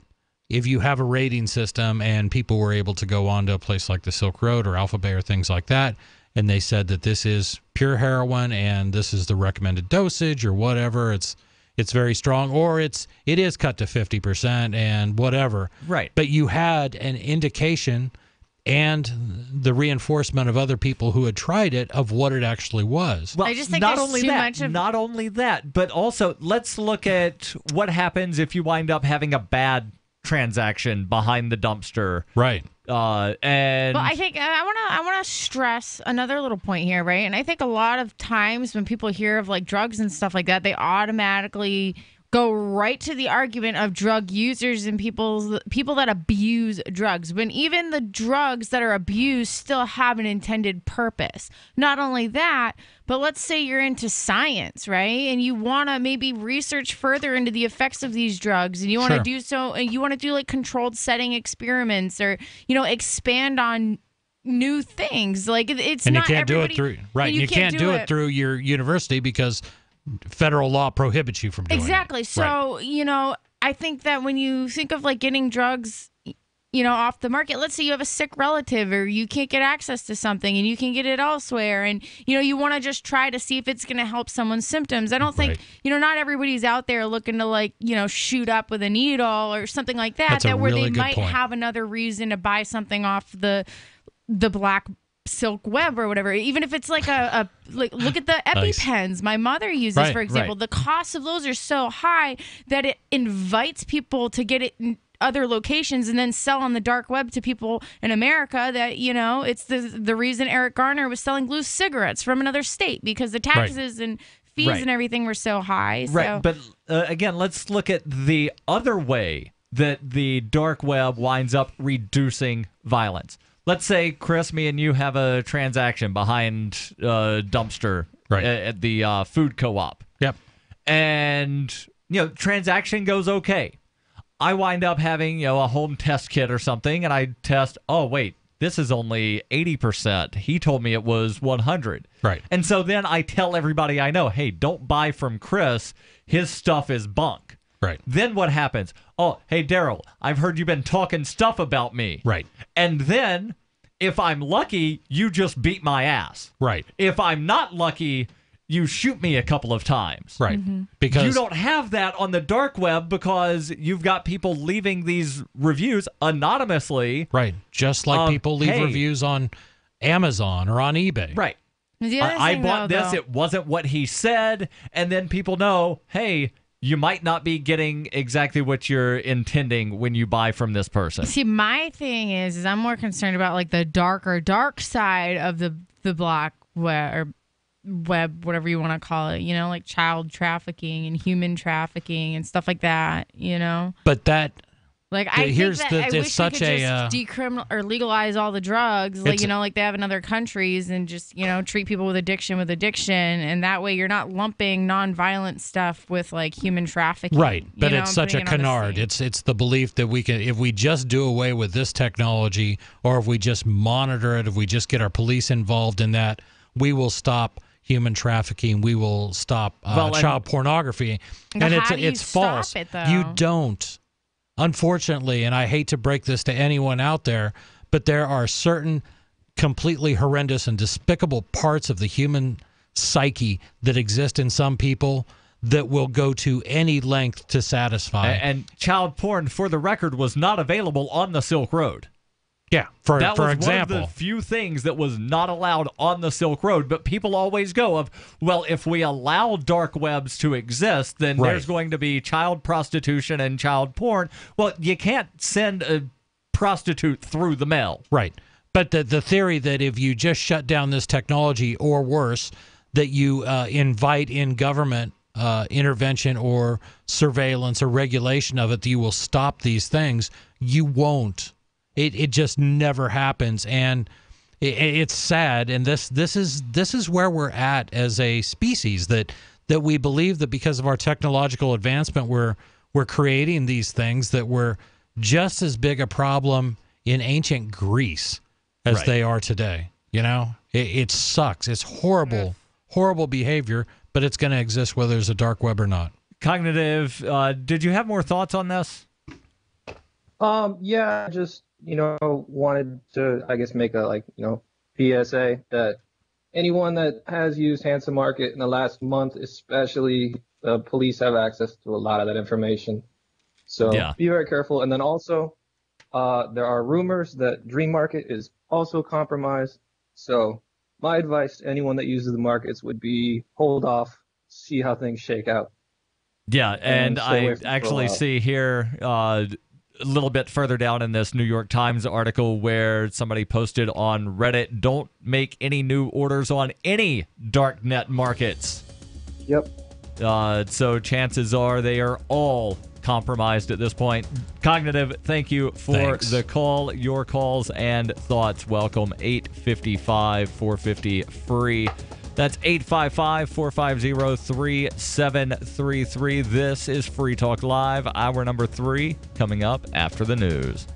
if you have a rating system and people were able to go on to a place like the Silk Road or Alpha Bay or things like that, and they said that this is pure heroin and this is the recommended dosage or whatever, it's very strong, or it is cut to 50% and whatever. Right. But you had an indication and the reinforcement of other people who had tried it of what it actually was. Well, I just think not there's only too that, much of... not only that, but also let's look at what happens if you wind up having a bad transaction behind the dumpster. Right. But I think I want to stress another little point here, right? And I think a lot of times when people hear of like drugs and stuff like that, they automatically go right to the argument of drug users and people that abuse drugs, when even the drugs that are abused still have an intended purpose. Not only that, but let's say you're into science, right? And you want to maybe research further into the effects of these drugs, and you want to do so, and you want to do like controlled setting experiments, or expand on new things. Like it's and not you can't do everybody, it through right. You can't do it through your university because federal law prohibits you from doing exactly. it. So, I think that when you think of like getting drugs, off the market, let's say you have a sick relative or you can't get access to something and you can get it elsewhere, and, you want to just try to see if it's going to help someone's symptoms. I don't think, not everybody's out there looking to like, shoot up with a needle or something like that, where they might have another reason to buy something off the black silk web or whatever. Even if it's like look at the EpiPens my mother uses, for example. The costs of those are so high that it invites people to get it in other locations and then sell on the dark web to people in America. That it's the reason Eric Garner was selling loose cigarettes from another state, because the taxes and fees and everything were so high. Right. But again, let's look at the other way that the dark web winds up reducing violence. Let's say, Chris, me and you have a transaction behind a dumpster at the food co-op. Yep. And, transaction goes okay. I wind up having, a home test kit or something, and I test, oh, wait, this is only 80%. He told me it was 100. Right. And so then I tell everybody I know, hey, don't buy from Chris. His stuff is bunk. Right. Then what happens? Oh, hey, Darryl, I've heard you've been talking stuff about me. Right. And then, if I'm lucky, you just beat my ass. Right. If I'm not lucky, you shoot me a couple of times. Right. Mm-hmm. Because you don't have that on the dark web, because you've got people leaving these reviews anonymously. Right. Just like people leave reviews on Amazon or on eBay. Right. I bought this. It wasn't what he said. And then people know, hey, you might not be getting exactly what you're intending when you buy from this person. See, my thing is I'm more concerned about like the dark side of the black web, whatever you want to call it, like child trafficking and human trafficking and stuff like that, But that... Like, I wish we could just decriminal or legalize all the drugs, like like they have in other countries, and just treat people with addiction, and that way you're not lumping nonviolent stuff with like human trafficking. Right, but it's such a canard. It's the belief that we can, if we just do away with this technology, or if we just monitor it, if we just get our police involved in that, we will stop human trafficking. We will stop child pornography, and it's false. You don't. Unfortunately, and I hate to break this to anyone out there, but there are certain completely horrendous and despicable parts of the human psyche that exist in some people that will go to any length to satisfy. And child porn, for the record, was not available on the Silk Road. Yeah, for example. That was one of the few things that was not allowed on the Silk Road. But people always go of, well, if we allow dark webs to exist, then there's going to be child prostitution and child porn. Well, you can't send a prostitute through the mail. Right. But the theory that if you just shut down this technology, or worse, that you invite in government intervention or surveillance or regulation of it, that you will stop these things, you won't. It just never happens, and it's sad. And this is where we're at as a species, that we believe that because of our technological advancement, we're creating these things, that we're just as big a problem in ancient Greece as they are today. You know, it sucks. It's horrible, horrible behavior, but it's going to exist whether there's a dark web or not. Cognitive, did you have more thoughts on this? Yeah, I just, wanted to, I guess, make a, PSA that anyone that has used Handsome Market in the last month, especially the police have access to a lot of that information. So be very careful. And then also, there are rumors that Dream Market is also compromised. So my advice to anyone that uses the markets would be hold off, see how things shake out. Yeah, and I actually see here a little bit further down in this New York Times article where somebody posted on Reddit, don't make any new orders on any darknet markets. Yep. So chances are they are all compromised at this point. Cognitive, thank you for the call. Your calls and thoughts welcome. 855-450-FREE. That's 855-450-3733. This is Free Talk Live, hour number 3, coming up after the news.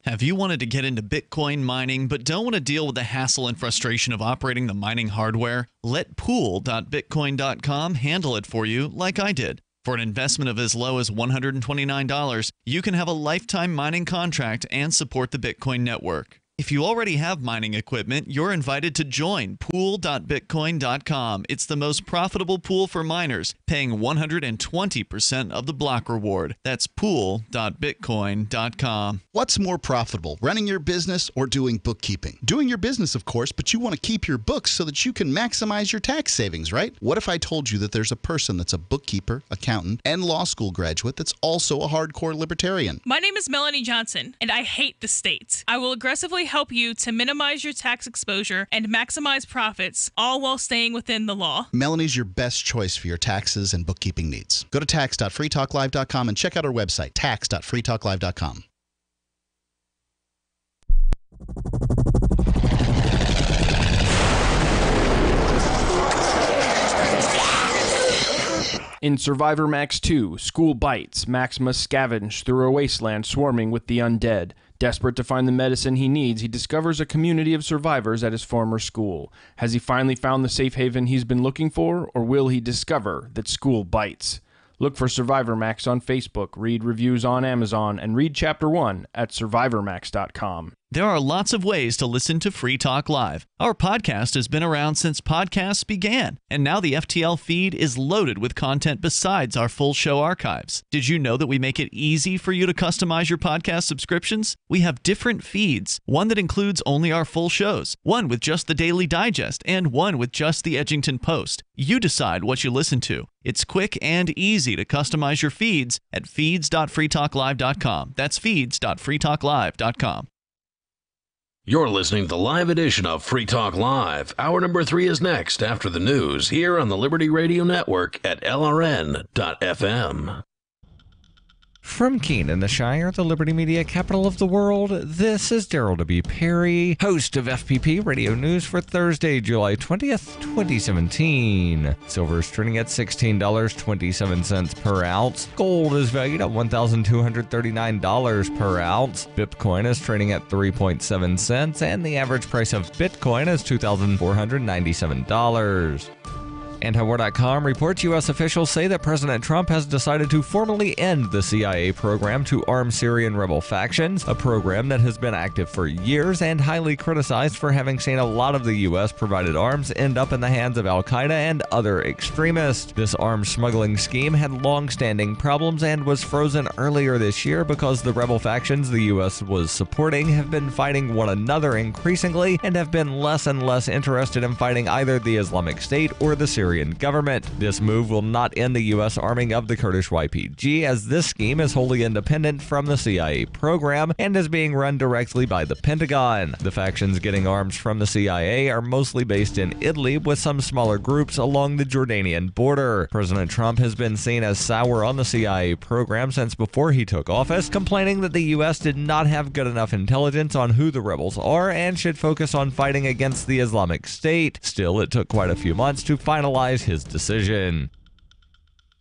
Have you wanted to get into Bitcoin mining but don't want to deal with the hassle and frustration of operating the mining hardware? Let pool.bitcoin.com handle it for you like I did. For an investment of as low as $129, you can have a lifetime mining contract and support the Bitcoin network. If you already have mining equipment, you're invited to join pool.bitcoin.com. It's the most profitable pool for miners, paying 120% of the block reward. That's pool.bitcoin.com. What's more profitable, running your business or doing bookkeeping? Doing your business, of course, but you want to keep your books so that you can maximize your tax savings, right? What if I told you that there's a person that's a bookkeeper, accountant, and law school graduate that's also a hardcore libertarian? My name is Melanie Johnson, and I hate the state. I will aggressively help you to minimize your tax exposure and maximize profits, all while staying within the law. Melanie's your best choice for your taxes and bookkeeping needs. Go to tax.freetalklive.com and check out our website, tax.freetalklive.com. In Survivor Max 2, School Bites, Max must scavenge through a wasteland swarming with the undead. Desperate to find the medicine he needs, he discovers a community of survivors at his former school. Has he finally found the safe haven he's been looking for, or will he discover that school bites? Look for Survivor Max on Facebook, read reviews on Amazon, and read Chapter 1 at survivormax.com. There are lots of ways to listen to Free Talk Live. Our podcast has been around since podcasts began, and now the FTL feed is loaded with content besides our full show archives. Did you know that we make it easy for you to customize your podcast subscriptions? We have different feeds, one that includes only our full shows, one with just the Daily Digest, and one with just the Edgington Post. You decide what you listen to. It's quick and easy to customize your feeds at feeds.freetalklive.com. That's feeds.freetalklive.com. You're listening to the live edition of Free Talk Live. Hour number 3 is next after the news here on the Liberty Radio Network at LRN.FM. From Keene in the Shire, the Liberty Media capital of the world, this is Darryl W. Perry, host of FPP Radio News for Thursday, July 20th, 2017. Silver is trading at $16.27 per ounce. Gold is valued at $1,239 per ounce. Bitcoin is trading at 3.7 cents, and the average price of Bitcoin is $2,497. Antiwar.com reports U.S. officials say that President Trump has decided to formally end the CIA program to arm Syrian rebel factions, a program that has been active for years and highly criticized for having seen a lot of the U.S. provided arms end up in the hands of al-Qaeda and other extremists. This arms smuggling scheme had long-standing problems and was frozen earlier this year because the rebel factions the U.S. was supporting have been fighting one another increasingly and have been less and less interested in fighting either the Islamic State or the Syrian government. This move will not end the U.S. arming of the Kurdish YPG, as this scheme is wholly independent from the CIA program and is being run directly by the Pentagon. The factions getting arms from the CIA are mostly based in Italy, with some smaller groups along the Jordanian border. President Trump has been seen as sour on the CIA program since before he took office, complaining that the U.S. did not have good enough intelligence on who the rebels are and should focus on fighting against the Islamic State. Still, it took quite a few months to finalize his decision.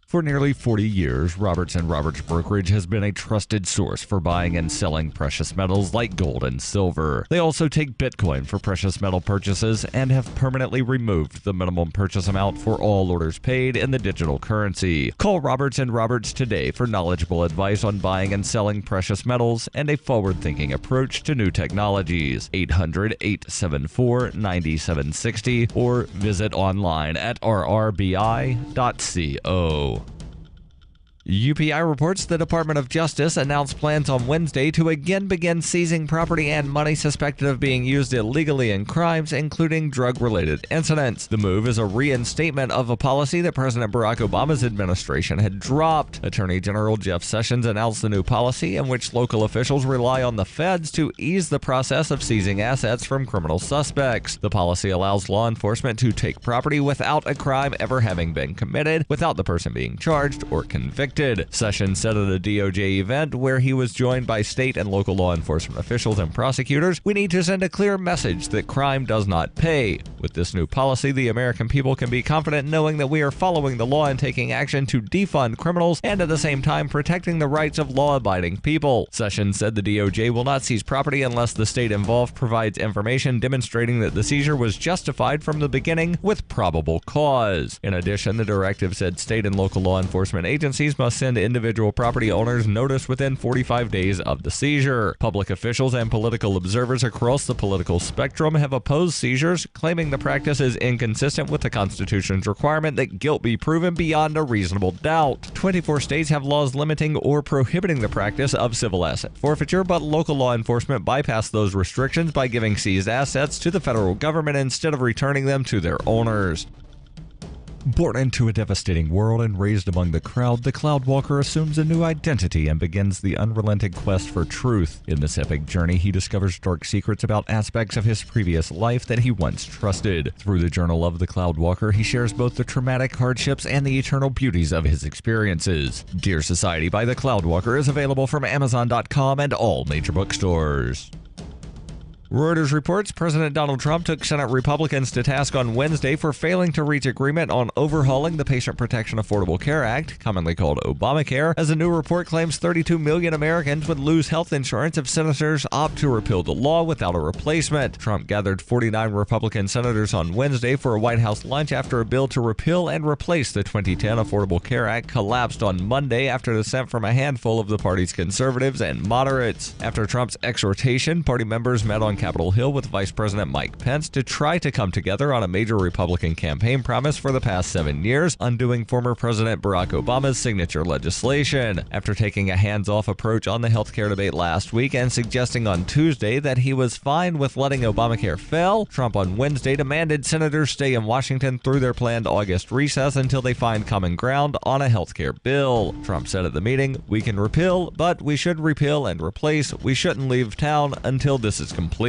For nearly 40 years, Roberts & Roberts Brokerage has been a trusted source for buying and selling precious metals like gold and silver. They also take Bitcoin for precious metal purchases and have permanently removed the minimum purchase amount for all orders paid in the digital currency. Call Roberts & Roberts today for knowledgeable advice on buying and selling precious metals and a forward-thinking approach to new technologies. 800-874-9760 or visit online at rrbi.co. UPI reports the Department of Justice announced plans on Wednesday to again begin seizing property and money suspected of being used illegally in crimes, including drug-related incidents. The move is a reinstatement of a policy that President Barack Obama's administration had dropped. Attorney General Jeff Sessions announced the new policy in which local officials rely on the feds to ease the process of seizing assets from criminal suspects. The policy allows law enforcement to take property without a crime ever having been committed, without the person being charged or convicted. Sessions said at a DOJ event where he was joined by state and local law enforcement officials and prosecutors, "We need to send a clear message that crime does not pay. With this new policy, the American people can be confident knowing that we are following the law and taking action to defund criminals and at the same time protecting the rights of law-abiding people." Sessions said the DOJ will not seize property unless the state involved provides information demonstrating that the seizure was justified from the beginning with probable cause. In addition, the directive said state and local law enforcement agencies must send individual property owners notice within 45 days of the seizure. Public officials and political observers across the political spectrum have opposed seizures, claiming the practice is inconsistent with the Constitution's requirement that guilt be proven beyond a reasonable doubt. 24 states have laws limiting or prohibiting the practice of civil asset forfeiture, but local law enforcement bypassed those restrictions by giving seized assets to the federal government instead of returning them to their owners. Born into a devastating world and raised among the crowd, the Cloudwalker assumes a new identity and begins the unrelenting quest for truth. In this epic journey, he discovers dark secrets about aspects of his previous life that he once trusted. Through the Journal of the Cloudwalker, he shares both the traumatic hardships and the eternal beauties of his experiences. Dear Society by the Cloudwalker is available from Amazon.com and all major bookstores. Reuters reports President Donald Trump took Senate Republicans to task on Wednesday for failing to reach agreement on overhauling the Patient Protection Affordable Care Act, commonly called Obamacare, as a new report claims 32 million Americans would lose health insurance if senators opt to repeal the law without a replacement. Trump gathered 49 Republican senators on Wednesday for a White House lunch after a bill to repeal and replace the 2010 Affordable Care Act collapsed on Monday after dissent from a handful of the party's conservatives and moderates. After Trump's exhortation, party members met on Capitol Hill with Vice President Mike Pence to try to come together on a major Republican campaign promise for the past 7 years, undoing former President Barack Obama's signature legislation. After taking a hands-off approach on the healthcare debate last week and suggesting on Tuesday that he was fine with letting Obamacare fail, Trump on Wednesday demanded senators stay in Washington through their planned August recess until they find common ground on a healthcare bill. Trump said at the meeting, "We can repeal, but we should repeal and replace. We shouldn't leave town until this is complete."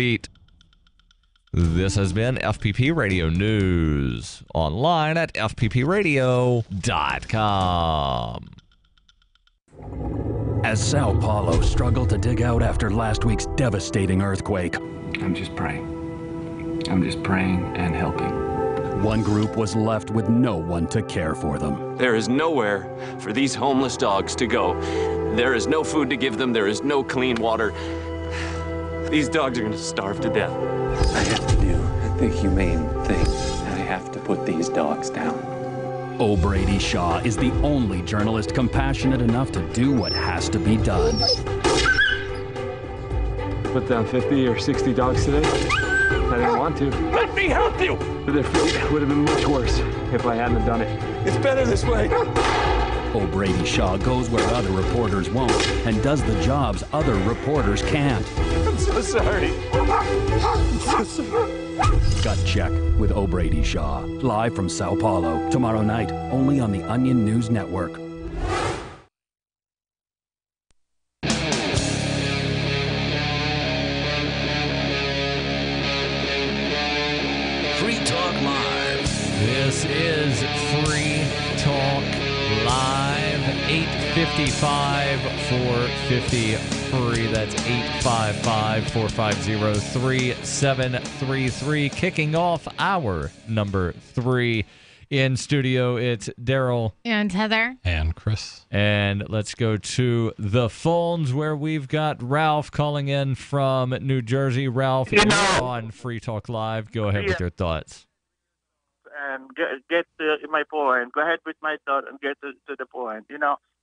This has been FPP Radio News, online at fppradio.com. As Sao Paulo struggled to dig out after last week's devastating earthquake, I'm just praying. I'm just praying and helping. One group was left with no one to care for them. There is nowhere for these homeless dogs to go. There is no food to give them. There is no clean water. These dogs are going to starve to death. I have to do the humane thing. I have to put these dogs down. O'Brady Shaw is the only journalist compassionate enough to do what has to be done. Put down 50 or 60 dogs today? I didn't want to. Let me help you! Their fate would have been much worse if I hadn't done it. It's better this way. O'Brady Shaw goes where other reporters won't and does the jobs other reporters can't. I'm so sorry. I'm so sorry. Gut Check with O'Brady Shaw. Live from Sao Paulo. Tomorrow night, only on the Onion News Network. Free Talk Live. This is Free Talk Live, 855-450-FREE. That's 855-450-3733. Kicking off hour number 3. In studio, it's Darryl. And Heather. And Chris. And let's go to the phones where we've got Ralph calling in from New Jersey. Ralph, you're on Free Talk Live. Go ahead with your thoughts. And get to my point. Go ahead with my thought and get to the point.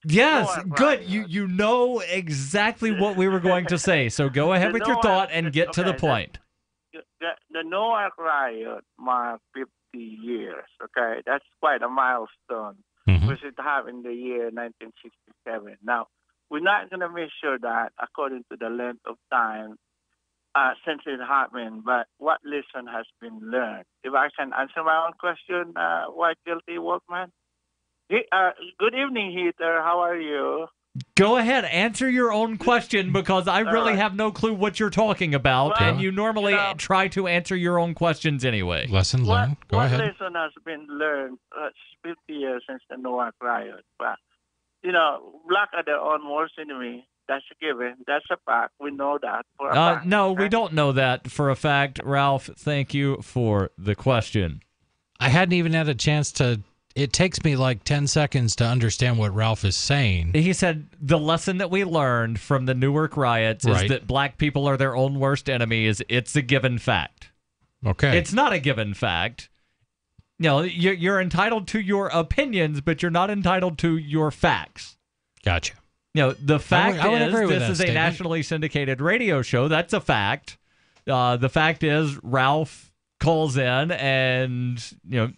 Yes, good. You know exactly what we were going to say. So go ahead with your thought and get to the point. The Noah riot marked 50 years. Okay, that's quite a milestone, which it happened in the year 1967. Now, we're not going to measure that according to the length of time since it happened, but what lesson has been learned. If I can answer my own question, White Guilty Wolfman. Good evening, Heather. How are you? Go ahead, answer your own question because I really have no clue what you're talking about, and you normally try to answer your own questions anyway. Lesson learned. Go ahead. What lesson has been learned 50 years since the Noah riot? But, black are their own worst enemy. That's a given. That's a fact. We know that for a fact. No, we don't know that for a fact. Ralph, thank you for the question. I hadn't even had a chance to... It takes me like 10 seconds to understand what Ralph is saying. He said the lesson that we learned from the Newark riots is that black people are their own worst enemies. It's a given fact. Okay. It's not a given fact. You're entitled to your opinions, but you're not entitled to your facts. Gotcha. The fact I would is agree with this that is statement. a nationally syndicated radio show. That's a fact. The fact is Ralph calls in and,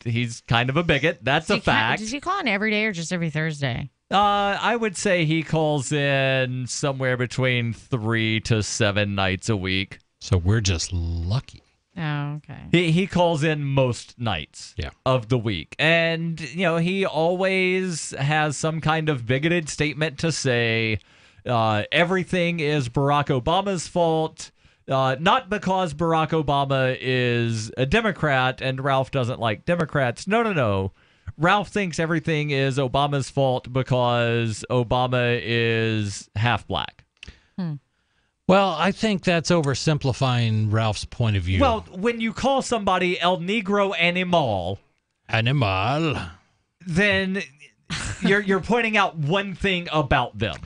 he's kind of a bigot. That's a fact. Does he call in every day or just every Thursday? I would say he calls in somewhere between 3 to 7 nights a week. So we're just lucky. Oh, okay. He calls in most nights of the week. And, he always has some kind of bigoted statement to say. Everything is Barack Obama's fault. Not because Barack Obama is a Democrat and Ralph doesn't like Democrats. No. Ralph thinks everything is Obama's fault because Obama is half black. Well, I think that's oversimplifying Ralph's point of view. Well, when you call somebody El Negro Animal, then you're pointing out one thing about them.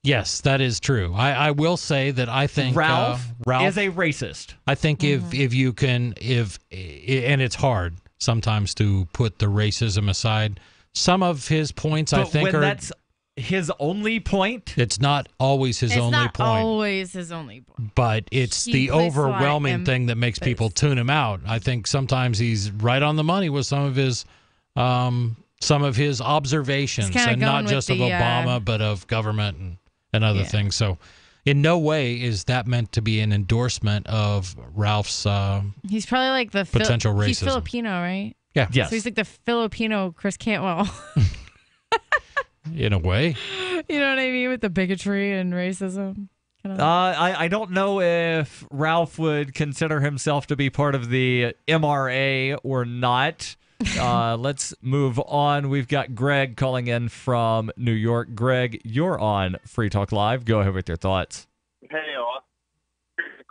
Yes, that is true. I will say that I think Ralph is a racist. I think if you can, and it's hard sometimes to put the racism aside. Some of his points, I think, are that's his only point. It's not always his only point. It's not always his only point. But it's the overwhelming thing that makes people tune him out. I think sometimes he's right on the money with some of his observations, and not just of Obama, but of government and other things. So in no way is that meant to be an endorsement of Ralph's he's probably like the potential racism. He's Filipino, right? Yeah. Yes. So he's like the Filipino Chris Cantwell. In a way. You know what I mean? With the bigotry and racism. I don't know if Ralph would consider himself to be part of the MRA or not. Let's move on. We've got Greg calling in from New York. Greg, you're on Free Talk Live. Go ahead with your thoughts. Hey, all.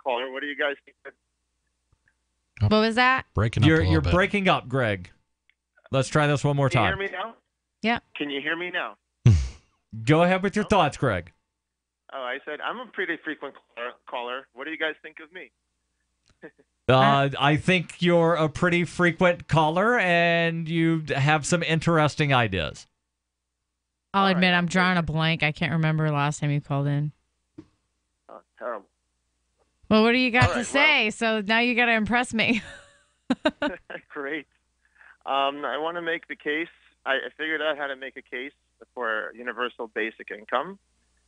Caller, what do you guys think? What was that? Breaking up You're breaking up, Greg. Let's try this one more Can you time. hear me now? Yeah. Can you hear me now? Go ahead with your thoughts, Greg. Oh, I said I'm a pretty frequent caller. What do you guys think of me? I think you're a pretty frequent caller, and you have some interesting ideas. I'll admit I'm drawing a blank. I can't remember last time you called in. Oh, terrible. Well, what do you got to say? So now you got to impress me. Great. I want to make the case. I figured out how to make a case for universal basic income,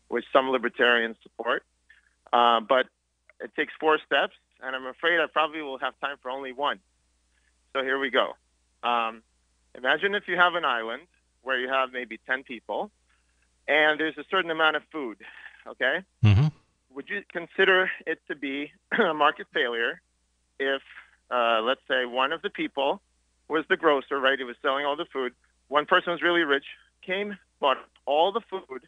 which some libertarians support. But it takes 4 steps, and I'm afraid I probably will have time for only one. So here we go. Imagine if you have an island where you have maybe 10 people, and there's a certain amount of food, okay? Mm-hmm. Would you consider it to be a market failure if, let's say, one of the people was the grocer, right? He was selling all the food. One person was really rich, came, bought all the food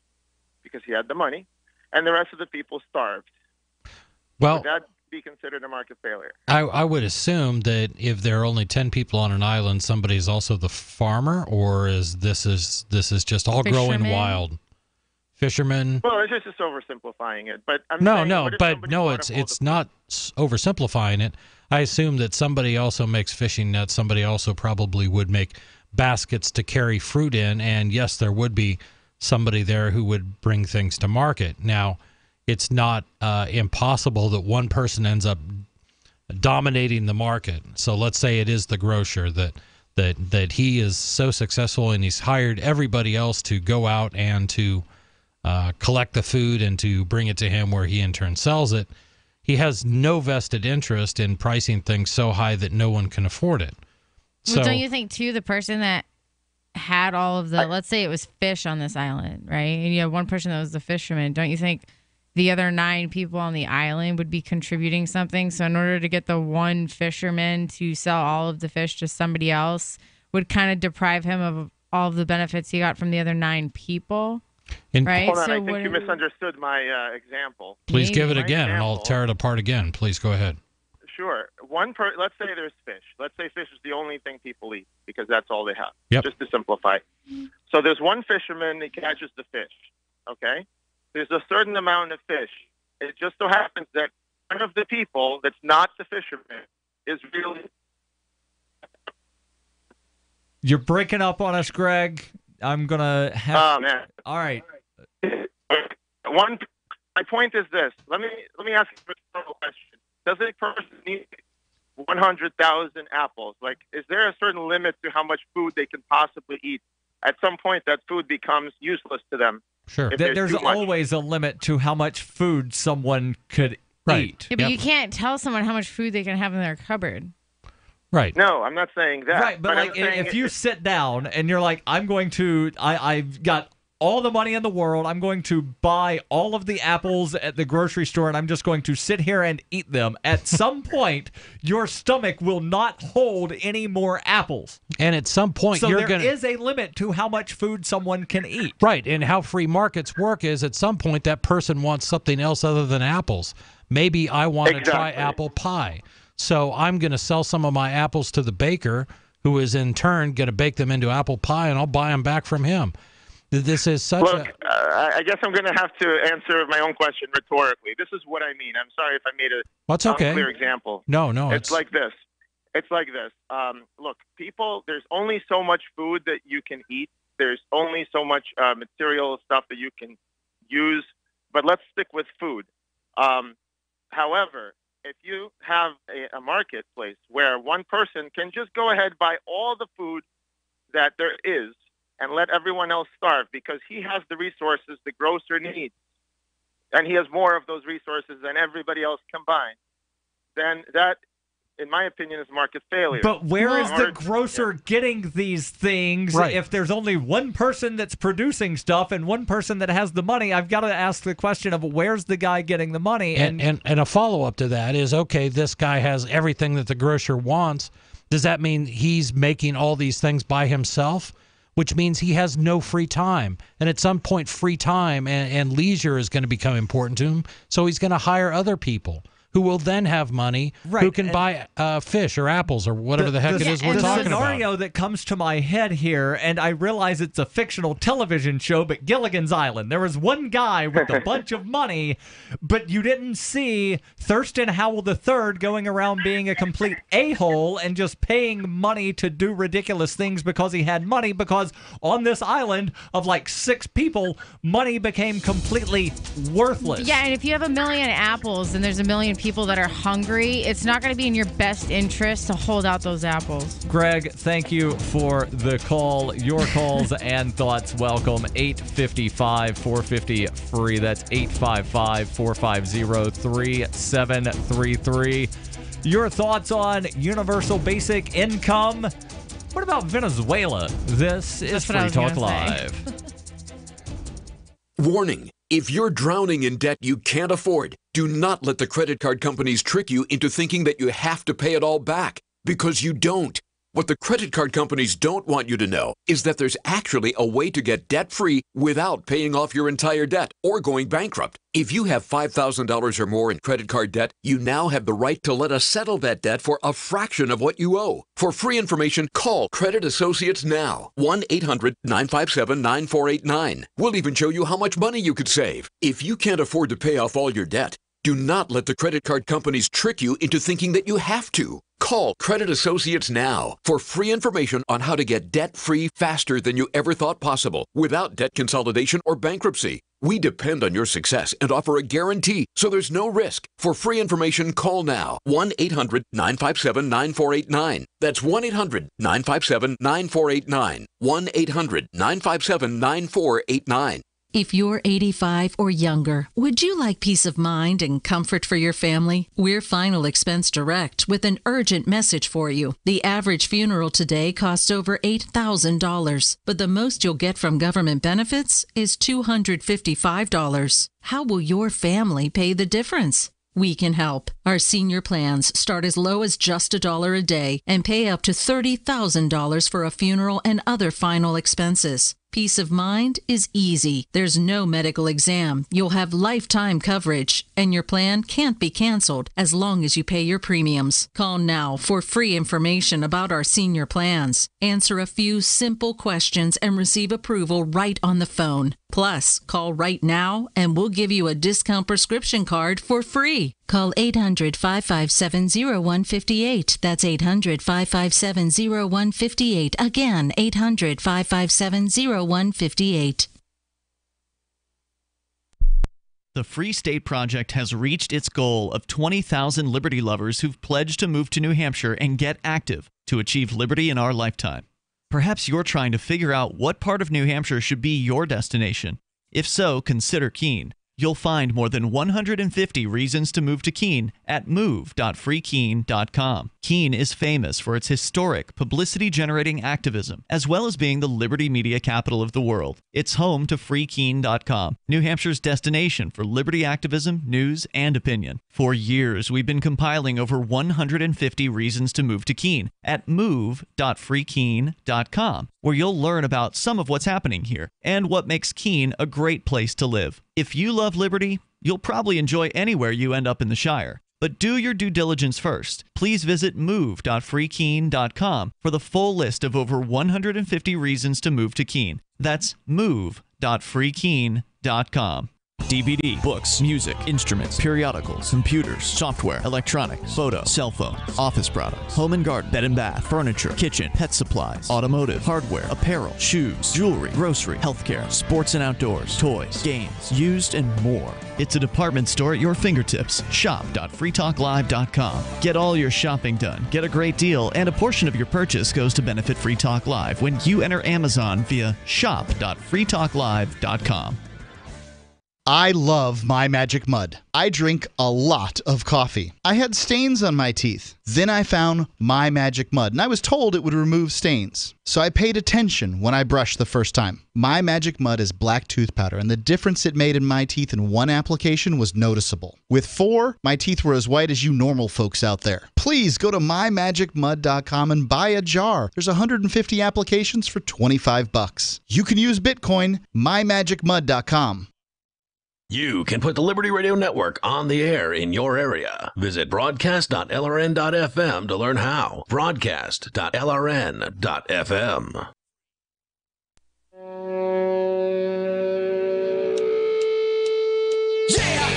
because he had the money, and the rest of the people starved. Well, be considered a market failure. I would assume that if there are only 10 people on an island, somebody is also the farmer, or this is just all growing wild? Fishermen? Well, it's just oversimplifying it, but I'm no, saying, it's not oversimplifying it. I assume that somebody also makes fishing nets. Somebody also probably would make baskets to carry fruit in, and yes, there would be somebody there who would bring things to market. Now, it's not impossible that one person ends up dominating the market. So let's say it is the grocer that he is so successful and he's hired everybody else to go out and to collect the food and to bring it to him where he in turn sells it. He has no vested interest in pricing things so high that no one can afford it. Well, don't you think, too, the person that had all of the, let's say it was fish on this island, right? And you have one person that was the fisherman. Don't you think the other 9 people on the island would be contributing something? So in order to get the one fisherman to sell all of the fish to somebody else would kind of deprive him of all of the benefits he got from the other 9 people, right? Hold on, I think you misunderstood my example. Please give it again, and I'll tear it apart again. Please go ahead. Sure. Let's say there's fish. Let's say fish is the only thing people eat because that's all they have. Yep. Just to simplify. So there's one fisherman that catches the fish. Okay. There's a certain amount of fish. It just so happens that one of the people that's not the fisherman is really. You're breaking up on us, Greg. I'm gonna have. Oh man. All right. My point is this. Let me ask you a question. Does a person need 100,000 apples? Like, is there a certain limit to how much food they can possibly eat? At some point, that food becomes useless to them. Sure. There's always a limit to how much food someone could eat. Yeah, but you can't tell someone how much food they can have in their cupboard. Right. No, I'm not saying that. Right, but like, if you sit down and you're like, I've got all the money in the world, I'm going to buy all of the apples at the grocery store, and I'm just going to sit here and eat them. At some point, your stomach will not hold any more apples. And at some point, so there is a limit to how much food someone can eat. Right, and how free markets work is at some point that person wants something else other than apples. Maybe I want to try apple pie. So I'm going to sell some of my apples to the baker, who is in turn going to bake them into apple pie, and I'll buy them back from him. This is such I guess I'm going to have to answer my own question rhetorically. This is what I mean. I'm sorry if I made a clear example. No. It's like this. Look, people, there's only so much food that you can eat. There's only so much material stuff that you can use. But let's stick with food. However, if you have a marketplace where one person can just go ahead, buy all the food that there is, and let everyone else starve because he has the resources the grocer needs, and he has more of those resources than everybody else combined, then that, in my opinion, is market failure. But where is the grocer getting these things if there's only one person that's producing stuff and one person that has the money? I've got to ask the question of where's the guy getting the money? And a follow-up to that is, okay, this guy has everything that the grocer wants. Does that mean he's making all these things by himself? Which means he has no free time. And at some point, free time and leisure is going to become important to him. So he's going to hire other people who will then have money, who can buy fish or apples or whatever the heck it is we're talking about. The scenario that comes to my head here, and I realize it's a fictional television show, but Gilligan's Island. There was one guy with a bunch of money, but you didn't see Thurston Howell III going around being a complete a-hole and just paying money to do ridiculous things because he had money, because on this island of like 6 people, money became completely worthless. Yeah, and if you have 1 million apples and there's 1 million people that are hungry, it's not going to be in your best interest to hold out those apples. Greg, thank you for the call. Your calls and thoughts welcome. 855-450-FREE. That's 855-450-3733. Your thoughts on universal basic income? What about Venezuela? This is Free Talk Live. Warning. If you're drowning in debt you can't afford, do not let the credit card companies trick you into thinking that you have to pay it all back, because you don't. What the credit card companies don't want you to know is that there's actually a way to get debt-free without paying off your entire debt or going bankrupt. If you have $5,000 or more in credit card debt, you now have the right to let us settle that debt for a fraction of what you owe. For free information, call Credit Associates now. 1-800-957-9489. We'll even show you how much money you could save. If you can't afford to pay off all your debt, do not let the credit card companies trick you into thinking that you have to. Call Credit Associates now for free information on how to get debt-free faster than you ever thought possible without debt consolidation or bankruptcy. We depend on your success and offer a guarantee, so there's no risk. For free information, call now. 1-800-957-9489. That's 1-800-957-9489. 1-800-957-9489. If you're 85 or younger, would you like peace of mind and comfort for your family? We're Final Expense Direct with an urgent message for you. The average funeral today costs over $8,000, but the most you'll get from government benefits is $255. How will your family pay the difference? We can help. Our senior plans start as low as just $1 a day and pay up to $30,000 for a funeral and other final expenses. Peace of mind is easy. There's no medical exam. You'll have lifetime coverage, and your plan can't be canceled as long as you pay your premiums. Call now for free information about our senior plans. Answer a few simple questions and receive approval right on the phone. Plus, call right now and we'll give you a discount prescription card for free. Call 800-557-0158. That's 800-557-0158. Again, 800-557-0158. The Free State Project has reached its goal of 20,000 liberty lovers who've pledged to move to New Hampshire and get active to achieve liberty in our lifetime. Perhaps you're trying to figure out what part of New Hampshire should be your destination. If so, consider Keene. You'll find more than 150 reasons to move to Keene at move.freekeene.com. Keene is famous for its historic, publicity-generating activism, as well as being the liberty media capital of the world. It's home to freekeene.com, New Hampshire's destination for liberty activism, news, and opinion. For years, we've been compiling over 150 reasons to move to Keene at move.freekeene.com, where you'll learn about some of what's happening here and what makes Keene a great place to live. If you love liberty, you'll probably enjoy anywhere you end up in the Shire. But do your due diligence first. Please visit move.freekeene.com for the full list of over 150 reasons to move to Keene. That's move.freekeene.com. DVD, books, music, instruments, periodicals, computers, software, electronics, photo, cell phones, office products, home and garden, bed and bath, furniture, kitchen, pet supplies, automotive, hardware, apparel, shoes, jewelry, grocery, healthcare, sports and outdoors, toys, games, used, and more. It's a department store at your fingertips. Shop.freetalklive.com. Get all your shopping done, get a great deal, and a portion of your purchase goes to benefit Free Talk Live when you enter Amazon via shop.freetalklive.com. I love My Magic Mud. I drink a lot of coffee. I had stains on my teeth. Then I found My Magic Mud, and I was told it would remove stains. So I paid attention when I brushed the first time. My Magic Mud is black tooth powder, and the difference it made in my teeth in one application was noticeable. With 4, my teeth were as white as you normal folks out there. Please go to mymagicmud.com and buy a jar. There's 150 applications for $25. You can use Bitcoin, mymagicmud.com. You can put the Liberty Radio Network on the air in your area. Visit broadcast.lrn.fm to learn how. Broadcast.lrn.fm. Yeah!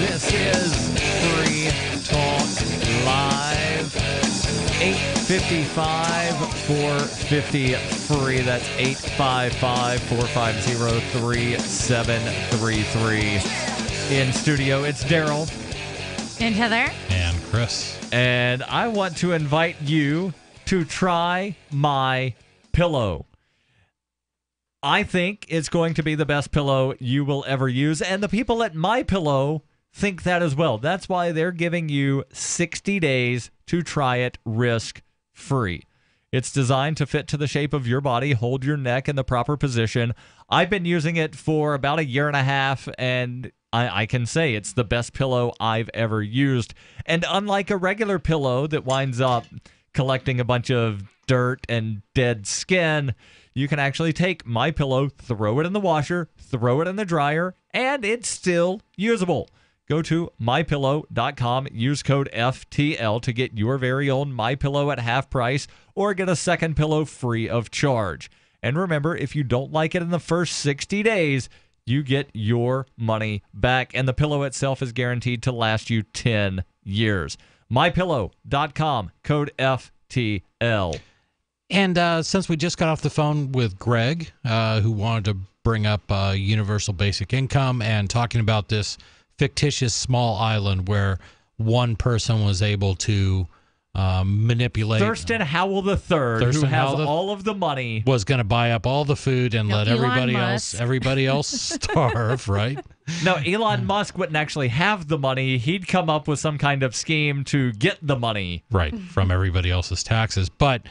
This is Free Talk Live. 855-450-FREE. That's 855-450-3733. In studio, it's Darryl. And Heather. And Chris. And I want to invite you to try my pillow. I think it's going to be the best pillow you will ever use. And the people at My Pillow think that as well. That's why they're giving you 60 days to try it risk-free. It's designed to fit to the shape of your body, hold your neck in the proper position. I've been using it for about a year and a half, and I can say it's the best pillow I've ever used. And unlike a regular pillow that winds up collecting a bunch of dirt and dead skin, you can actually take MyPillow, throw it in the washer, throw it in the dryer, and it's still usable. Go to MyPillow.com, use code FTL to get your very own MyPillow at half price or get a second pillow free of charge. And remember, if you don't like it in the first 60 days, you get your money back, and the pillow itself is guaranteed to last you 10 years. MyPillow.com, code FTL. And since we just got off the phone with Greg, who wanted to bring up universal basic income and talking about this fictitious small island where one person was able to manipulate. Thurston Howell III, who has all of the money, was going to buy up all the food and let Elon everybody else starve, right? No, Elon Musk wouldn't actually have the money. He'd come up with some kind of scheme to get the money. Right, from everybody else's taxes. But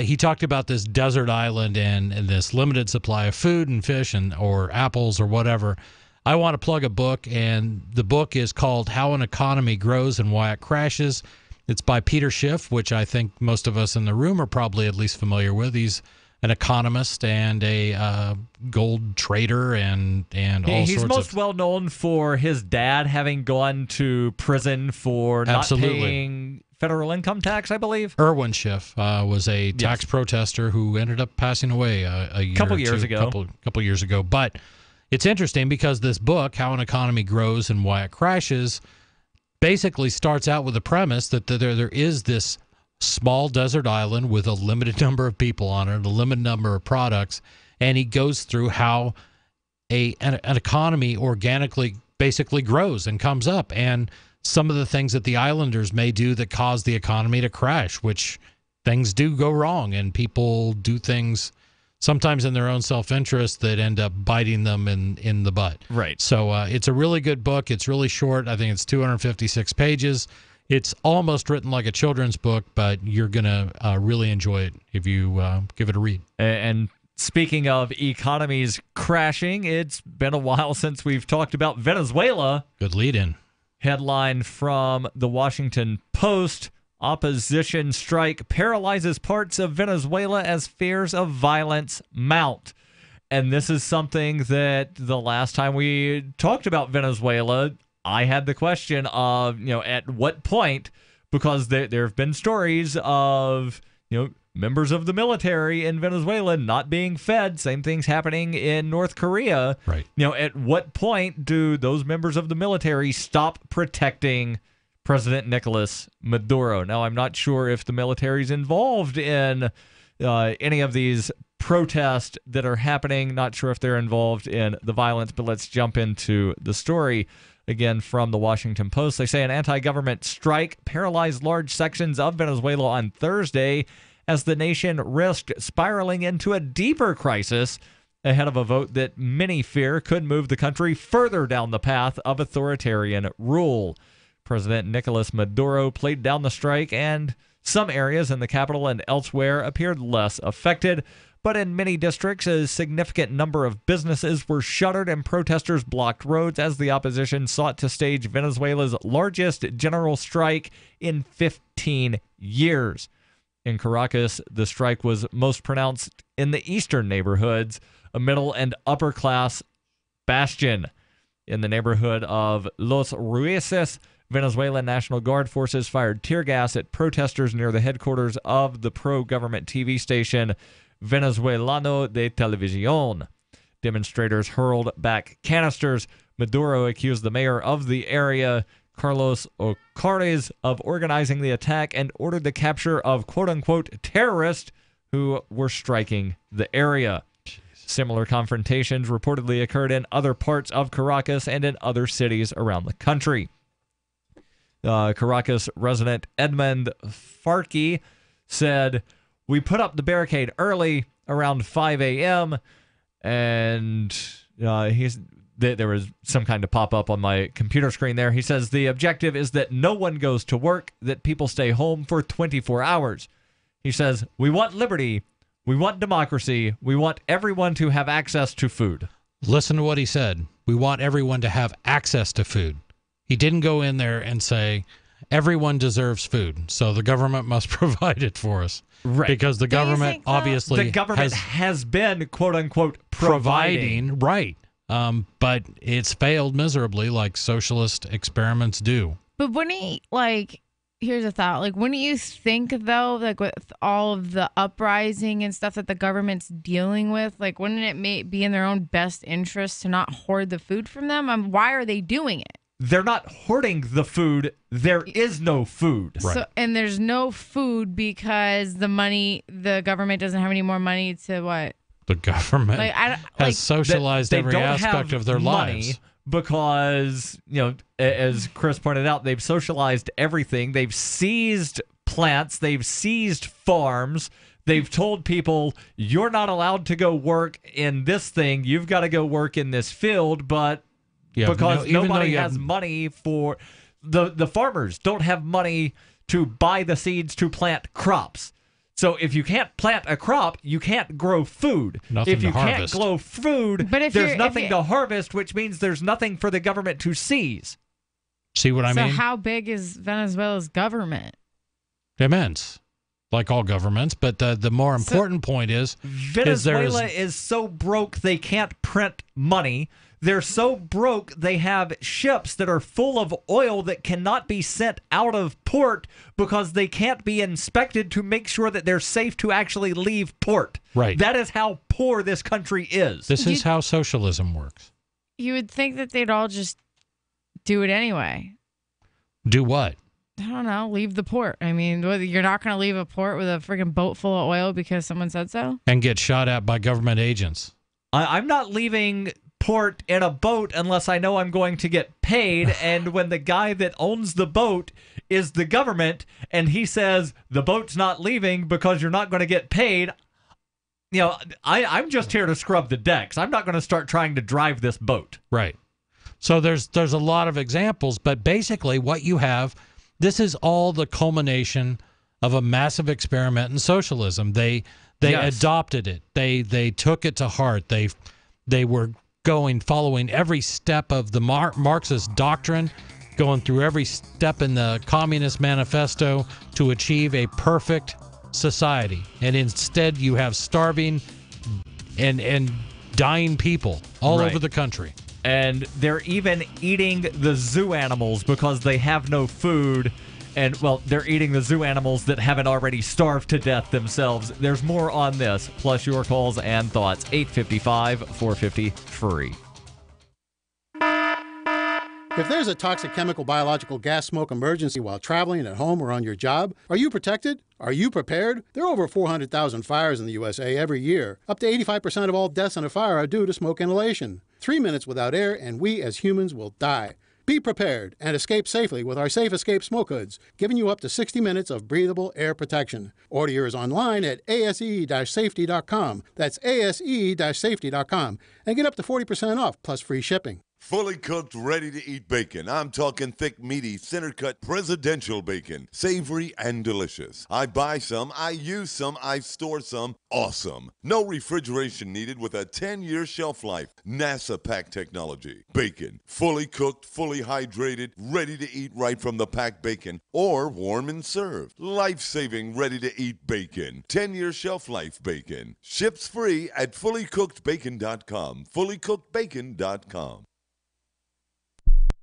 he talked about this desert island and this limited supply of food and fish or apples or whatever. I want to plug a book, and the book is called How an Economy Grows and Why It Crashes. It's by Peter Schiff, which I think most of us in the room are probably at least familiar with. He's an economist and a gold trader and all sorts of... He's most well known for his dad having gone to prison for not paying federal income tax, I believe. Irwin Schiff was a tax protester who ended up passing away a couple years ago. But it's interesting because this book, How an Economy Grows and Why It Crashes, basically starts out with the premise that there is this small desert island with a limited number of people on it, a limited number of products, and he goes through how an economy organically basically grows and comes up, and some of the things that the islanders may do that cause the economy to crash, which things do go wrong, and people do things sometimes in their own self-interest that end up biting them in the butt. Right. So it's a really good book. It's really short. I think it's 256 pages. It's almost written like a children's book, but you're going to really enjoy it if you give it a read. And speaking of economies crashing, it's been a while since we've talked about Venezuela. Good lead-in. Headline from the Washington Post: Opposition strike paralyzes parts of Venezuela as fears of violence mount. And this is something that the last time we talked about Venezuela, I had the question of, at what point, because there have been stories of, members of the military in Venezuela not being fed. Same things happening in North Korea. Right. At what point do those members of the military stop protecting President Nicolas Maduro? Now, I'm not sure if the military is involved in any of these protests that are happening. Not sure if they're involved in the violence, but let's jump into the story. Again, from the Washington Post, they say an anti-government strike paralyzed large sections of Venezuela on Thursday as the nation risked spiraling into a deeper crisis ahead of a vote that many fear could move the country further down the path of authoritarian rule. President Nicolas Maduro played down the strike, and some areas in the capital and elsewhere appeared less affected. But in many districts, a significant number of businesses were shuttered and protesters blocked roads as the opposition sought to stage Venezuela's largest general strike in 15 years. In Caracas, the strike was most pronounced in the eastern neighborhoods, a middle and upper class bastion. In the neighborhood of Los Ruices, Venezuelan National Guard forces fired tear gas at protesters near the headquarters of the pro-government TV station Venezuelano de Televisión. Demonstrators hurled back canisters. Maduro accused the mayor of the area, Carlos Ocares, of organizing the attack and ordered the capture of quote-unquote terrorists who were striking the area. Similar confrontations reportedly occurred in other parts of Caracas and in other cities around the country. Caracas resident Edmund Farkey said, "We put up the barricade early, around 5 a.m., and there was some kind of pop-up on my computer screen there. He says, the objective is that no one goes to work, that people stay home for 24 hours. He says, we want liberty, we want democracy, we want everyone to have access to food." Listen to what he said. We want everyone to have access to food. He didn't go in there and say, everyone deserves food, so the government must provide it for us. Right. Because the government obviously the government has been, quote unquote, providing. Right. But it's failed miserably, like socialist experiments do. But here's a thought. Like, wouldn't you think, though, like with all of the uprising and stuff that the government's dealing with, like, wouldn't it be in their own best interest to not hoard the food from them? Why are they doing it? They're not hoarding the food. There is no food. Right. So, and there's no food because the government doesn't have any more money to what? The government has socialized every aspect of their lives. Because, as Chris pointed out, they've socialized everything. They've seized plants. They've seized farms. They've told people, you're not allowed to go work in this thing. You've got to go work in this field. But because nobody has money for the farmers don't have money to buy the seeds to plant crops. So if you can't plant a crop, you can't grow food. If you can't grow food, there's nothing to harvest, which means there's nothing for the government to seize. See what I mean? So how big is Venezuela's government? Immense, like all governments. But the more important point is Venezuela is so broke they can't print money. They're so broke they have ships that are full of oil that cannot be sent out of port because they can't be inspected to make sure that they're safe to actually leave port. Right. That is how poor this country is. This is how socialism works. You would think that they'd all just do it anyway. Do what? I don't know. Leave the port. I mean, you're not going to leave a port with a freaking boat full of oil because someone said so? And get shot at by government agents. I'm not leaving port in a boat unless I know I'm going to get paid. And when the guy that owns the boat is the government and he says the boat's not leaving because you're not going to get paid, I'm just here to scrub the decks. I'm not going to start trying to drive this boat. Right. So there's a lot of examples, but basically what you have, this is all the culmination of a massive experiment in socialism. They adopted it. They took it to heart. They were following every step of the Marxist doctrine, going through every step in the Communist Manifesto to achieve a perfect society. And instead you have starving and dying people all over the country. And they're even eating the zoo animals because they have no food. And, they're eating the zoo animals that haven't already starved to death themselves. There's more on this, plus your calls and thoughts. 855-450-FREE. If there's a toxic chemical, biological, gas, smoke emergency while traveling at home or on your job, are you protected? Are you prepared? There are over 400,000 fires in the USA every year. Up to 85% of all deaths in a fire are due to smoke inhalation. 3 minutes without air, and we as humans will die. Be prepared and escape safely with our Safe Escape smoke hoods, giving you up to 60 minutes of breathable air protection. Order yours online at ase-safety.com. That's ase-safety.com. And get up to 40% off plus free shipping. Fully cooked, ready-to-eat bacon. I'm talking thick, meaty, center-cut presidential bacon. Savory and delicious. I buy some, I use some, I store some. Awesome. No refrigeration needed with a 10-year shelf life. NASA pack technology. Bacon. Fully cooked, fully hydrated, ready to eat right from the packed bacon or warm and served. Life-saving, ready-to-eat bacon. 10-year shelf life bacon. Ships free at fullycookedbacon.com. Fullycookedbacon.com.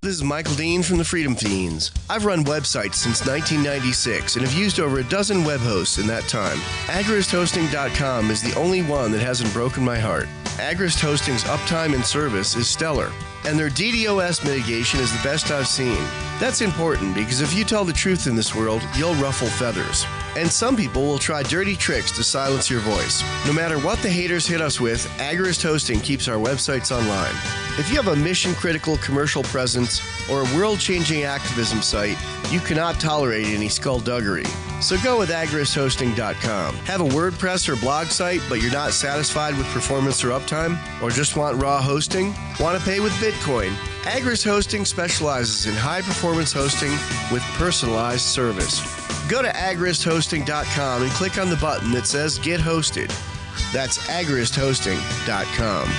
This is Michael Dean from the Freedom Fiends. I've run websites since 1996 and have used over a dozen web hosts in that time. AgristHosting.com is the only one that hasn't broken my heart. Agrist Hosting's uptime and service is stellar, and their DDoS mitigation is the best I've seen. That's important because if you tell the truth in this world, you'll ruffle feathers. And some people will try dirty tricks to silence your voice. No matter what the haters hit us with, Agrist Hosting keeps our websites online. If you have a mission-critical commercial presence or a world-changing activism site, you cannot tolerate any skullduggery. So go with agristhosting.com. Have a WordPress or blog site, but you're not satisfied with performance or uptime? Or just want raw hosting? Want to pay with Bitcoin? Agrist Hosting specializes in high-performance hosting with personalized service. Go to agristhosting.com and click on the button that says Get Hosted. That's agristhosting.com.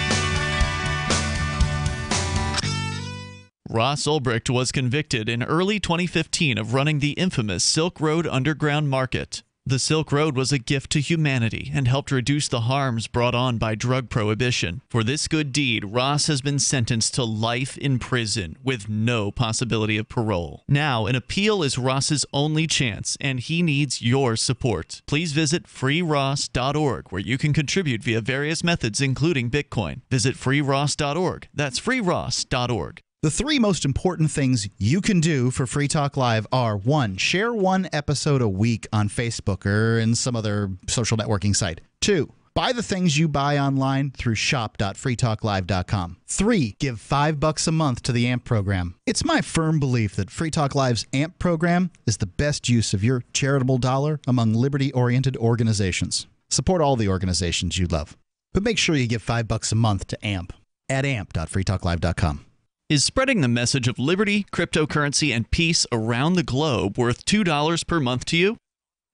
Ross Ulbricht was convicted in early 2015 of running the infamous Silk Road underground market. The Silk Road was a gift to humanity and helped reduce the harms brought on by drug prohibition. For this good deed, Ross has been sentenced to life in prison with no possibility of parole. Now, an appeal is Ross's only chance, and he needs your support. Please visit freeross.org, where you can contribute via various methods, including Bitcoin. Visit freeross.org. That's freeross.org. The three most important things you can do for Free Talk Live are: 1, share one episode a week on Facebook or in some other social networking site. 2, buy the things you buy online through shop.freetalklive.com. 3, give $5 a month to the AMP program. It's my firm belief that Free Talk Live's AMP program is the best use of your charitable dollar among liberty-oriented organizations. Support all the organizations you love, but make sure you give $5 a month to AMP at amp.freetalklive.com. Is spreading the message of liberty, cryptocurrency, and peace around the globe worth $2 per month to you?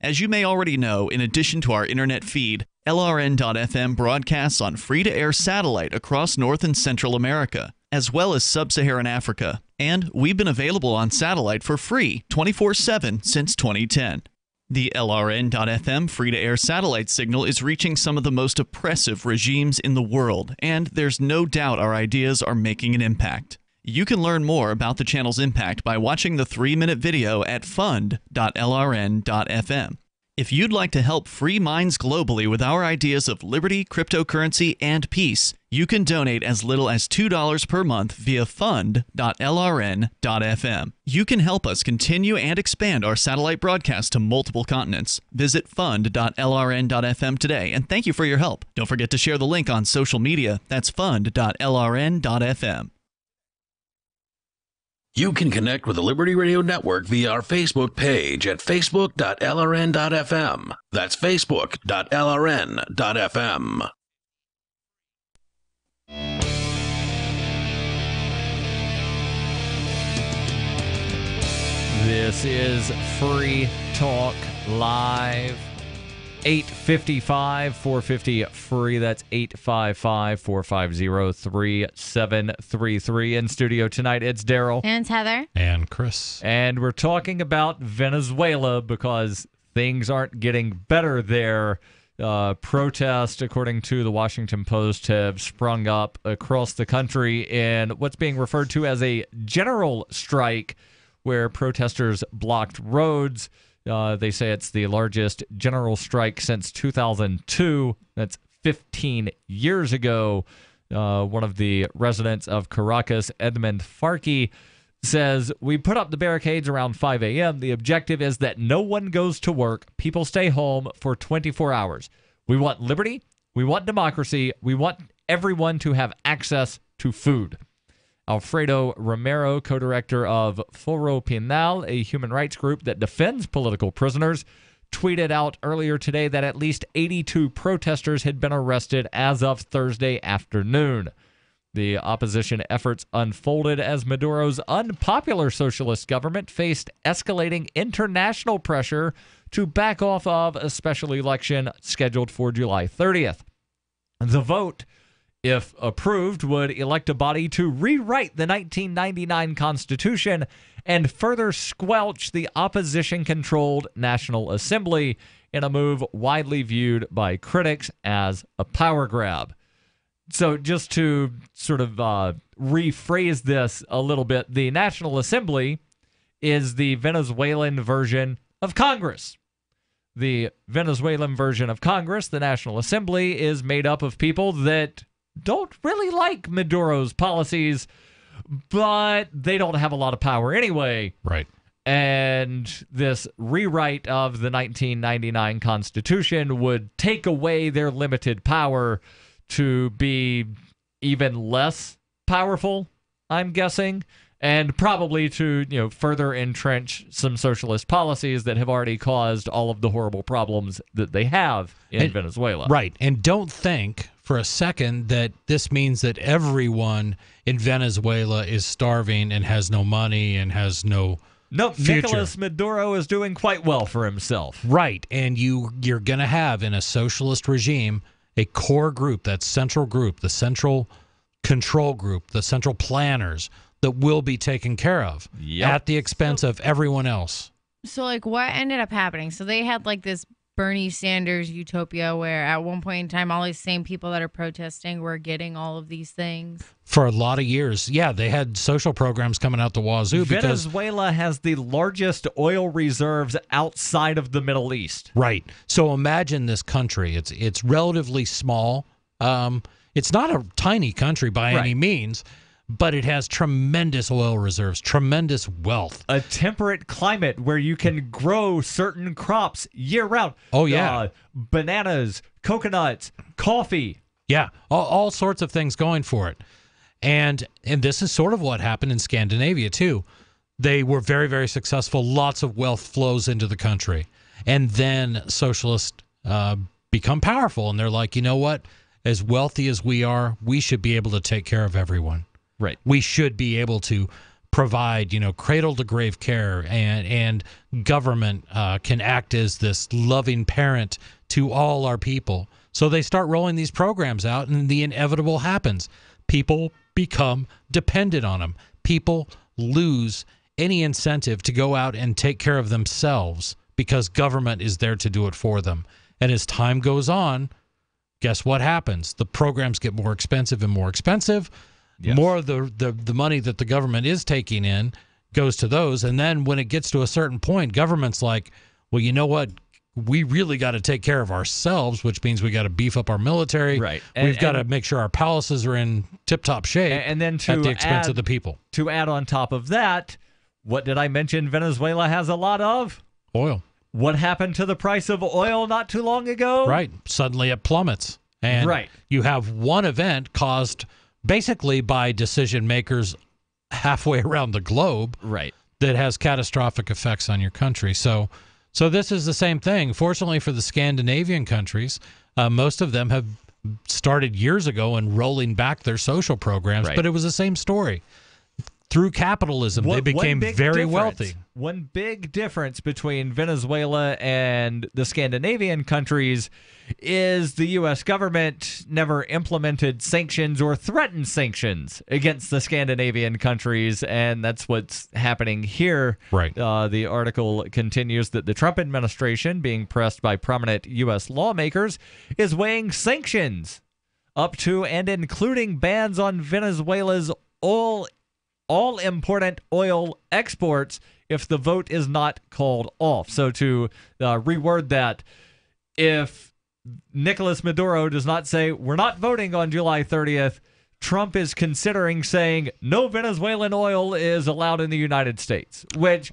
As you may already know, in addition to our internet feed, LRN.FM broadcasts on free-to-air satellite across North and Central America, as well as sub-Saharan Africa. And we've been available on satellite for free 24/7 since 2010. The LRN.FM free-to-air satellite signal is reaching some of the most oppressive regimes in the world, and there's no doubt our ideas are making an impact. You can learn more about the channel's impact by watching the 3-minute video at fund.lrn.fm. If you'd like to help free minds globally with our ideas of liberty, cryptocurrency, and peace, you can donate as little as $2 per month via fund.lrn.fm. You can help us continue and expand our satellite broadcast to multiple continents. Visit fund.lrn.fm today, and thank you for your help. Don't forget to share the link on social media. That's fund.lrn.fm. You can connect with the Liberty Radio Network via our Facebook page at facebook.lrn.fm. That's facebook.lrn.fm. This is Free Talk Live. 855-450-FREE. That's 855-450-3733. In studio tonight, it's Darryl. And Heather. And Chris. And we're talking about Venezuela because things aren't getting better there. Protests, according to the Washington Post, have sprung up across the country in what's being referred to as a general strike, where protesters blocked roads. They say it's the largest general strike since 2002. That's 15 years ago. One of the residents of Caracas, Edmund Farkey, says, "We put up the barricades around 5 a.m. The objective is that no one goes to work. People stay home for 24 hours. We want liberty. We want democracy. We want everyone to have access to food." Alfredo Romero, co-director of Foro Penal, a human rights group that defends political prisoners, tweeted out earlier today that at least 82 protesters had been arrested as of Thursday afternoon. The opposition efforts unfolded as Maduro's unpopular socialist government faced escalating international pressure to back off of a special election scheduled for July 30th. The vote, if approved, would elect a body to rewrite the 1999 Constitution and further squelch the opposition-controlled National Assembly in a move widely viewed by critics as a power grab. So just to sort of rephrase this a little bit, the National Assembly is the Venezuelan version of Congress. The Venezuelan version of Congress, the National Assembly, is made up of people that don't really like Maduro's policies, but they don't have a lot of power anyway. Right. And this rewrite of the 1999 Constitution would take away their limited power to be even less powerful, I'm guessing, and probably to, further entrench some socialist policies that have already caused all of the horrible problems that they have in Venezuela. Right. And don't think for a second that this means that everyone in Venezuela is starving and has no money and has no future. Nicolas Maduro is doing quite well for himself. Right. And you're going to have in a socialist regime a core group, that central group, the central control group, the central planners, that will be taken care of at the expense of everyone else. So, like, what ended up happening? So they had, like, this Bernie Sanders utopia where at one point in time, all these same people that are protesting were getting all of these things. For a lot of years, yeah, they had social programs coming out the wazoo because Venezuela has the largest oil reserves outside of the Middle East. Right. So imagine this country. It's relatively small. It's not a tiny country by any means, but it has tremendous oil reserves, tremendous wealth. A temperate climate where you can grow certain crops year-round. Oh, yeah. Bananas, coconuts, coffee. Yeah, all sorts of things going for it. And this is sort of what happened in Scandinavia, too. They were very, very successful. Lots of wealth flows into the country. And then socialists become powerful, and they're like, you know what? As wealthy as we are, we should be able to take care of everyone. Right. We should be able to provide, cradle-to-grave care, and government can act as this loving parent to all our people. So they start rolling these programs out, and the inevitable happens. People become dependent on them. People lose any incentive to go out and take care of themselves because government is there to do it for them. And as time goes on, guess what happens? The programs get more expensive and more expensive. Yes. More of the money that the government is taking in goes to those. And then when it gets to a certain point, government's like, well, you know what? We really got to take care of ourselves, which means we got to beef up our military. Right. We've got to make sure our palaces are in tip-top shape and then at the expense of the people. To add on top of that, what did I mention Venezuela has a lot of? Oil. What happened to the price of oil not too long ago? Right. Suddenly it plummets. And you have one event caused basically by decision makers halfway around the globe, that has catastrophic effects on your country. So this is the same thing. Fortunately for the Scandinavian countries, most of them have started years ago and rolling back their social programs, but it was the same story. Through capitalism, they became very wealthy. One big difference between Venezuela and the Scandinavian countries is the U.S. government never implemented sanctions or threatened sanctions against the Scandinavian countries, and that's what's happening here. Right. The article continues that the Trump administration, being pressed by prominent U.S. lawmakers, is weighing sanctions up to and including bans on Venezuela's all-important oil exports if the vote is not called off. So to reword that, if Nicolas Maduro does not say, we're not voting on July 30th, Trump is considering saying no Venezuelan oil is allowed in the United States, which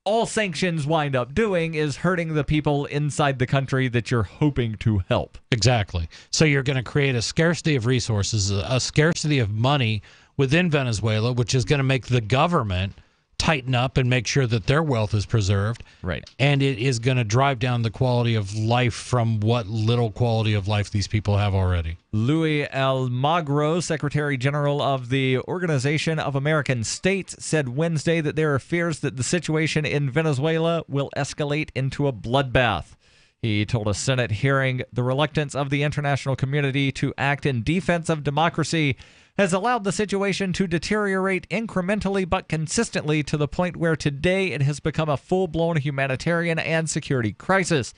all sanctions wind up doing is hurting the people inside the country that you're hoping to help. Exactly. So you're going to create a scarcity of resources, a scarcity of money within Venezuela, which is going to make the government tighten up and make sure that their wealth is preserved. Right. And it is going to drive down the quality of life from what little quality of life these people have already. Luis Almagro, Secretary General of the Organization of American States, said Wednesday that there are fears that the situation in Venezuela will escalate into a bloodbath. He told a Senate hearing the reluctance of the international community to act in defense of democracy has allowed the situation to deteriorate incrementally but consistently to the point where today it has become a full-blown humanitarian and security crisis.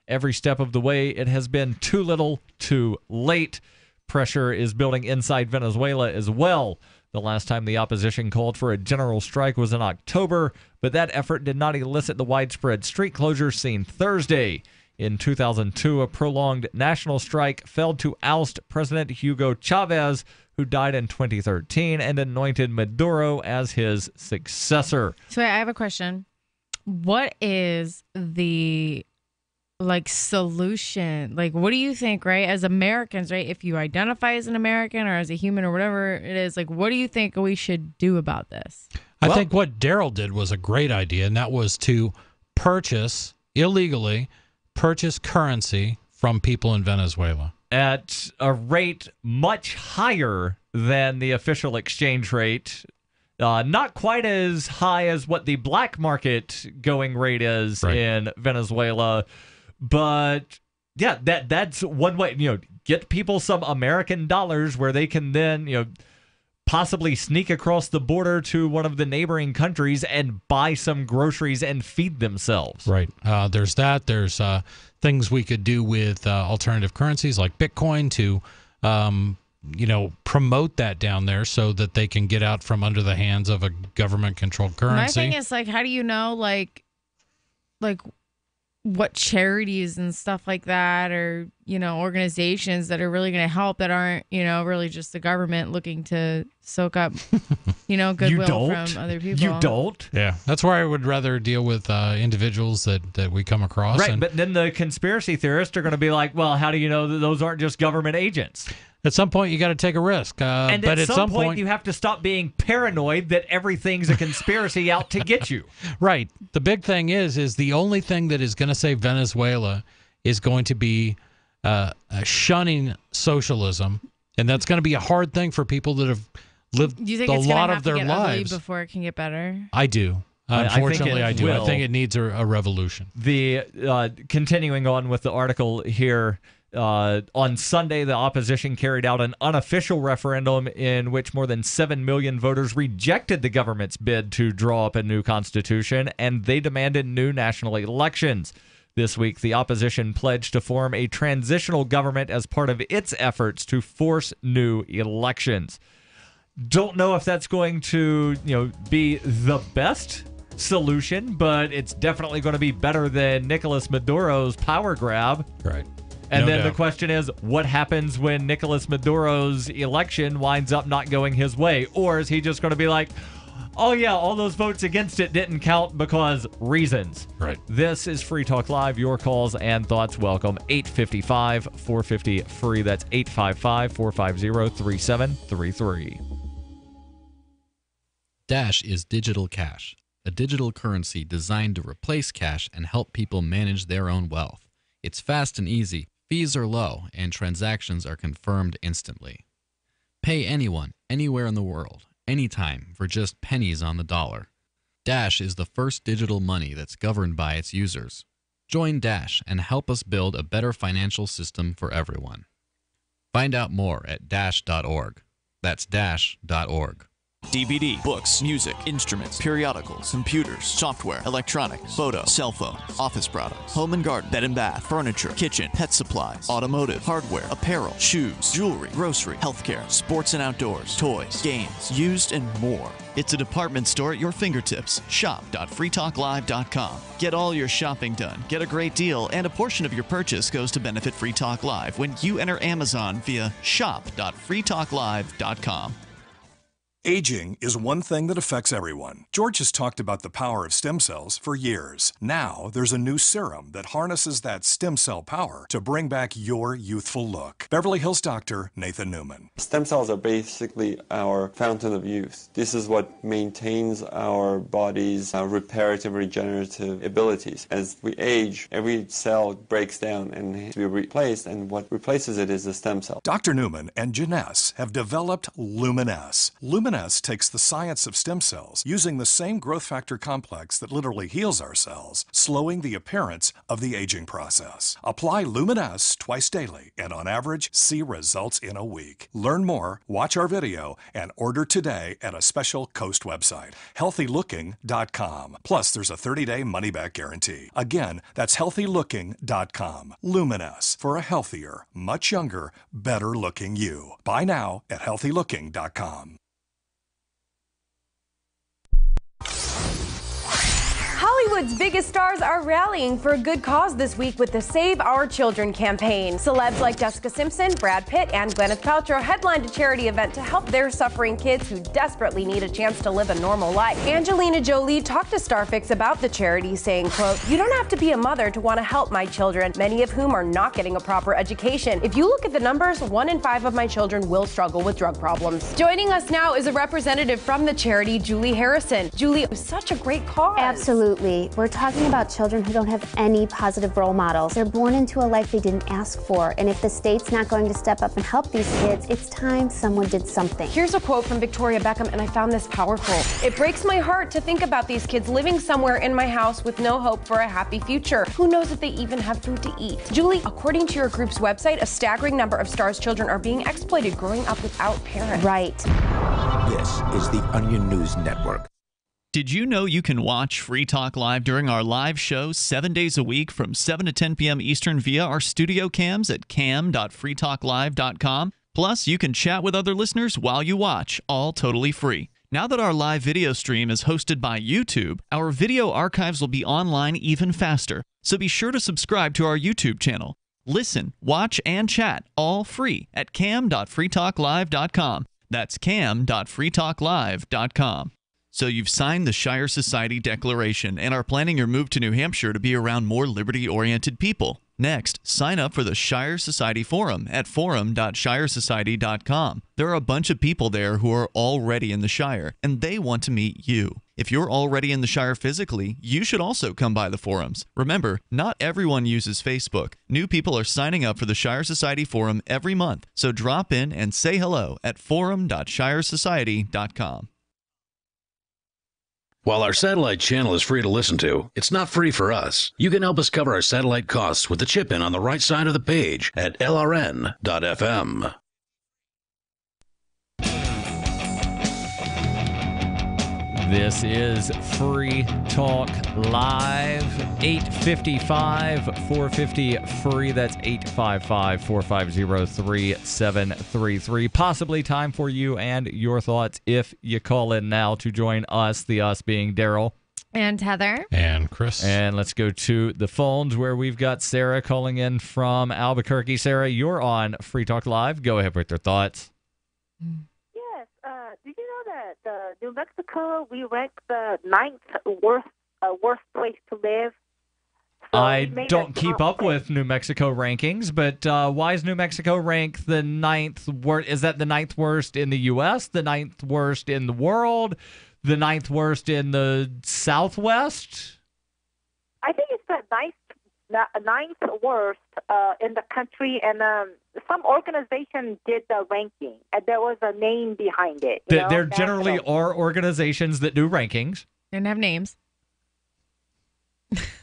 Every step of the way, it has been too little, too late. Pressure is building inside Venezuela as well. The last time the opposition called for a general strike was in October, but that effort did not elicit the widespread street closures seen Thursday. In 2002, a prolonged national strike failed to oust President Hugo Chavez, who died in 2013, and anointed Maduro as his successor. So I have a question. What is the solution? What do you think, right? As Americans, right? If you identify as an American or as a human or whatever it is, what do you think we should do about this? I think what Darryl did was a great idea, and that was to illegally purchase currency from people in Venezuela at a rate much higher than the official exchange rate. Not quite as high as what the black market going rate is in Venezuela, but yeah, that's one way. Get people some American dollars where they can then possibly sneak across the border to one of the neighboring countries and buy some groceries and feed themselves. Right. There's that. There's things we could do with alternative currencies like Bitcoin to, promote that down there so that they can get out from under the hands of a government-controlled currency. My thing is, like, how do you know, like what charities and stuff like that, or organizations that are really going to help, that aren't really just the government looking to soak up goodwill from other people? You don't. Yeah, that's why I would rather deal with individuals that we come across. Right, but then the conspiracy theorists are going to be like, well, how do you know that those aren't just government agents? At some point, you got to take a risk. And but at some point, you have to stop being paranoid that everything's a conspiracy out to get you. Right. The big thing is the only thing that is going to save Venezuela is going to be shunning socialism, and that's going to be a hard thing for people that have lived Do you think a it's lot gonna of their have to get ugly lives before it can get better? I do. Unfortunately, I do. Will. I think it needs a revolution. The continuing on with the article here. On Sunday, the opposition carried out an unofficial referendum in which more than 7 million voters rejected the government's bid to draw up a new constitution, and they demanded new national elections. This week, the opposition pledged to form a transitional government as part of its efforts to force new elections. Don't know if that's going to, be the best solution, but it's definitely going to be better than Nicolas Maduro's power grab. Right. And No then doubt. the question is, what happens when Nicolas Maduro's election winds up not going his way? Or is he just going to be like, oh, yeah, all those votes against it didn't count because reasons. Right. This is Free Talk Live. Your calls and thoughts welcome. 855-450-FREE. That's 855-450-3733. Dash is digital cash, a digital currency designed to replace cash and help people manage their own wealth. It's fast and easy. Fees are low, and transactions are confirmed instantly. Pay anyone, anywhere in the world, anytime, for just pennies on the dollar. Dash is the first digital money that's governed by its users. Join Dash and help us build a better financial system for everyone. Find out more at dash.org. That's dash.org. DVD, books, music, instruments, periodicals, computers, software, electronics, photo, cell phone, office products, home and garden, bed and bath, furniture, kitchen, pet supplies, automotive, hardware, apparel, shoes, jewelry, grocery, healthcare, sports and outdoors, toys, games, used, and more. It's a department store at your fingertips. Shop.freetalklive.com. Get all your shopping done, get a great deal, and a portion of your purchase goes to benefit Free Talk Live when you enter Amazon via shop.freetalklive.com. Aging is one thing that affects everyone. George has talked about the power of stem cells for years. Now, there's a new serum that harnesses that stem cell power to bring back your youthful look. Beverly Hills doctor Nathan Newman. Stem cells are basically our fountain of youth. This is what maintains our body's reparative, regenerative abilities. As we age, every cell breaks down and needs to be replaced, and what replaces it is the stem cell. Dr. Newman and Janess have developed Luminess. Luminess takes the science of stem cells, using the same growth factor complex that literally heals our cells, slowing the appearance of the aging process. Apply Luminess twice daily, and on average, see results in a week. Learn more, watch our video, and order today at a special Coast website, healthylooking.com. Plus, there's a 30-day money-back guarantee. Again, that's healthylooking.com. Luminess, for a healthier, much younger, better-looking you. Buy now at healthylooking.com. Hollywood's biggest stars are rallying for a good cause this week with the Save Our Children campaign. Celebs like Jessica Simpson, Brad Pitt, and Gwyneth Paltrow headlined a charity event to help their suffering kids who desperately need a chance to live a normal life. Angelina Jolie talked to Starfix about the charity, saying, quote, "You don't have to be a mother to want to help my children, many of whom are not getting a proper education. If you look at the numbers, 1 in 5 of my children will struggle with drug problems." Joining us now is a representative from the charity, Julie Harrison. Julie, it was such a great cause. Absolutely. We're talking about children who don't have any positive role models. They're born into a life they didn't ask for, and if the state's not going to step up and help these kids, it's time someone did something. Here's a quote from Victoria Beckham, and I found this powerful. "It breaks my heart to think about these kids living somewhere in my house with no hope for a happy future. Who knows if they even have food to eat?" Julie, according to your group's website, a staggering number of STARS children are being exploited growing up without parents. Right. This is the Onion News Network. Did you know you can watch Free Talk Live during our live show 7 days a week from 7 to 10 p.m. Eastern via our studio cams at cam.freetalklive.com? Plus, you can chat with other listeners while you watch, all totally free. Now that our live video stream is hosted by YouTube, our video archives will be online even faster. So be sure to subscribe to our YouTube channel. Listen, watch, and chat all free at cam.freetalklive.com. That's cam.freetalklive.com. So you've signed the Shire Society Declaration and are planning your move to New Hampshire to be around more liberty-oriented people. Next, sign up for the Shire Society Forum at forum.shiresociety.com. There are a bunch of people there who are already in the Shire, and they want to meet you. If you're already in the Shire physically, you should also come by the forums. Remember, not everyone uses Facebook. New people are signing up for the Shire Society Forum every month, so drop in and say hello at forum.shiresociety.com. While our satellite channel is free to listen to, it's not free for us. You can help us cover our satellite costs with the chip-in on the right side of the page at lrn.fm. This is Free Talk Live, 855-450-FREE. That's 855-450-3733. Possibly time for you and your thoughts if you call in now to join us, the us being Darryl. And Heather. And Chris. And let's go to the phones where we've got Sarah calling in from Albuquerque. Sarah, you're on Free Talk Live. Go ahead with your thoughts. Did you know that New Mexico, we rank the 9th worst place to live? So I don't keep up with New Mexico rankings, but why is New Mexico ranked the 9th worst? Is that the 9th worst in the U.S., the 9th worst in the world, the 9th worst in the Southwest? I think it's the 9th worst in the country, and some organization did the ranking, and there was a name behind it. There generally are organizations that do rankings. And have names.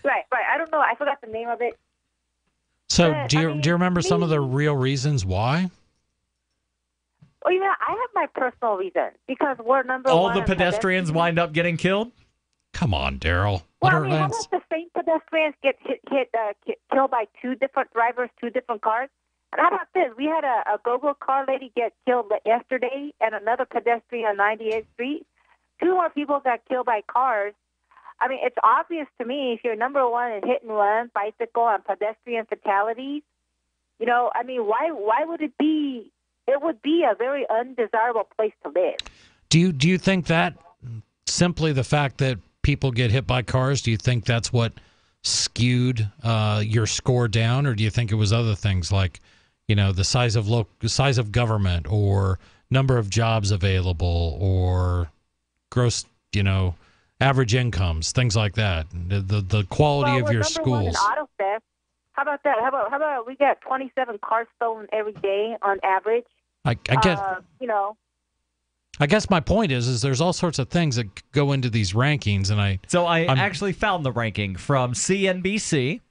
Right. I don't know. I forgot the name of it. So do you remember some of the real reasons why? Well, I have my personal reason, because we're number All one. the pedestrians wind up getting killed? Come on, Darryl. Well, how about the same pedestrians get killed by two different drivers, two different cars? And how about this? We had a go-go car lady get killed yesterday, and another pedestrian on 98th Street. Two more people got killed by cars. I mean, it's obvious to me if you're number one in hit and run, bicycle, and pedestrian fatalities. Why would it be? It would be a very undesirable place to live. Do you think that simply the fact that people get hit by cars, do you think that's what skewed your score down, or do you think it was other things like, the size of government, or number of jobs available, or gross, average incomes, things like that, the quality of your schools? Auto theft. How about that? How about we got 27 cars stolen every day on average? I guess my point is there's all sorts of things that go into these rankings, and I actually found the ranking from CNBC,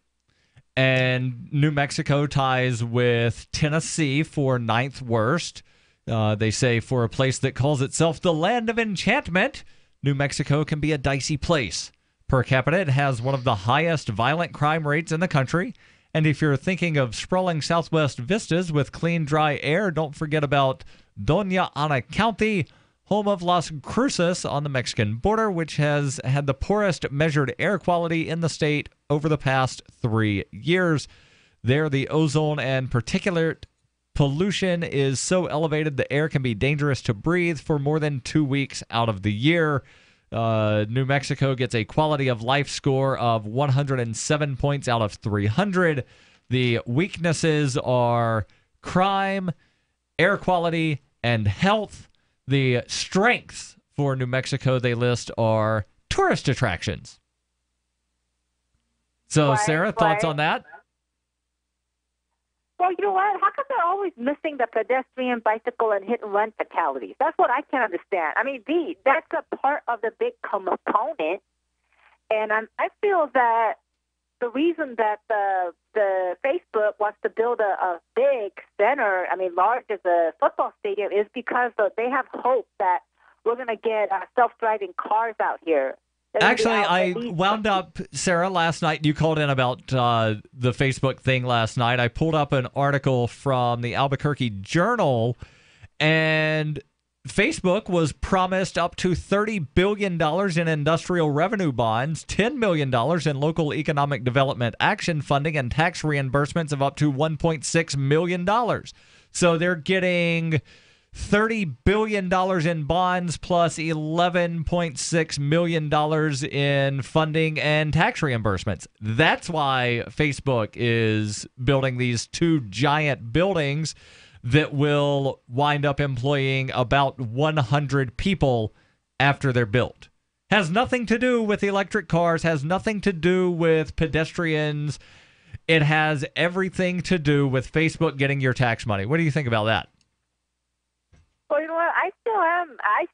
and New Mexico ties with Tennessee for 9th worst. They say for a place that calls itself the land of enchantment, New Mexico can be a dicey place. Per capita, it has one of the highest violent crime rates in the country. And if you're thinking of sprawling southwest vistas with clean, dry air, don't forget about Doña Ana County, home of Las Cruces on the Mexican border, which has had the poorest measured air quality in the state over the past 3 years. There, the ozone and particulate pollution is so elevated the air can be dangerous to breathe for more than 2 weeks out of the year. New Mexico gets a quality of life score of 107 points out of 300. The weaknesses are crime, air quality, and health. The strengths for New Mexico they list are tourist attractions. So, Sarah, thoughts on that? Well, you know what? How come they're always missing the pedestrian, bicycle, and hit-and-run fatalities? That's what I can't understand. I mean, that's a part of the big component, and I feel that the reason that the Facebook wants to build a big center, large as a football stadium, is because they have hope that we're going to get self-driving cars out here. Actually, I wound up, Sarah, last night. You called in about the Facebook thing last night. I pulled up an article from the Albuquerque Journal, and Facebook was promised up to $30 billion in industrial revenue bonds, $10 million in local economic development action funding, and tax reimbursements of up to $1.6 million. So they're getting $30 billion in bonds plus $11.6 million in funding and tax reimbursements. That's why Facebook is building these two giant buildings that will wind up employing about 100 people after they're built. Has nothing to do with electric cars, has nothing to do with pedestrians. It has everything to do with Facebook getting your tax money. What do you think about that? Well, you know what? I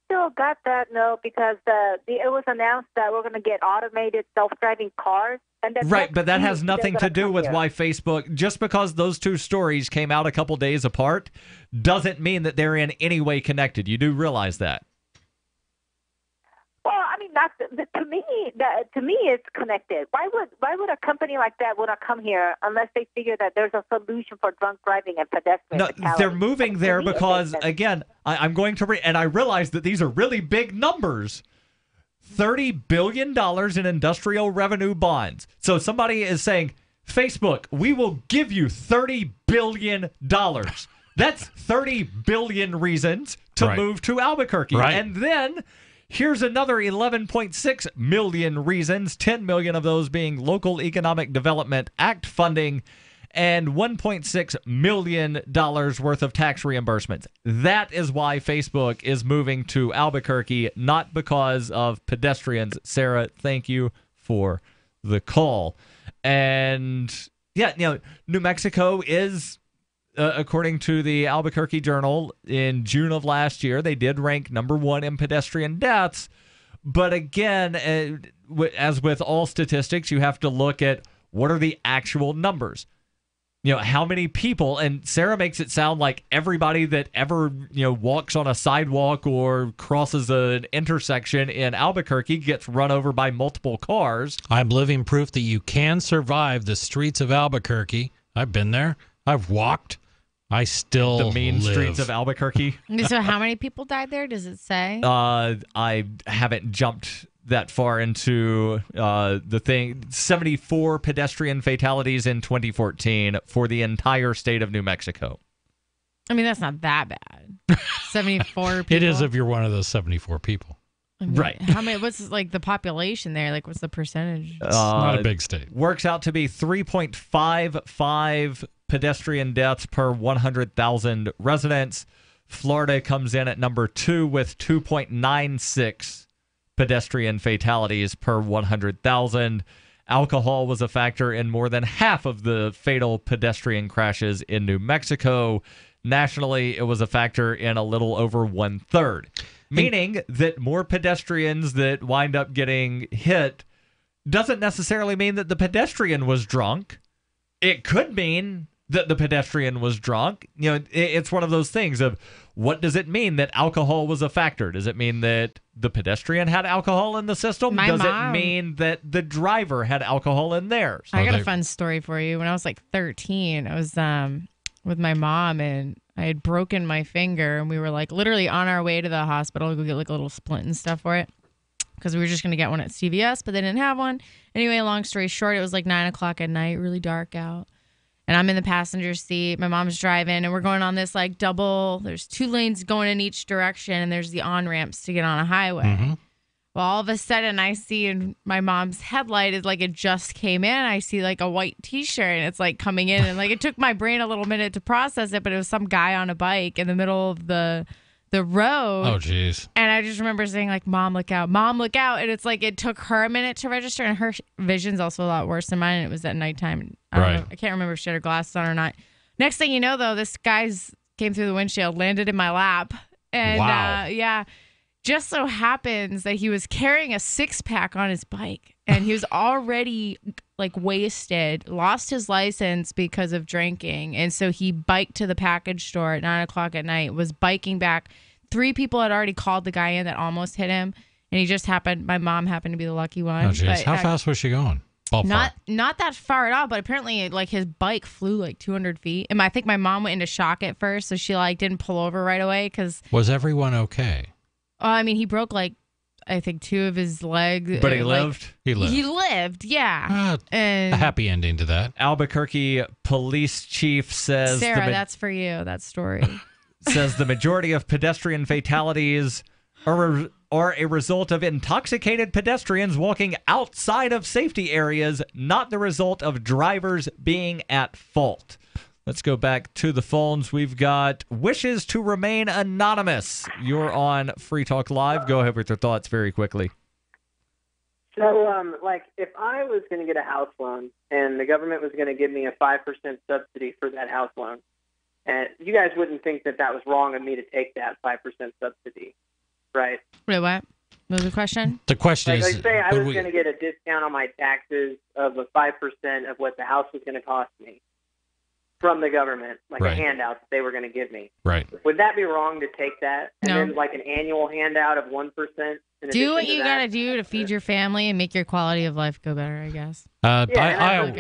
still got that note because it was announced that we're going to get automated self-driving cars. And right, but that has nothing to do with why Facebook, just because those two stories came out a couple days apart, doesn't mean that they're in any way connected. You do realize that. Well, I mean, to me, it's connected. Why would a company like that want to come here unless they figure that there's a solution for drunk driving and pedestrian fatalities? They're moving there because, again, I'm going to and I realize that these are really big numbers. $30 billion in industrial revenue bonds. So somebody is saying, Facebook, we will give you $30 billion. That's 30 billion reasons to move to Albuquerque. Right. And then here's another 11.6 million reasons, 10 million of those being Local Economic Development Act funding and $1.6 million worth of tax reimbursements. That is why Facebook is moving to Albuquerque, not because of pedestrians. Sarah, thank you for the call. And yeah, New Mexico is, according to the Albuquerque Journal, in June of last year, they did rank number 1 in pedestrian deaths. But again, as with all statistics, you have to look at what are the actual numbers. How many people, and Sarah makes it sound like everybody that ever, walks on a sidewalk or crosses an intersection in Albuquerque gets run over by multiple cars. I'm living proof that you can survive the streets of Albuquerque. I've been there. I've walked. I still The mean live. streets of Albuquerque. So how many people died there? Does it say? I haven't jumped that far into the thing. 74 pedestrian fatalities in 2014 for the entire state of New Mexico. I mean, that's not that bad. 74 people. It is if you're one of those 74 people. I mean, right. How many? What's like the population there? Like, what's the percentage? It's not a big state. Works out to be 3.55 pedestrian deaths per 100,000 residents. Florida comes in at number 2 with 2.96 pedestrian fatalities per 100,000. Alcohol was a factor in more than half of the fatal pedestrian crashes in New Mexico. Nationally, it was a factor in a little over 1/3, meaning that more pedestrians that wind up getting hit doesn't necessarily mean that the pedestrian was drunk. It could mean that the pedestrian was drunk. It's one of those things of, what does it mean that alcohol was a factor? Does it mean that the pedestrian had alcohol in the system? Does it mean that the driver had alcohol in theirs? I got a fun story for you. When I was like 13, I was with my mom, and I had broken my finger, and we were like literally on our way to the hospital to go get like a little splint and stuff for it, because we were just going to get one at CVS, but they didn't have one. Anyway, long story short, it was like 9 o'clock at night, really dark out. And I'm in the passenger seat. My mom's driving, and we're going on this like double. There's 2 lanes going in each direction, and there's the on-ramps to get on a highway. Mm-hmm. Well, all of a sudden, I see in my mom's headlight is like it just came in. I see like a white T-shirt, and it's like coming in. And like it took my brain a little minute to process it, but it was some guy on a bike in the middle of the road. Oh, jeez. And I just remember saying like, Mom, look out. Mom, look out. And it's like it took her a minute to register, and her vision's also a lot worse than mine. And it was at nighttime. I can't remember if she had her glasses on or not. Next thing you know, though, this guy's came through the windshield, landed in my lap. And wow. Just so happens that he was carrying a 6-pack on his bike, and he was already like wasted, lost his license because of drinking. And so he biked to the package store at 9 o'clock at night, was biking back. 3 people had already called the guy in that almost hit him, and my mom happened to be the lucky one. Oh, jeez. How fast was she going? Ballpark. Not that far at all, but apparently like his bike flew like 200 feet. And I think my mom went into shock at first, so she like didn't pull over right away. Was everyone okay? I mean, he broke like, I think 2 of his legs. But he lived? He lived. He lived, yeah. A happy ending to that. Albuquerque police chief says... Sarah, that's for you, that story. Says the majority of pedestrian fatalities are a result of intoxicated pedestrians walking outside of safety areas, not the result of drivers being at fault. Let's go back to the phones. We've got wishes to remain anonymous. You're on Free Talk Live. Go ahead with your thoughts very quickly. So, if I was going to get a house loan and the government was going to give me a 5% subsidy for that house loan, and you guys wouldn't think that was wrong of me to take that 5% subsidy, right? Wait, what? What was the question? The question is... say I was going to get a discount on my taxes of a 5% of what the house was going to cost me from the government, a handout that they were going to give me. Right. Would that be wrong to take that? And No. then an annual handout of 1%? Do what you got to do to feed your family and make your quality of life go better, I guess. I've heard you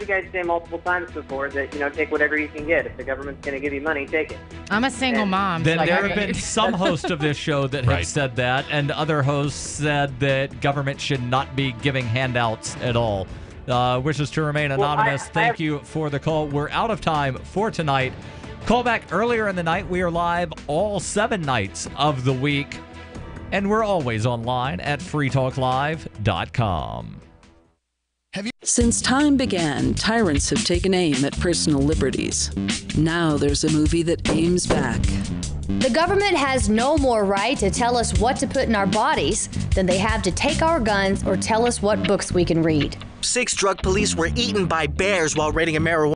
guys say multiple times before that, take whatever you can get. If the government's going to give you money, take it. I'm a single mom. Then there have been some hosts of this show that have said that, and other hosts said that government should not be giving handouts at all. Wishes to remain anonymous. Thank you for the call. We're out of time for tonight. Call back earlier in the night. We are live all 7 nights of the week, and we're always online at freetalklive.com. Since time began, tyrants have taken aim at personal liberties. Now there's a movie that aims back. The government has no more right to tell us what to put in our bodies than they have to take our guns or tell us what books we can read. 6 drug police were eaten by bears while raiding a marijuana